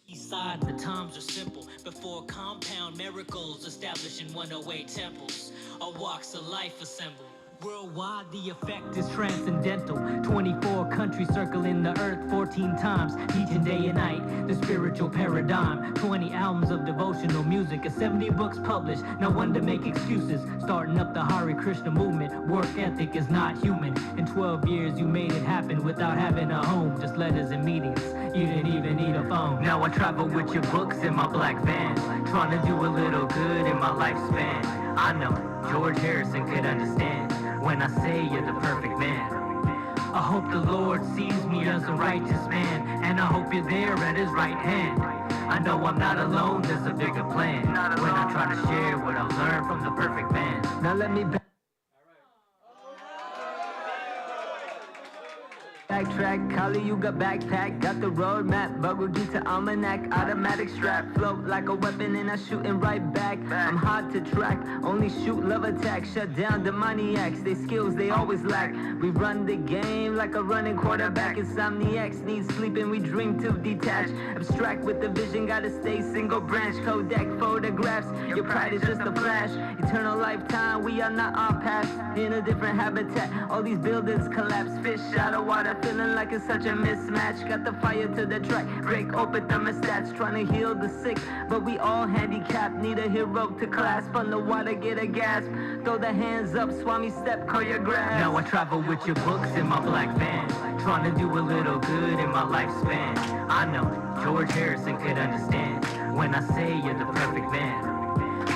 East side, the times are simple. Before compound miracles, establishing 108 temples. Our walks of life assemble. Worldwide, the effect is transcendental. 24 countries circling the earth 14 times, teaching day and night the spiritual paradigm. 20 albums of devotional music and 70 books published. No one to make excuses. Starting up the Hare Krishna movement. Work ethic is not human. In 12 years, you made it happen without having a home. Just letters and meetings. You didn't even need a phone. Now I travel with your books in my black van, trying to do a little good in my lifespan. I know George Harrison could understand when I say you're the perfect man. I hope the Lord sees me as a righteous man, and I hope you're there at his right hand. I know I'm not alone, there's a bigger plan. When I try to share what I've learned from the perfect man. Now let me backtrack, Kali Yuga backpack, got the roadmap, Bhagavad Gita almanac, automatic strap, float like a weapon and I'm shooting right back. I'm hard to track, only shoot, love attack, shut down demoniacs, they skills they always lack. We run the game like a running quarterback, insomniacs need sleep and we dream to detach. Abstract with the vision, gotta stay single branch, Kodak photographs, your pride is just a flash. Eternal lifetime, we are not our past, in a different habitat, all these buildings collapse, fish out of water, feeling like it's such a mismatch. Got the fire to the track, break open thermostats, trying to heal the sick, but we all handicapped. Need a hero to clasp, underwater get a gasp. Throw the hands up, Swami step, choreograph. Now I travel with your books in my black van, trying to do a little good in my lifespan. I know George Harrison could understand when I say you're the perfect man.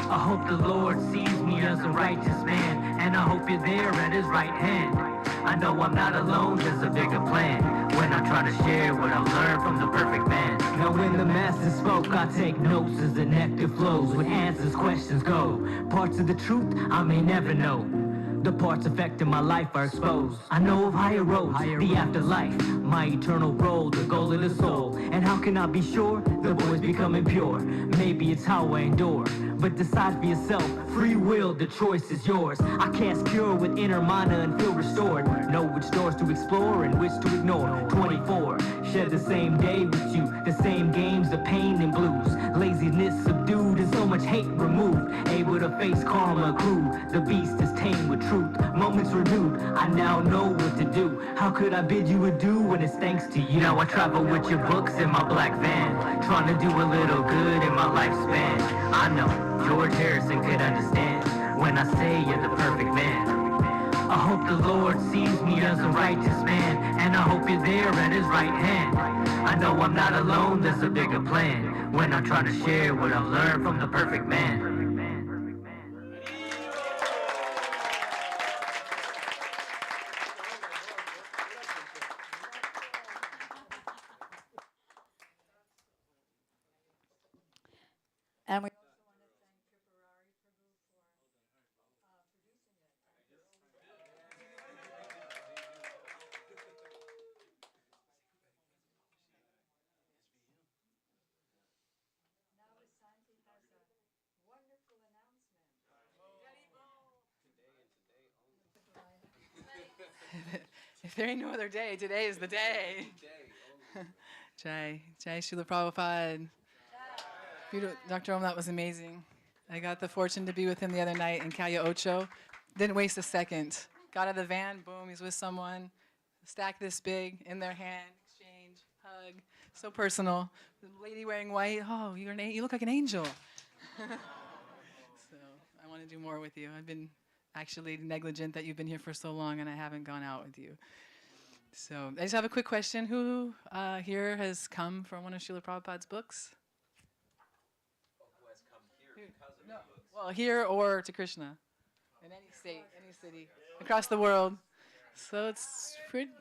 I hope the Lord sees me as a righteous man, and I hope you're there at his right hand. I know I'm not alone, there's a bigger plan when I try to share what I've learned from the perfect man. Now when the master spoke, I take notes as the nectar flows. When answers, questions go. Parts of the truth I may never know. The parts affecting my life are exposed. I know of higher roads, the afterlife, my eternal role, the goal of the soul. And how can I be sure? The boy's becoming pure. Maybe it's how I endure, but decide for yourself. Free will, the choice is yours. I cast cure with inner mana and feel restored. Know which doors to explore and which to ignore. 24, share the same day with you. The same games, the pain and blues. Laziness subdued and so much hate removed. Able to face karma crew. The beast is tamed with truth. Moments renewed, I now know what to do. How could I bid you adieu when it's thanks to you? Now I travel with your books in my black van, trying to do a little good in my lifespan. I know George Harrison could understand when I say you're the perfect man. I hope the Lord sees me as a righteous man, and I hope you're there at his right hand. I know I'm not alone, there's a bigger plan when I try to share what I've learned from the perfect man. And we If there ain't no other day, today is the day. Jai Srila Prabhupada. Dr. Om, that was amazing. I got the fortune to be with him the other night in Calle Ocho. Didn't waste a second. Got out of the van, boom, he's with someone. Stack this big in their hand, exchange, hug. So personal. The lady wearing white, oh, you look like an angel. So I want to do more with you. I've been actually negligent that you've been here for so long and I haven't gone out with you. So I just have a quick question. Who here has come from one of Srila Prabhupada's books? Who has come here because of the books? Well, here or to Krishna, in any state, any city, across the world. So it's pretty.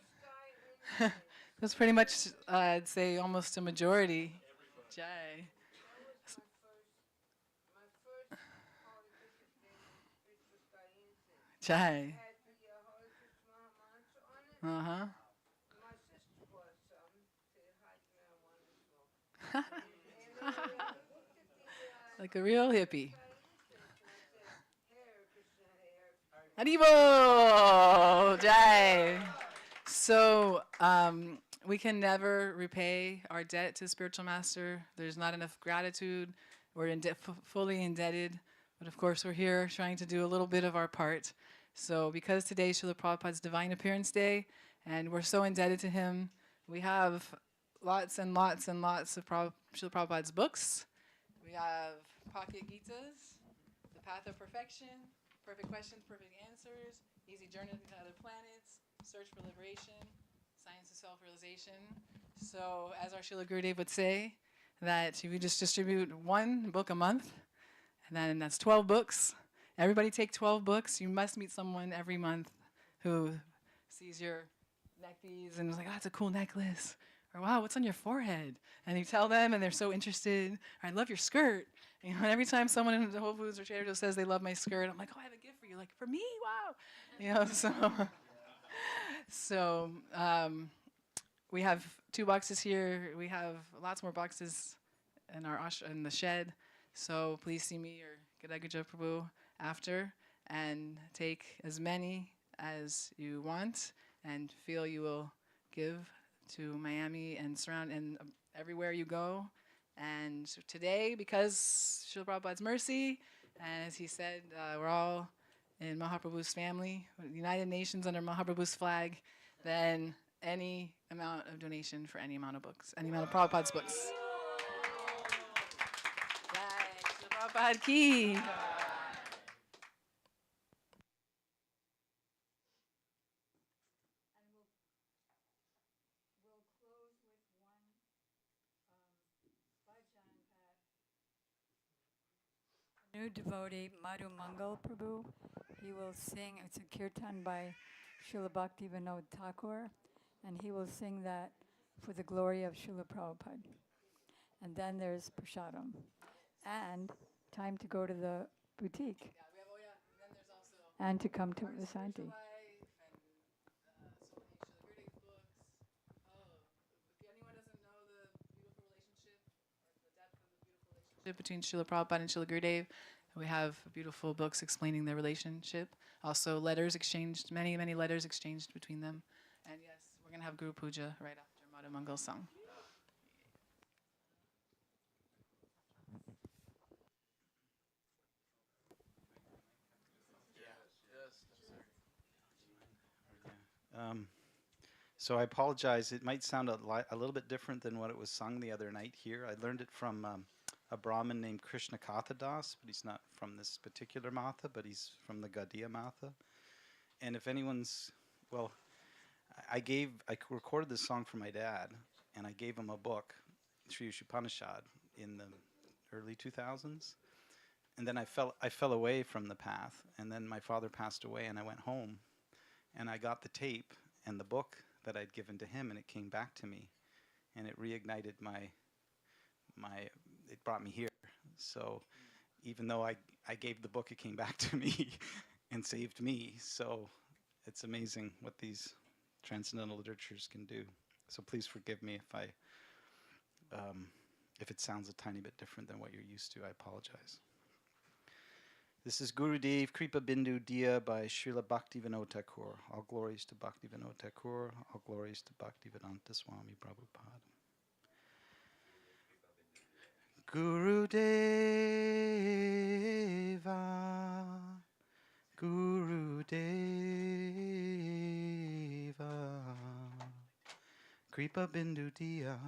That's pretty much, I'd say, almost a majority. Jai. Jai. Uh-huh. Like a real hippie. Haribo! Jai. So we can never repay our debt to the spiritual master. There's not enough gratitude. We're fully indebted. But of course, we're here trying to do a little bit of our part. So because today is Srila Prabhupada's Divine Appearance Day, and we're so indebted to him, we have lots and lots and lots of Srila Prabhupada's books. We have Pocket Gitas, The Path of Perfection, Perfect Questions, Perfect Answers, Easy Journey to Other Planets, Search for Liberation, Science of Self-Realization. So as our Srila Gurudev would say, that we just distribute one book a month, and then that's 12 books. Everybody take 12 books. You must meet someone every month who sees your neck beads and is like, oh, that's a cool necklace. Or, wow, what's on your forehead? And you tell them, and they're so interested. Or, I love your skirt. You know, and every time someone in the Whole Foods or Trader Joe's says they love my skirt, I'm like, oh, I have a gift for you. Like, for me? Wow. You know, so we have 2 boxes here. We have lots more boxes in our in the shed. So please see me or Gadaguja Prabhu after and take as many as you want and feel you will give to Miami and surround and everywhere you go. And today, because Srila Prabhupada's mercy, and as he said, we're all in Mahaprabhu's family, United Nations under Mahaprabhu's flag, then any amount of donation for any amount of books, any amount of Prabhupada's books. Srila Prabhupada ki. New devotee, Madhu Mangal Prabhu, he will sing, it's a kirtan by Srila Bhakti Vinod Thakur, and he will sing that for the glory of Srila Prabhupada. And then there's Prashadam. And time to go to the boutique. And to come to Vasanti. Between Srila Prabhupada and Srila Gurudev. We have beautiful books explaining their relationship. Also letters exchanged, many, many letters exchanged between them. And yes, we're going to have Guru Puja right after Madhu Mangal's song. So I apologize. It might sound a little bit different than what it was sung the other night here. I learned it from a Brahmin named Krishna Katha Das, but he's not from this particular Matha, but he's from the Gaudiya Matha. And if anyone's, well, I recorded this song for my dad, and I gave him a book, Sri Upanishad, in the early 2000s. And then I fell away from the path, and then my father passed away, and I went home, and I got the tape and the book that I'd given to him, and it came back to me, and it reignited it brought me here. So even though I gave the book, it came back to me and saved me. So it's amazing what these transcendental literatures can do. So please forgive me if it sounds a tiny bit different than what you're used to. I apologize. This is Gurudev Kripa Bindu Diya by Srila Bhaktivinoda Thakur. All glories to Bhaktivinoda Thakur. All glories to Bhaktivedanta Swami Prabhupada. Gurudeva, Gurudeva, Kripa Bindu Diya,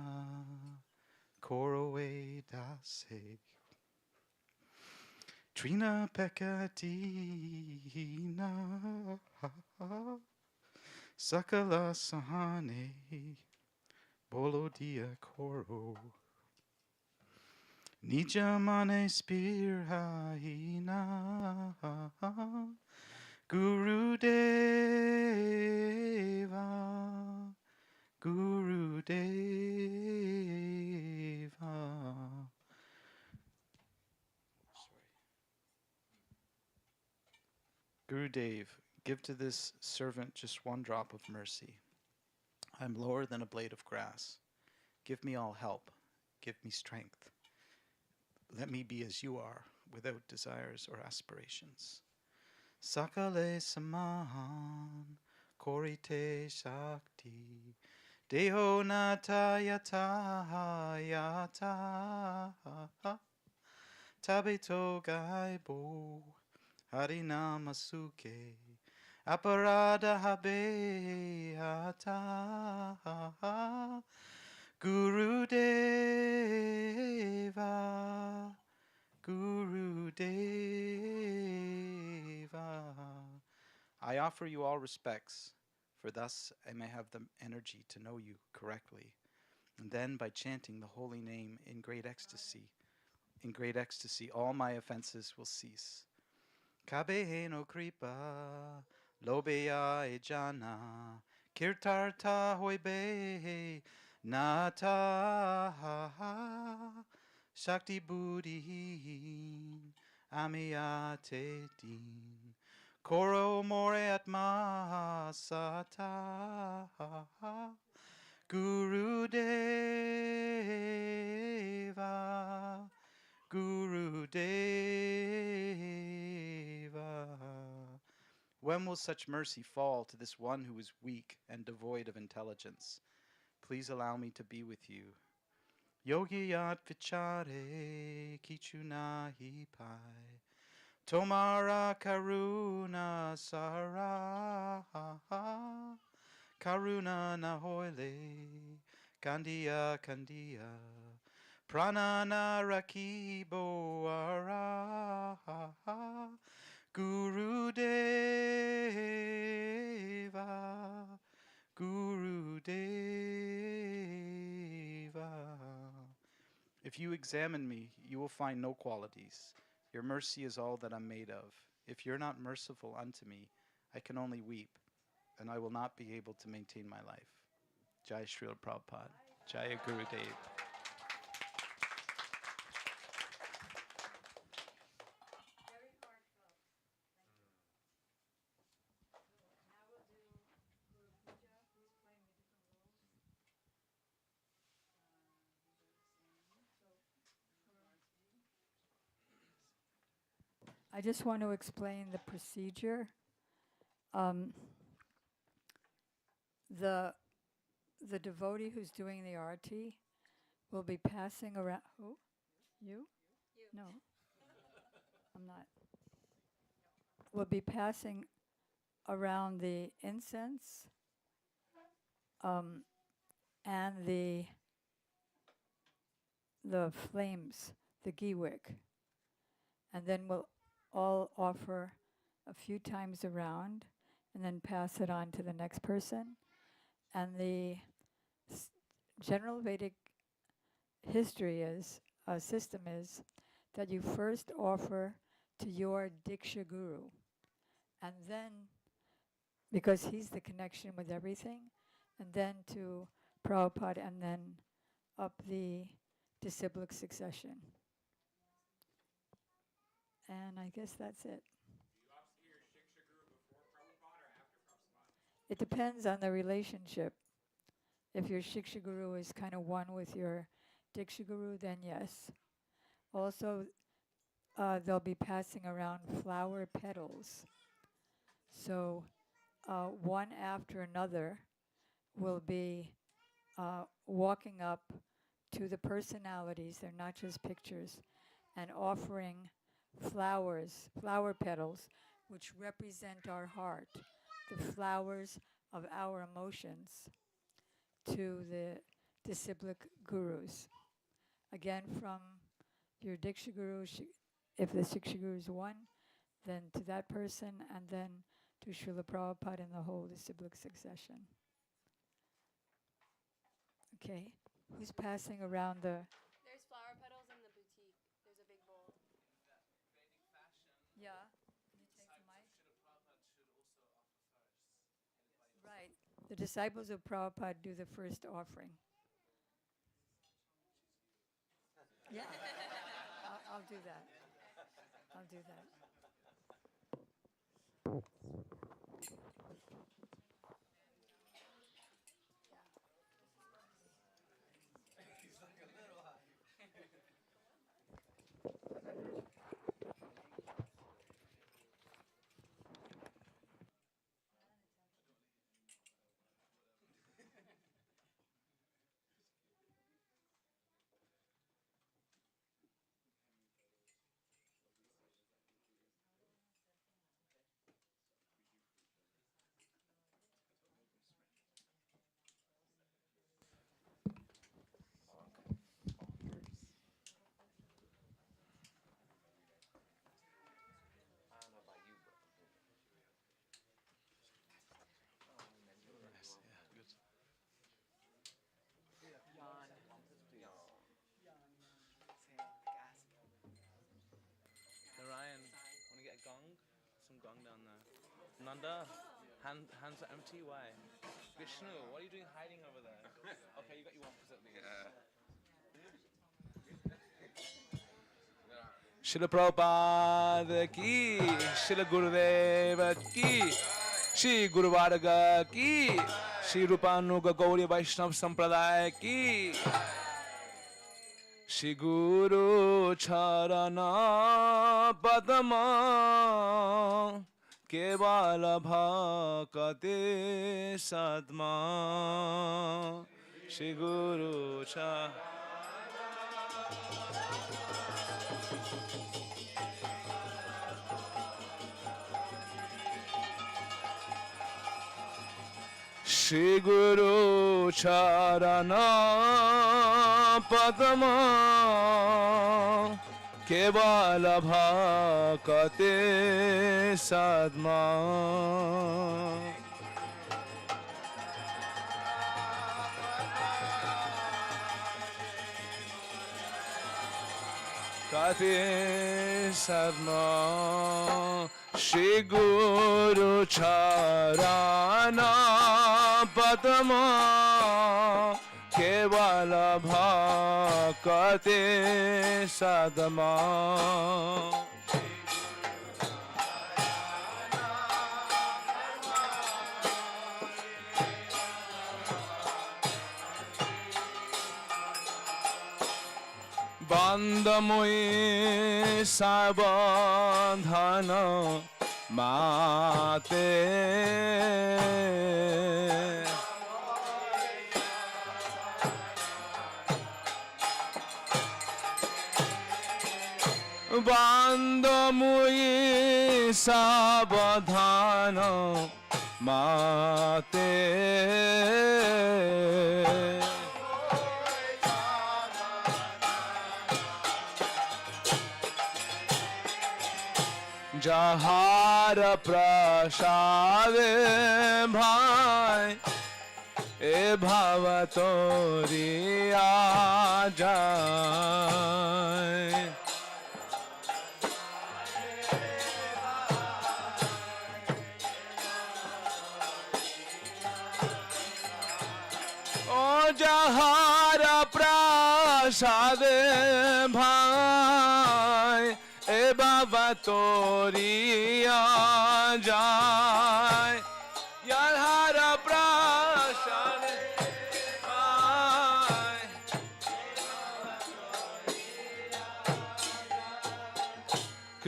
Korowe Dase. Trina Pekatina Sakala Sahane Bolo Dia Koro Nijamane Spirhaina Gurudeva Gurudeva. Gurudev, give to this servant just one drop of mercy. I am lower than a blade of grass. Give me all help. Give me strength. Let me be as you are, without desires or aspirations. Sakale samahan korite shakti deho nata yata yata tabeto gaibo harinama suke aparada habe hata Gurudeva Gurudeva. I offer you all respects, for thus I may have the energy to know you correctly. And then by chanting the holy name in great ecstasy, all my offenses will cease. Kabehe no kripa, lobeya ejana, kirtarta hoibe, nata shakti buddhi amiyate din, koro more atma sata, Gurudeva. Gurudeva. When will such mercy fall to this one who is weak and devoid of intelligence? Please allow me to be with you. Yogiyat vichare kichunahi pai. Tomara karuna sara. Karuna nahoile. Kandiya kandiya. Pranana rakibo ara. Gurudeva. Gurudeva. If you examine me, you will find no qualities. Your mercy is all that I'm made of. If you're not merciful unto me, I can only weep, and I will not be able to maintain my life. Jai Srila Prabhupada. Jaya Gurudev. I just want to explain the procedure. Um, the devotee who's doing the arati will be passing around. Who? You? No, I'm not. Will be passing around the incense and the flames, the ghee wick, and then we'll all offer a few times around, and then pass it on to the next person. And the general Vedic history system is that you first offer to your Diksha Guru, and then, because he's the connection with everything, and then to Prabhupada, and then up the disciplic succession. And I guess that's it. It depends on the relationship. If your Shiksha Guru is kind of one with your Diksha Guru, then yes. Also, they'll be passing around flower petals. So one after another will be walking up to the personalities, they're not just pictures, and offering flowers, flower petals, which represent our heart, the flowers of our emotions, to the disciplic gurus. Again, from your Diksha Guru, if the Shiksha Guru is one, then to that person, and then to Srila Prabhupada and the whole disciplic succession. Okay, who's passing around the... There's flower petals in the boutique. There's a big bowl. Yeah. Can you take the mic? Right. The disciples of Prabhupada do the first offering. Yeah. I'll do that. I'll do that. Narayan, want to get a gong? Some gong down there. Nanda, hands are empty. Why? Vishnu, what are you doing hiding over there? Okay, you got your waffles at least. Srila Prabhupada ki, Srila Gurudeva ki, Shri Guru Varga ki, Shri Rupanuga Gauri Vaishnav Sampradaya ki, Shri Guru Charana Padma Kevala Bhakate Sadma, Shri Guru Charana Shri Guru Charana Padma Kevala Bhakate Sadma, Kate Sadma, Shri Guru Charana Padma Kevala Bhakate Sadma. Bandamoi sabandhana mate, bandamoi sabandhana mate, जहार प्रसाद भाई ए भाव तोरी आ जाए, ओ जहार प्रसाद भाई ए बाबा तोरी आ जाए, यार प्रसाद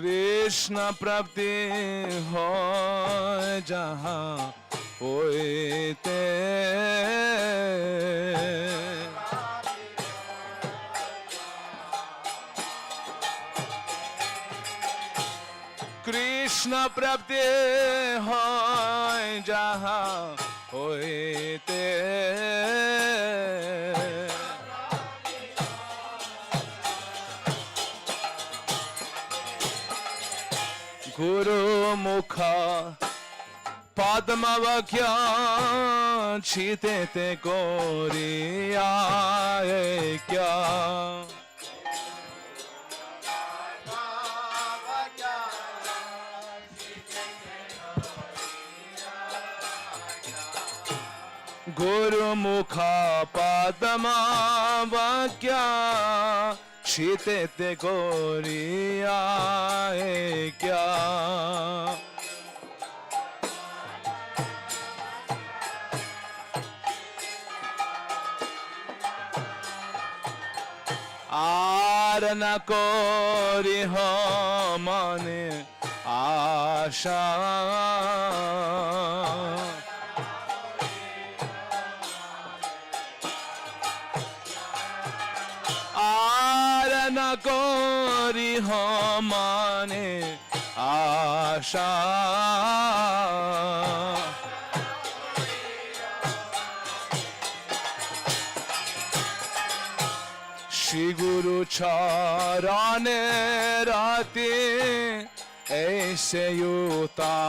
কৃষ্ণ প্রাপ্তি হয় যাহা হইতে কৃষ্ণ প্রাপ্তি হয় যাহা হইতে গুরু মুখ পদ্মবাক্য ছিতেতে করিয়া ক্যা গুরু মুখ পদ্মবাক্য ছিতেতে করিয়া ক্যা আর না করি মনে আশা আর না করি মনে আশা শ্রী গুরু চরণে রাতে ऐसे युतामागते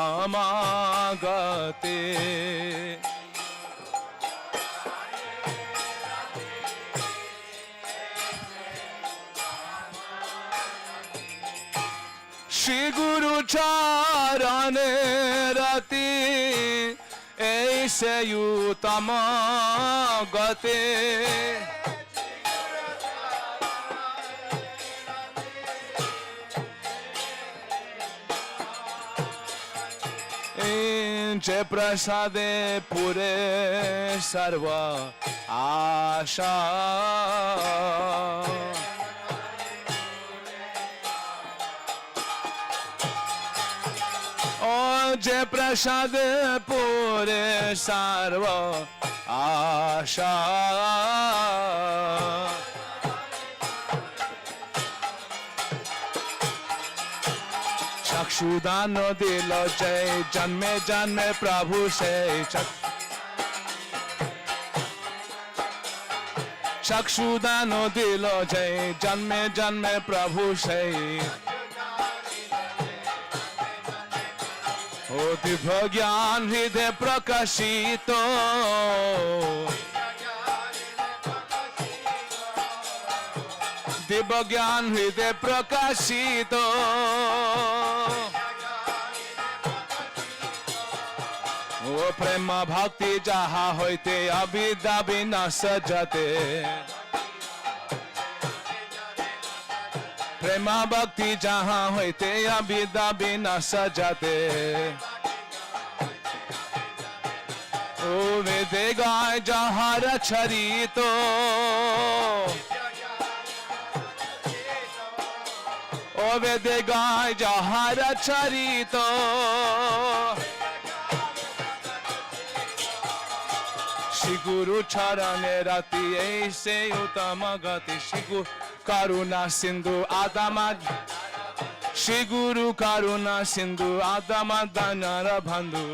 श्री गुरु चरणे रति ऐसे युतामागते जे प्रसादे पुरे सर्व आशा ओ जे प्रसादे पुरे सर्व आशा चक्षुदान दिल जय जन्मे जन्मे प्रभु से चक्षुदान दिल जय जन्मे जन्मे प्रभु से ओ दिव्य ज्ञान हृदय प्रकाशित दिव्य ज्ञान हृदय प्रकाशित ओ प्रेम भक्ति जहा होते अविद्या विनाश जाते प्रेम भक्ति जहा होते अविद्या विनाश जाते ओ वेदे गाय जहा रचरित ओ वेदे गाय जहा रचरित श्री गुरु चरणे रति ऐसे उत्तम गति श्री गुरु करुणा सिंधु आदमा श्री गुरु करुणा सिंधु आदमा दानर बंधु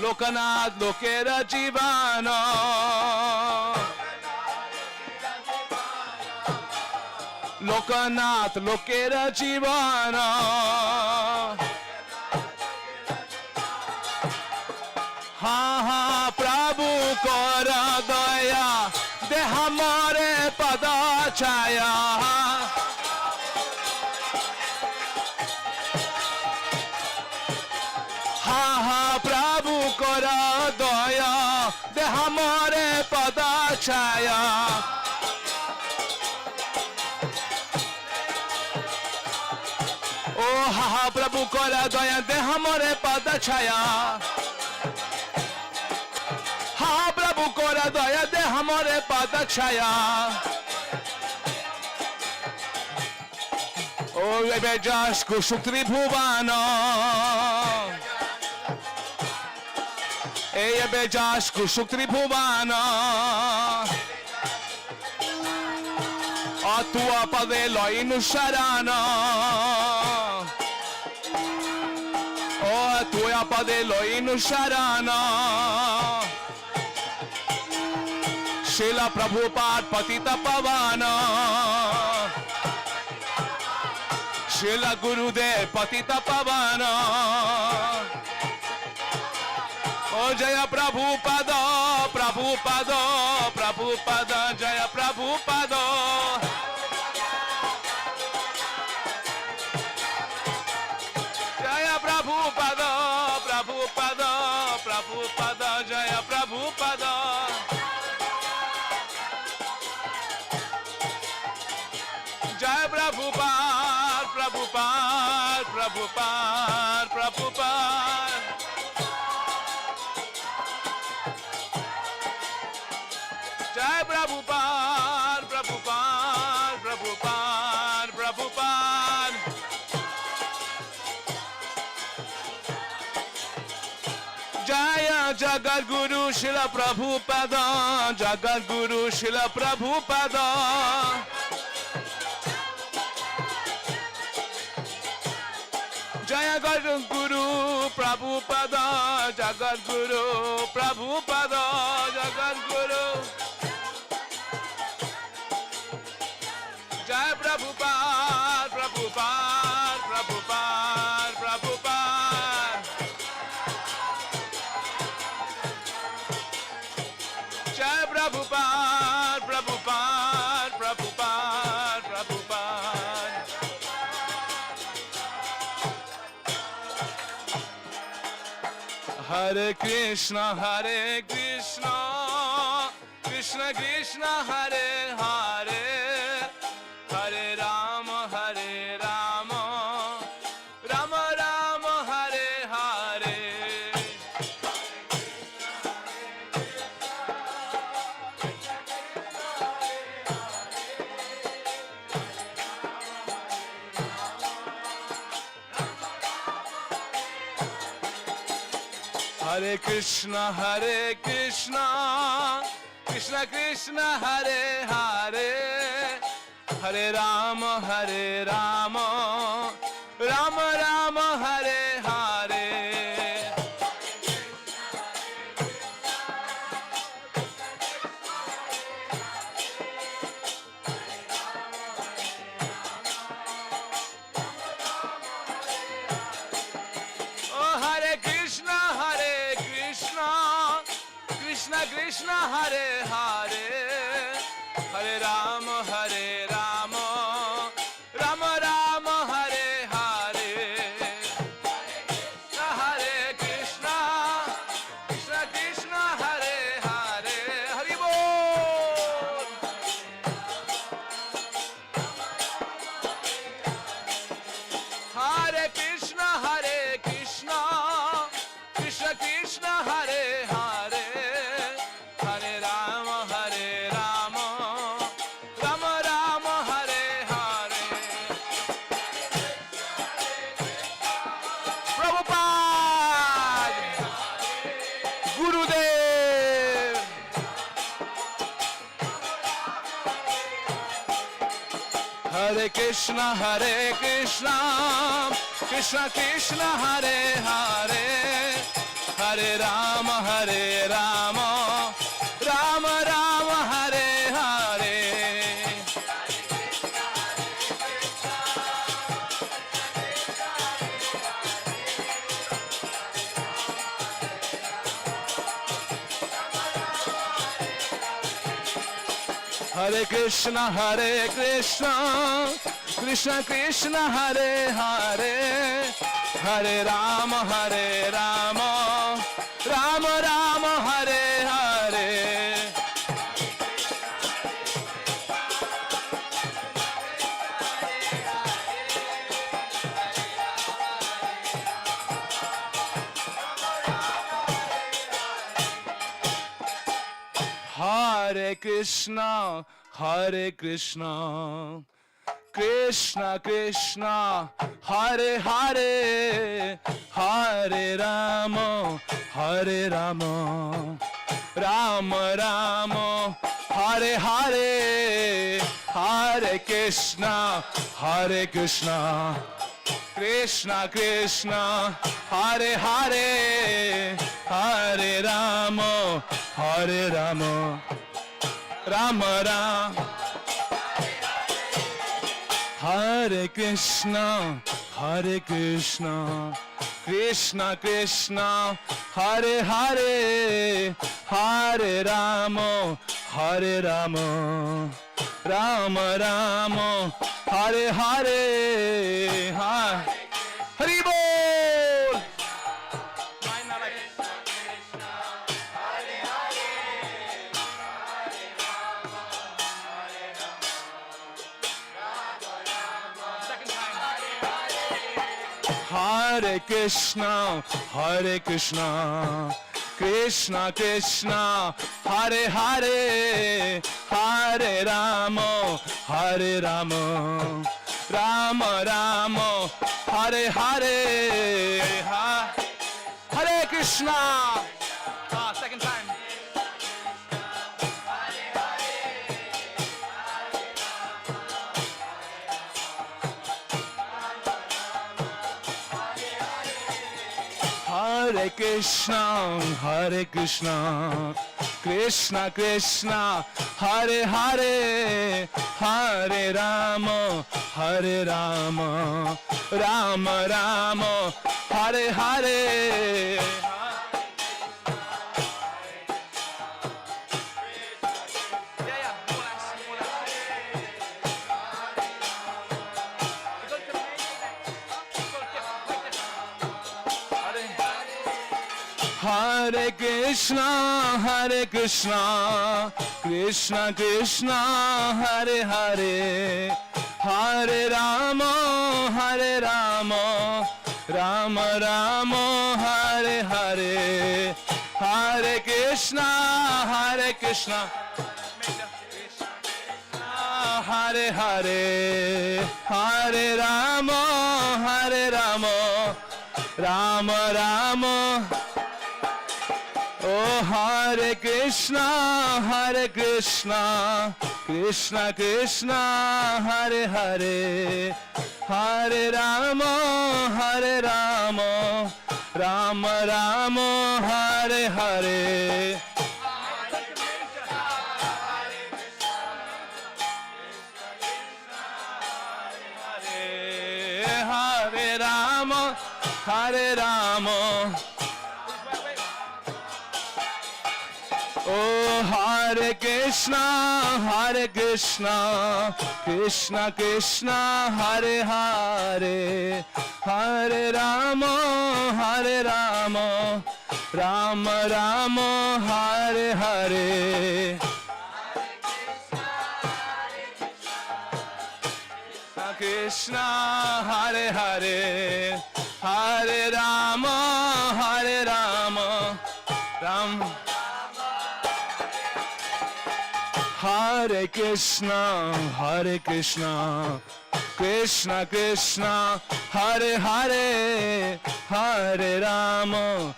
लोकनाथ लोकेर जीवन लोकनाथ लोकेर जीवन हाँ हाँ प्रभु कर दया दे हमारे पद छाया हाँ हाँ प्रभु कर दया दे हमारे पद छाया ओ हाँ प्रभु कर दया दे हमारे पद छाया हाँ प्रभु कर दया दे हमारे पद छाया ebe jasko ত্রিভুবনা ebe jasko ত্রিভুবনা a tua padelo in sharana o a tua padelo in sharana Srila Prabhupada patita pavana Srila Gurudev patita pavana O Jaya Prabhupada Prabhupada Prabhupada Jaya Prabhupada Jaya Prabhupada Prabhupada Prabhupada Jaya Prabhupada Jaya Prabhupada Prabhupada Prabhupada Prabhupada Jai Prabhupada, Prabhupada, Prabhupada, Prabhupada. Jaya Jagat Guru Srila Prabhupada, Jagat Guru Srila Prabhupada. Jaya Jagat Guru Prabhupada, Jagat Guru Prabhupada, Jagat Guru. Jai Prabhupada, Prabhupada, Prabhupada, Prabhupada. Jai Prabhupada, Prabhupada, Prabhupada, Prabhupada. Hare Krishna, Hare Krishna, Krishna Krishna, Hare Hare. Hare Rama, Hare Rama, Rama Rama, Hare Hare. Hare Krishna, Hare Krishna, Krishna Krishna, Hare Hare. Hare Rama, Hare Rama, Rama Rama, Hare Hare. Oh Hare Krishna, Hare Krishna, Krishna Krishna, Hare Hare. Hare Rama, Hare Rama, Rama Rama, Hare Hare. Hare Krishna, Krishna Krishna, Hare Hare. Hari Bol. Hare Krishna, Hare Krishna, Krishna Krishna, Hare Hare. Hare Rama, Hare Rama, Rama Rama, Hare Hare. Prabhupada, Gurudev. Hare Krishna, Hare Krishna, Krishna Krishna, Hare Hare. Hare Rama, Hare Rama, Rama Rama, Hare Hare. Hare Krishna, Hare Krishna, Krishna Krishna, Hare Hare. Hare Rama, Hare Rama, Rama Rama, Hare Hare. Hare Krishna, Hare Krishna, Krishna Krishna Hare Hare Hare Rama Hare Rama Rama Rama Hare Hare Hare Krishna Krishna Krishna Hare Hare Hare Rama Hare Rama Rama Rama Hare Krishna Krishna Krishna Hare Hare Hare Rama Hare Rama Rama Rama Hare Hare Hari Bol Hare Krishna Krishna Krishna Hare Hare Hare Rama Hare Rama Rama Rama Hare Hare Hare Krishna second time Hare Krishna Krishna Krishna Hare Hare Hare Rama Hare Rama Rama Rama Hare Hare Hare Krishna Krishna Krishna Hare Hare Hare Rama Rama Rama Hare Hare Hare Krishna Hare Hare Hare Rama Rama Rama Oh Hare Krishna Krishna Krishna Hare Hare Hare Rama Rama Rama Hare Hare Hare Rama Hare Rama Oh Hare Krishna Krishna Krishna Hare Hare Hare Rama Rama Rama Hare Hare Krishna Hare Hare Hare Rama Ram Hare Krishna Krishna Krishna Hare Hare Hare Rama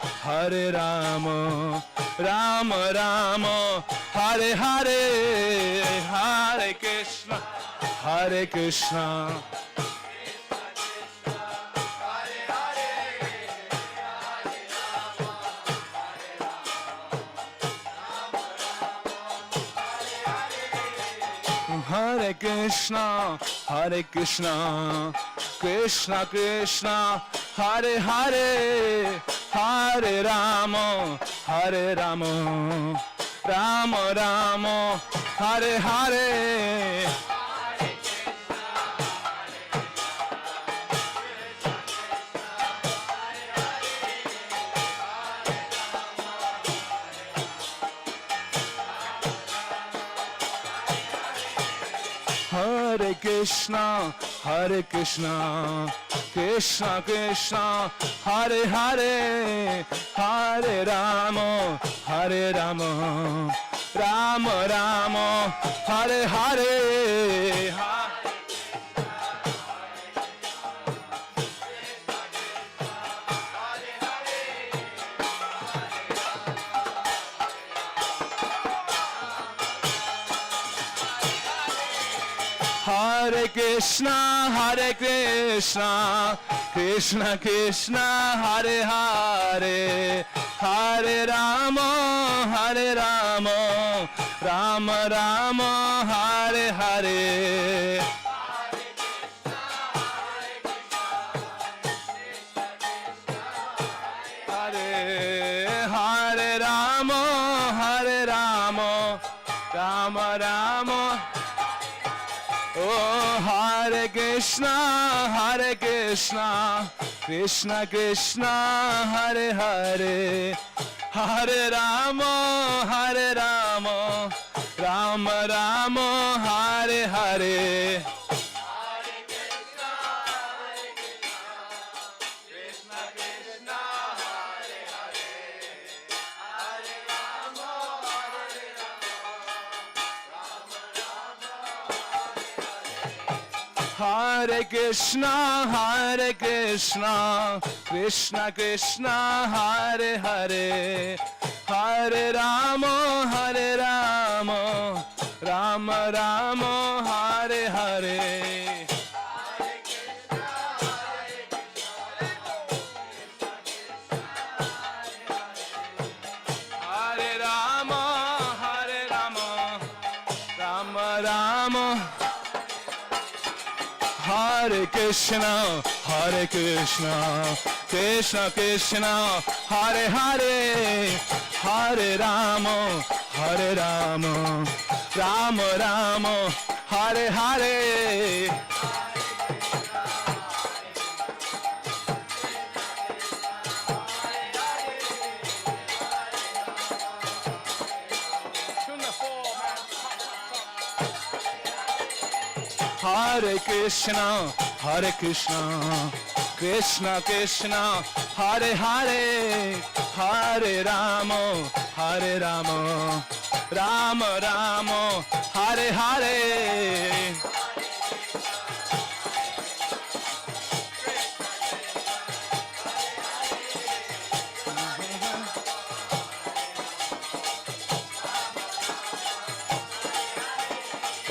Rama Rama Hare Hare Hare Krishna Hare Krishna Hare Krishna Krishna Krishna Hare Hare Hare Rama Rama Rama Hare Hare Hare Krishna Krishna Krishna Hare Hare Hare Rama Rama Rama Hare Hare Hare Krishna, Krishna Krishna, Hare Hare, Hare Rama, Rama Rama, Hare Hare. Hare Rama, Rama Rama. Oh, Hare Krishna, Krishna Krishna, Hare Hare, Hare Rama, Rama Rama, Hare Hare. Hare Krishna, Krishna Krishna, Hare Hare, Hare Rama, Rama Rama, Hare Hare. Hare Rama, Rama Rama. Hare Krishna, Krishna Krishna, Hare Hare, Hare Rama, Rama Rama, Hare Hare. Hare Krishna, Krishna Krishna, Hare Hare, Hare Rama, Rama Rama, Hare Hare.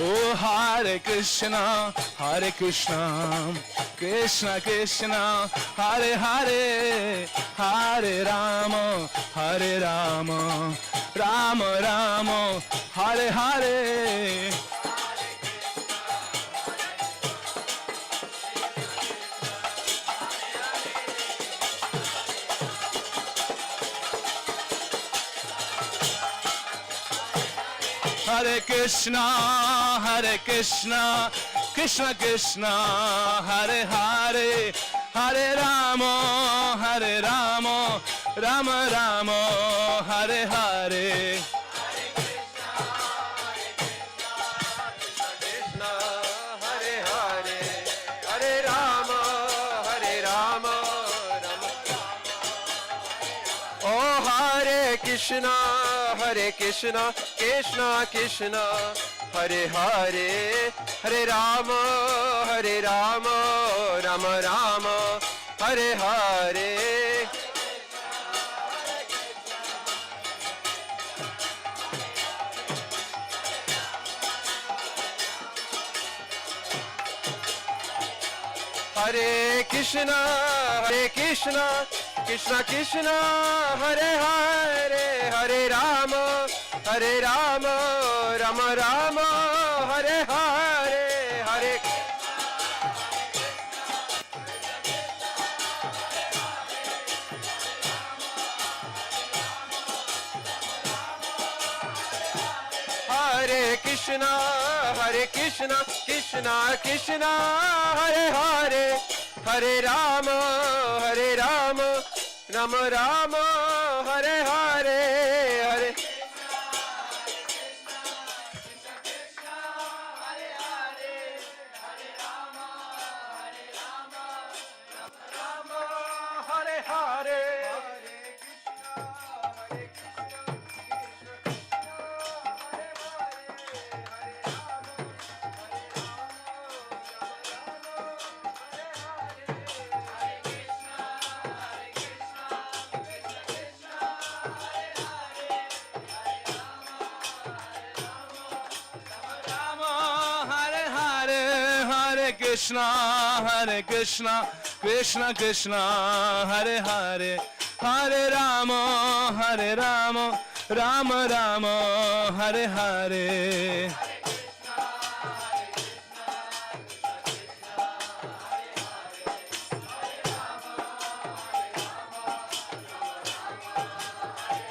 Oh, Hare Krishna, Krishna Krishna, Hare Hare, Hare Rama, Rama Rama, Hare Hare. Hare Krishna, Krishna Krishna, Hare Hare, Hare Rama, Rama Rama, Hare Hare. Krishna, Krishna Krishna, Hare Hare, Hare Rama, Rama Rama, Hare Hare. Hare Krishna, Krishna Krishna, Hare Hare, Hare Rama, Rama Rama, Hare Hare, Hare. Hare Krishna, Krishna Krishna, Hare Hare, Hare Rama, Rama Rama, Hare Hare, Hare. Krishna, Hare Krishna, Krishna Krishna, Hare Hare, Hare Rama, Hare Rama, Rama Rama, Hare Hare.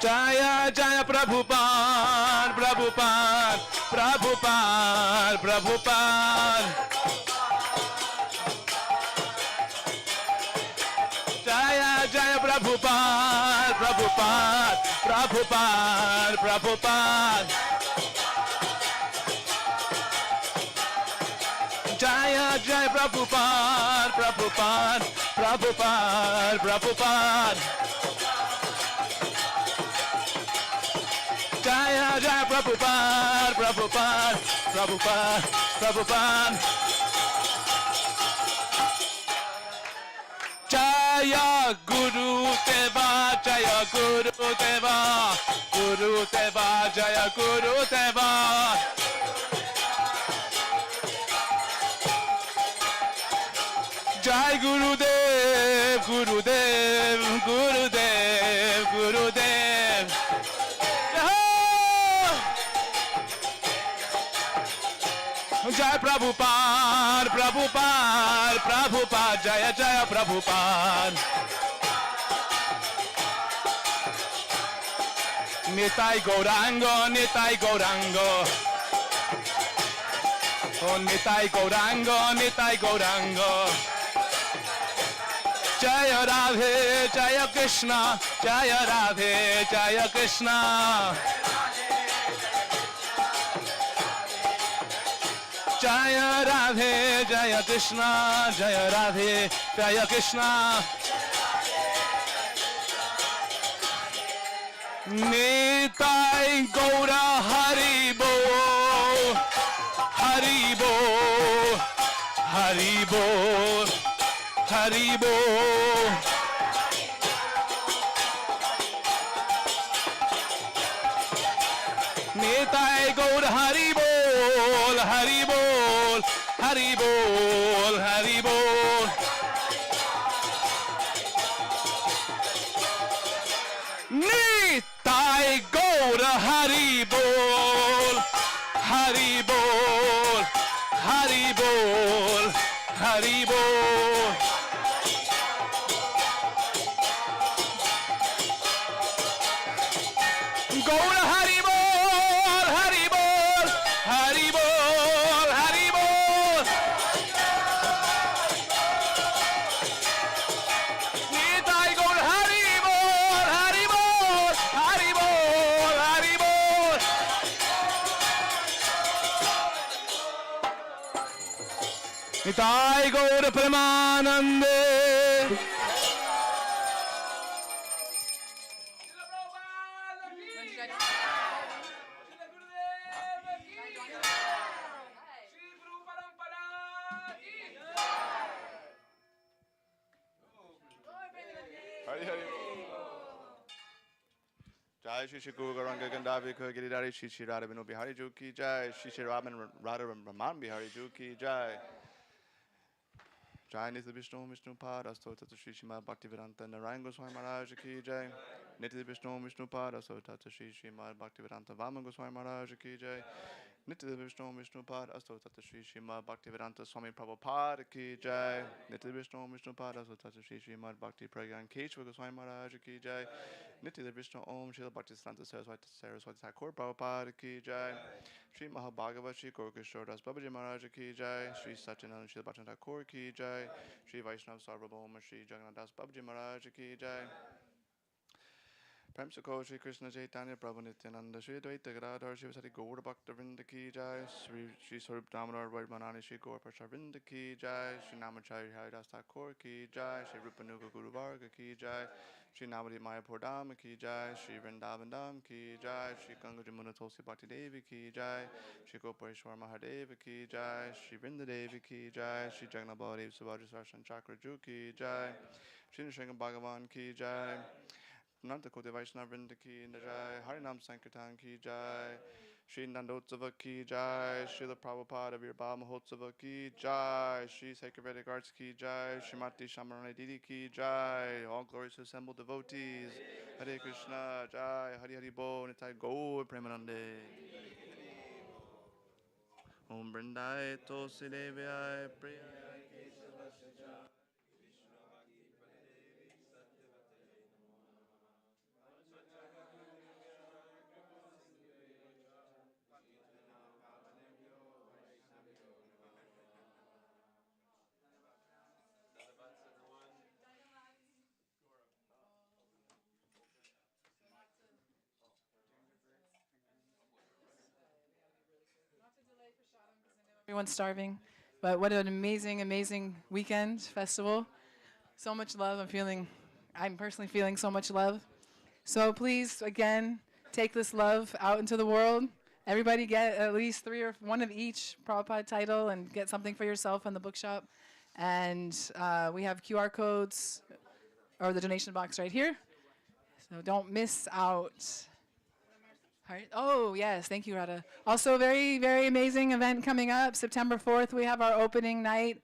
Jaya Jaya Prabhupada, Prabhupada, Prabhupada, Prabhupada. Jaya Jaya Prabhupada, Prabhupada, Prabhupada, Prabhupada. Jaya Jaya Prabhupada, Prabhupada, Prabhupada, Prabhupada. Jaya Jaya Prabhupada, Prabhupada, Prabhupada, Prabhupada. Jaya Guru Deva, Jaya Guru Deva, Guru Deva, Jaya Guru Deva. Jai Guru Dev, Guru Dev, Guru Dev, Guru Dev. Jai Prabhupada, Prabhupada, Prabhupada, Jaya Jaya Prabhupada. Nitai Gaurango, Nitai Gaurango. Oh, Nitai Gaurango, Nitai Gaurango. Jaya Radhe, Jaya Krishna, Jaya Radhe, Jaya Krishna. Jaya Radhe, Jaya Krishna, Jaya Radhe, Jaya Krishna. Nitai Gaura Haribo, Haribo, Haribo, Haribo. Nitai Gaura Haribol, Haribol, Haribol, Haribol. Nitai Gaura Haribol, Haribol, Haribol, Haribol. Gaura Haribol, Haribol, Haribol, Haribol. Nitai Gaura Haribol, Haribol, Haribol, Haribol. Nitai Gaura Premanande. Jai Shri Shri Guru Gauranga Gandavi Giridhari Shri Shri Radha Vinu Bihari Ju Ki Jai Shri Shri Raman Radha Raman Bihari Ju Ki Jai Jai Nitya Vishnu Vishnu Pad Asto Tata Shri Shrimad Bhaktivedanta Narayan Goswami Maharaj Ki Jai Nitya Vishnu Vishnu Pad Asto Tata Shri Shrimad Bhaktivedanta Vaman Goswami Maharaj Ki Jai Nitya Vishnu Vishnu Pad Asto Tata Shri Shrimad Bhaktivedanta Swami Prabhupada Ki Jai Nitya Vishnu Vishnu Pad Asto Tata Shri Shrimad Bhakti Pragyan Keshava Goswami Maharaj Ki Jai Nitya Vishnu Om Srila Bhaktisiddhanta Saraswati Thakur Prabhupada Ki Jai Shri Mahabhagavad Shri Gaurkishore Das Babaji Maharaj Ki Jai Shri Satyananda Srila Bhaktisiddhanta Thakur Ki Jai Shri Vaishnav Sarvabhauma Shri Jagannath Das Babaji Maharaj Ki Jai Prem Sukho Shri Krishna Chaitanya Prabhu Nityananda Shri Dvaita Gadadhar Shri Vasari Gaur Bhakta Vrinda Ki Jai Shri Sarup Damodar Vaidmanani Shri Gaur Prasad Vrinda Ki Jai Shri Namacharya Haridas Thakur Ki Jai Shri Rupanuga Guru Varga Ki Jai Shri Navadi Mayapur Dham Ki Jai Shri Vrindavan Dham Ki Jai Shri Ganga Jamuna Tulsi Bhakti Devi Ki Jai Shri Gopaleshwar Mahadeva Ki Jai Shri Vrinda Devi Ki Jai Shri Jagannath Baladev Subhadra Sarshan Chakra Ju Ki Jai Shri Nrsimha Bhagavan Ki Jai Nanda Kote Vaishnava Vrinda Ki Jai Harinam Sankirtan Ki Jai Shri Nandotsava ki jai, Srila Prabhupada Virbha Mahotsava ki jai, Shri Sacred Vedic Arts ki jai, Srimati Shamarani Didi ki jai, all glorious assembled devotees, Hare Krishna, jai, Hari Hari Bo, Nitai Gaur Premanande. Om Brindai Tulsi Devyai Priyai Kesavasya jai. Everyone's starving, but what an amazing, amazing weekend festival. So much love. I'm personally feeling so much love. So please, again, take this love out into the world. Everybody get at least 3 or 1 of each Prabhupada title and get something for yourself in the bookshop. And we have QR codes or the donation box right here. So don't miss out. All right. Oh, yes. Thank you, Radha. Also, very, very amazing event coming up. September 4th, we have our opening night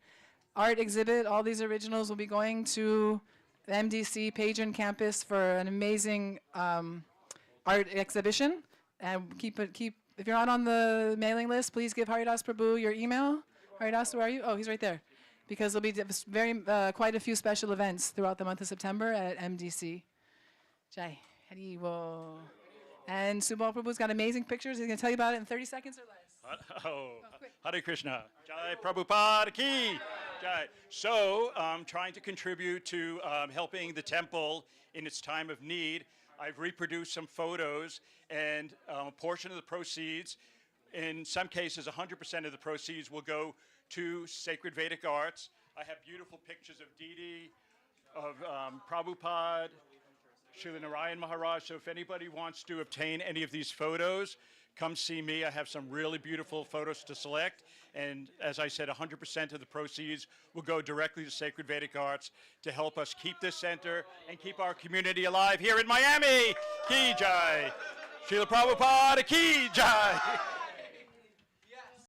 art exhibit. All these originals will be going to the MDC Padron campus for an amazing art exhibition. And if you're not on the mailing list, please give Haridas Prabhu your email. Haridas, where are you? Oh, he's right there. Because there'll be quite a few special events throughout the month of September at MDC. Jai. Hari Bol. And Subal Prabhu's got amazing pictures. He's going to tell you about it in 30 seconds or less. Hare Krishna. Jai Prabhupada ki. Jai. So, trying to contribute to helping the temple in its time of need, I've reproduced some photos, and a portion of the proceeds, in some cases 100% of the proceeds, will go to Sacred Vedic Arts. I have beautiful pictures of Didi, of Prabhupada, Srila Narayan Maharaj. So if anybody wants to obtain any of these photos, come see me. I have some really beautiful photos to select. And as I said, 100% of the proceeds will go directly to Sacred Vedic Arts to help us keep this center and keep our community alive here in Miami. Ki Jai. Srila Prabhupada Ki Jai.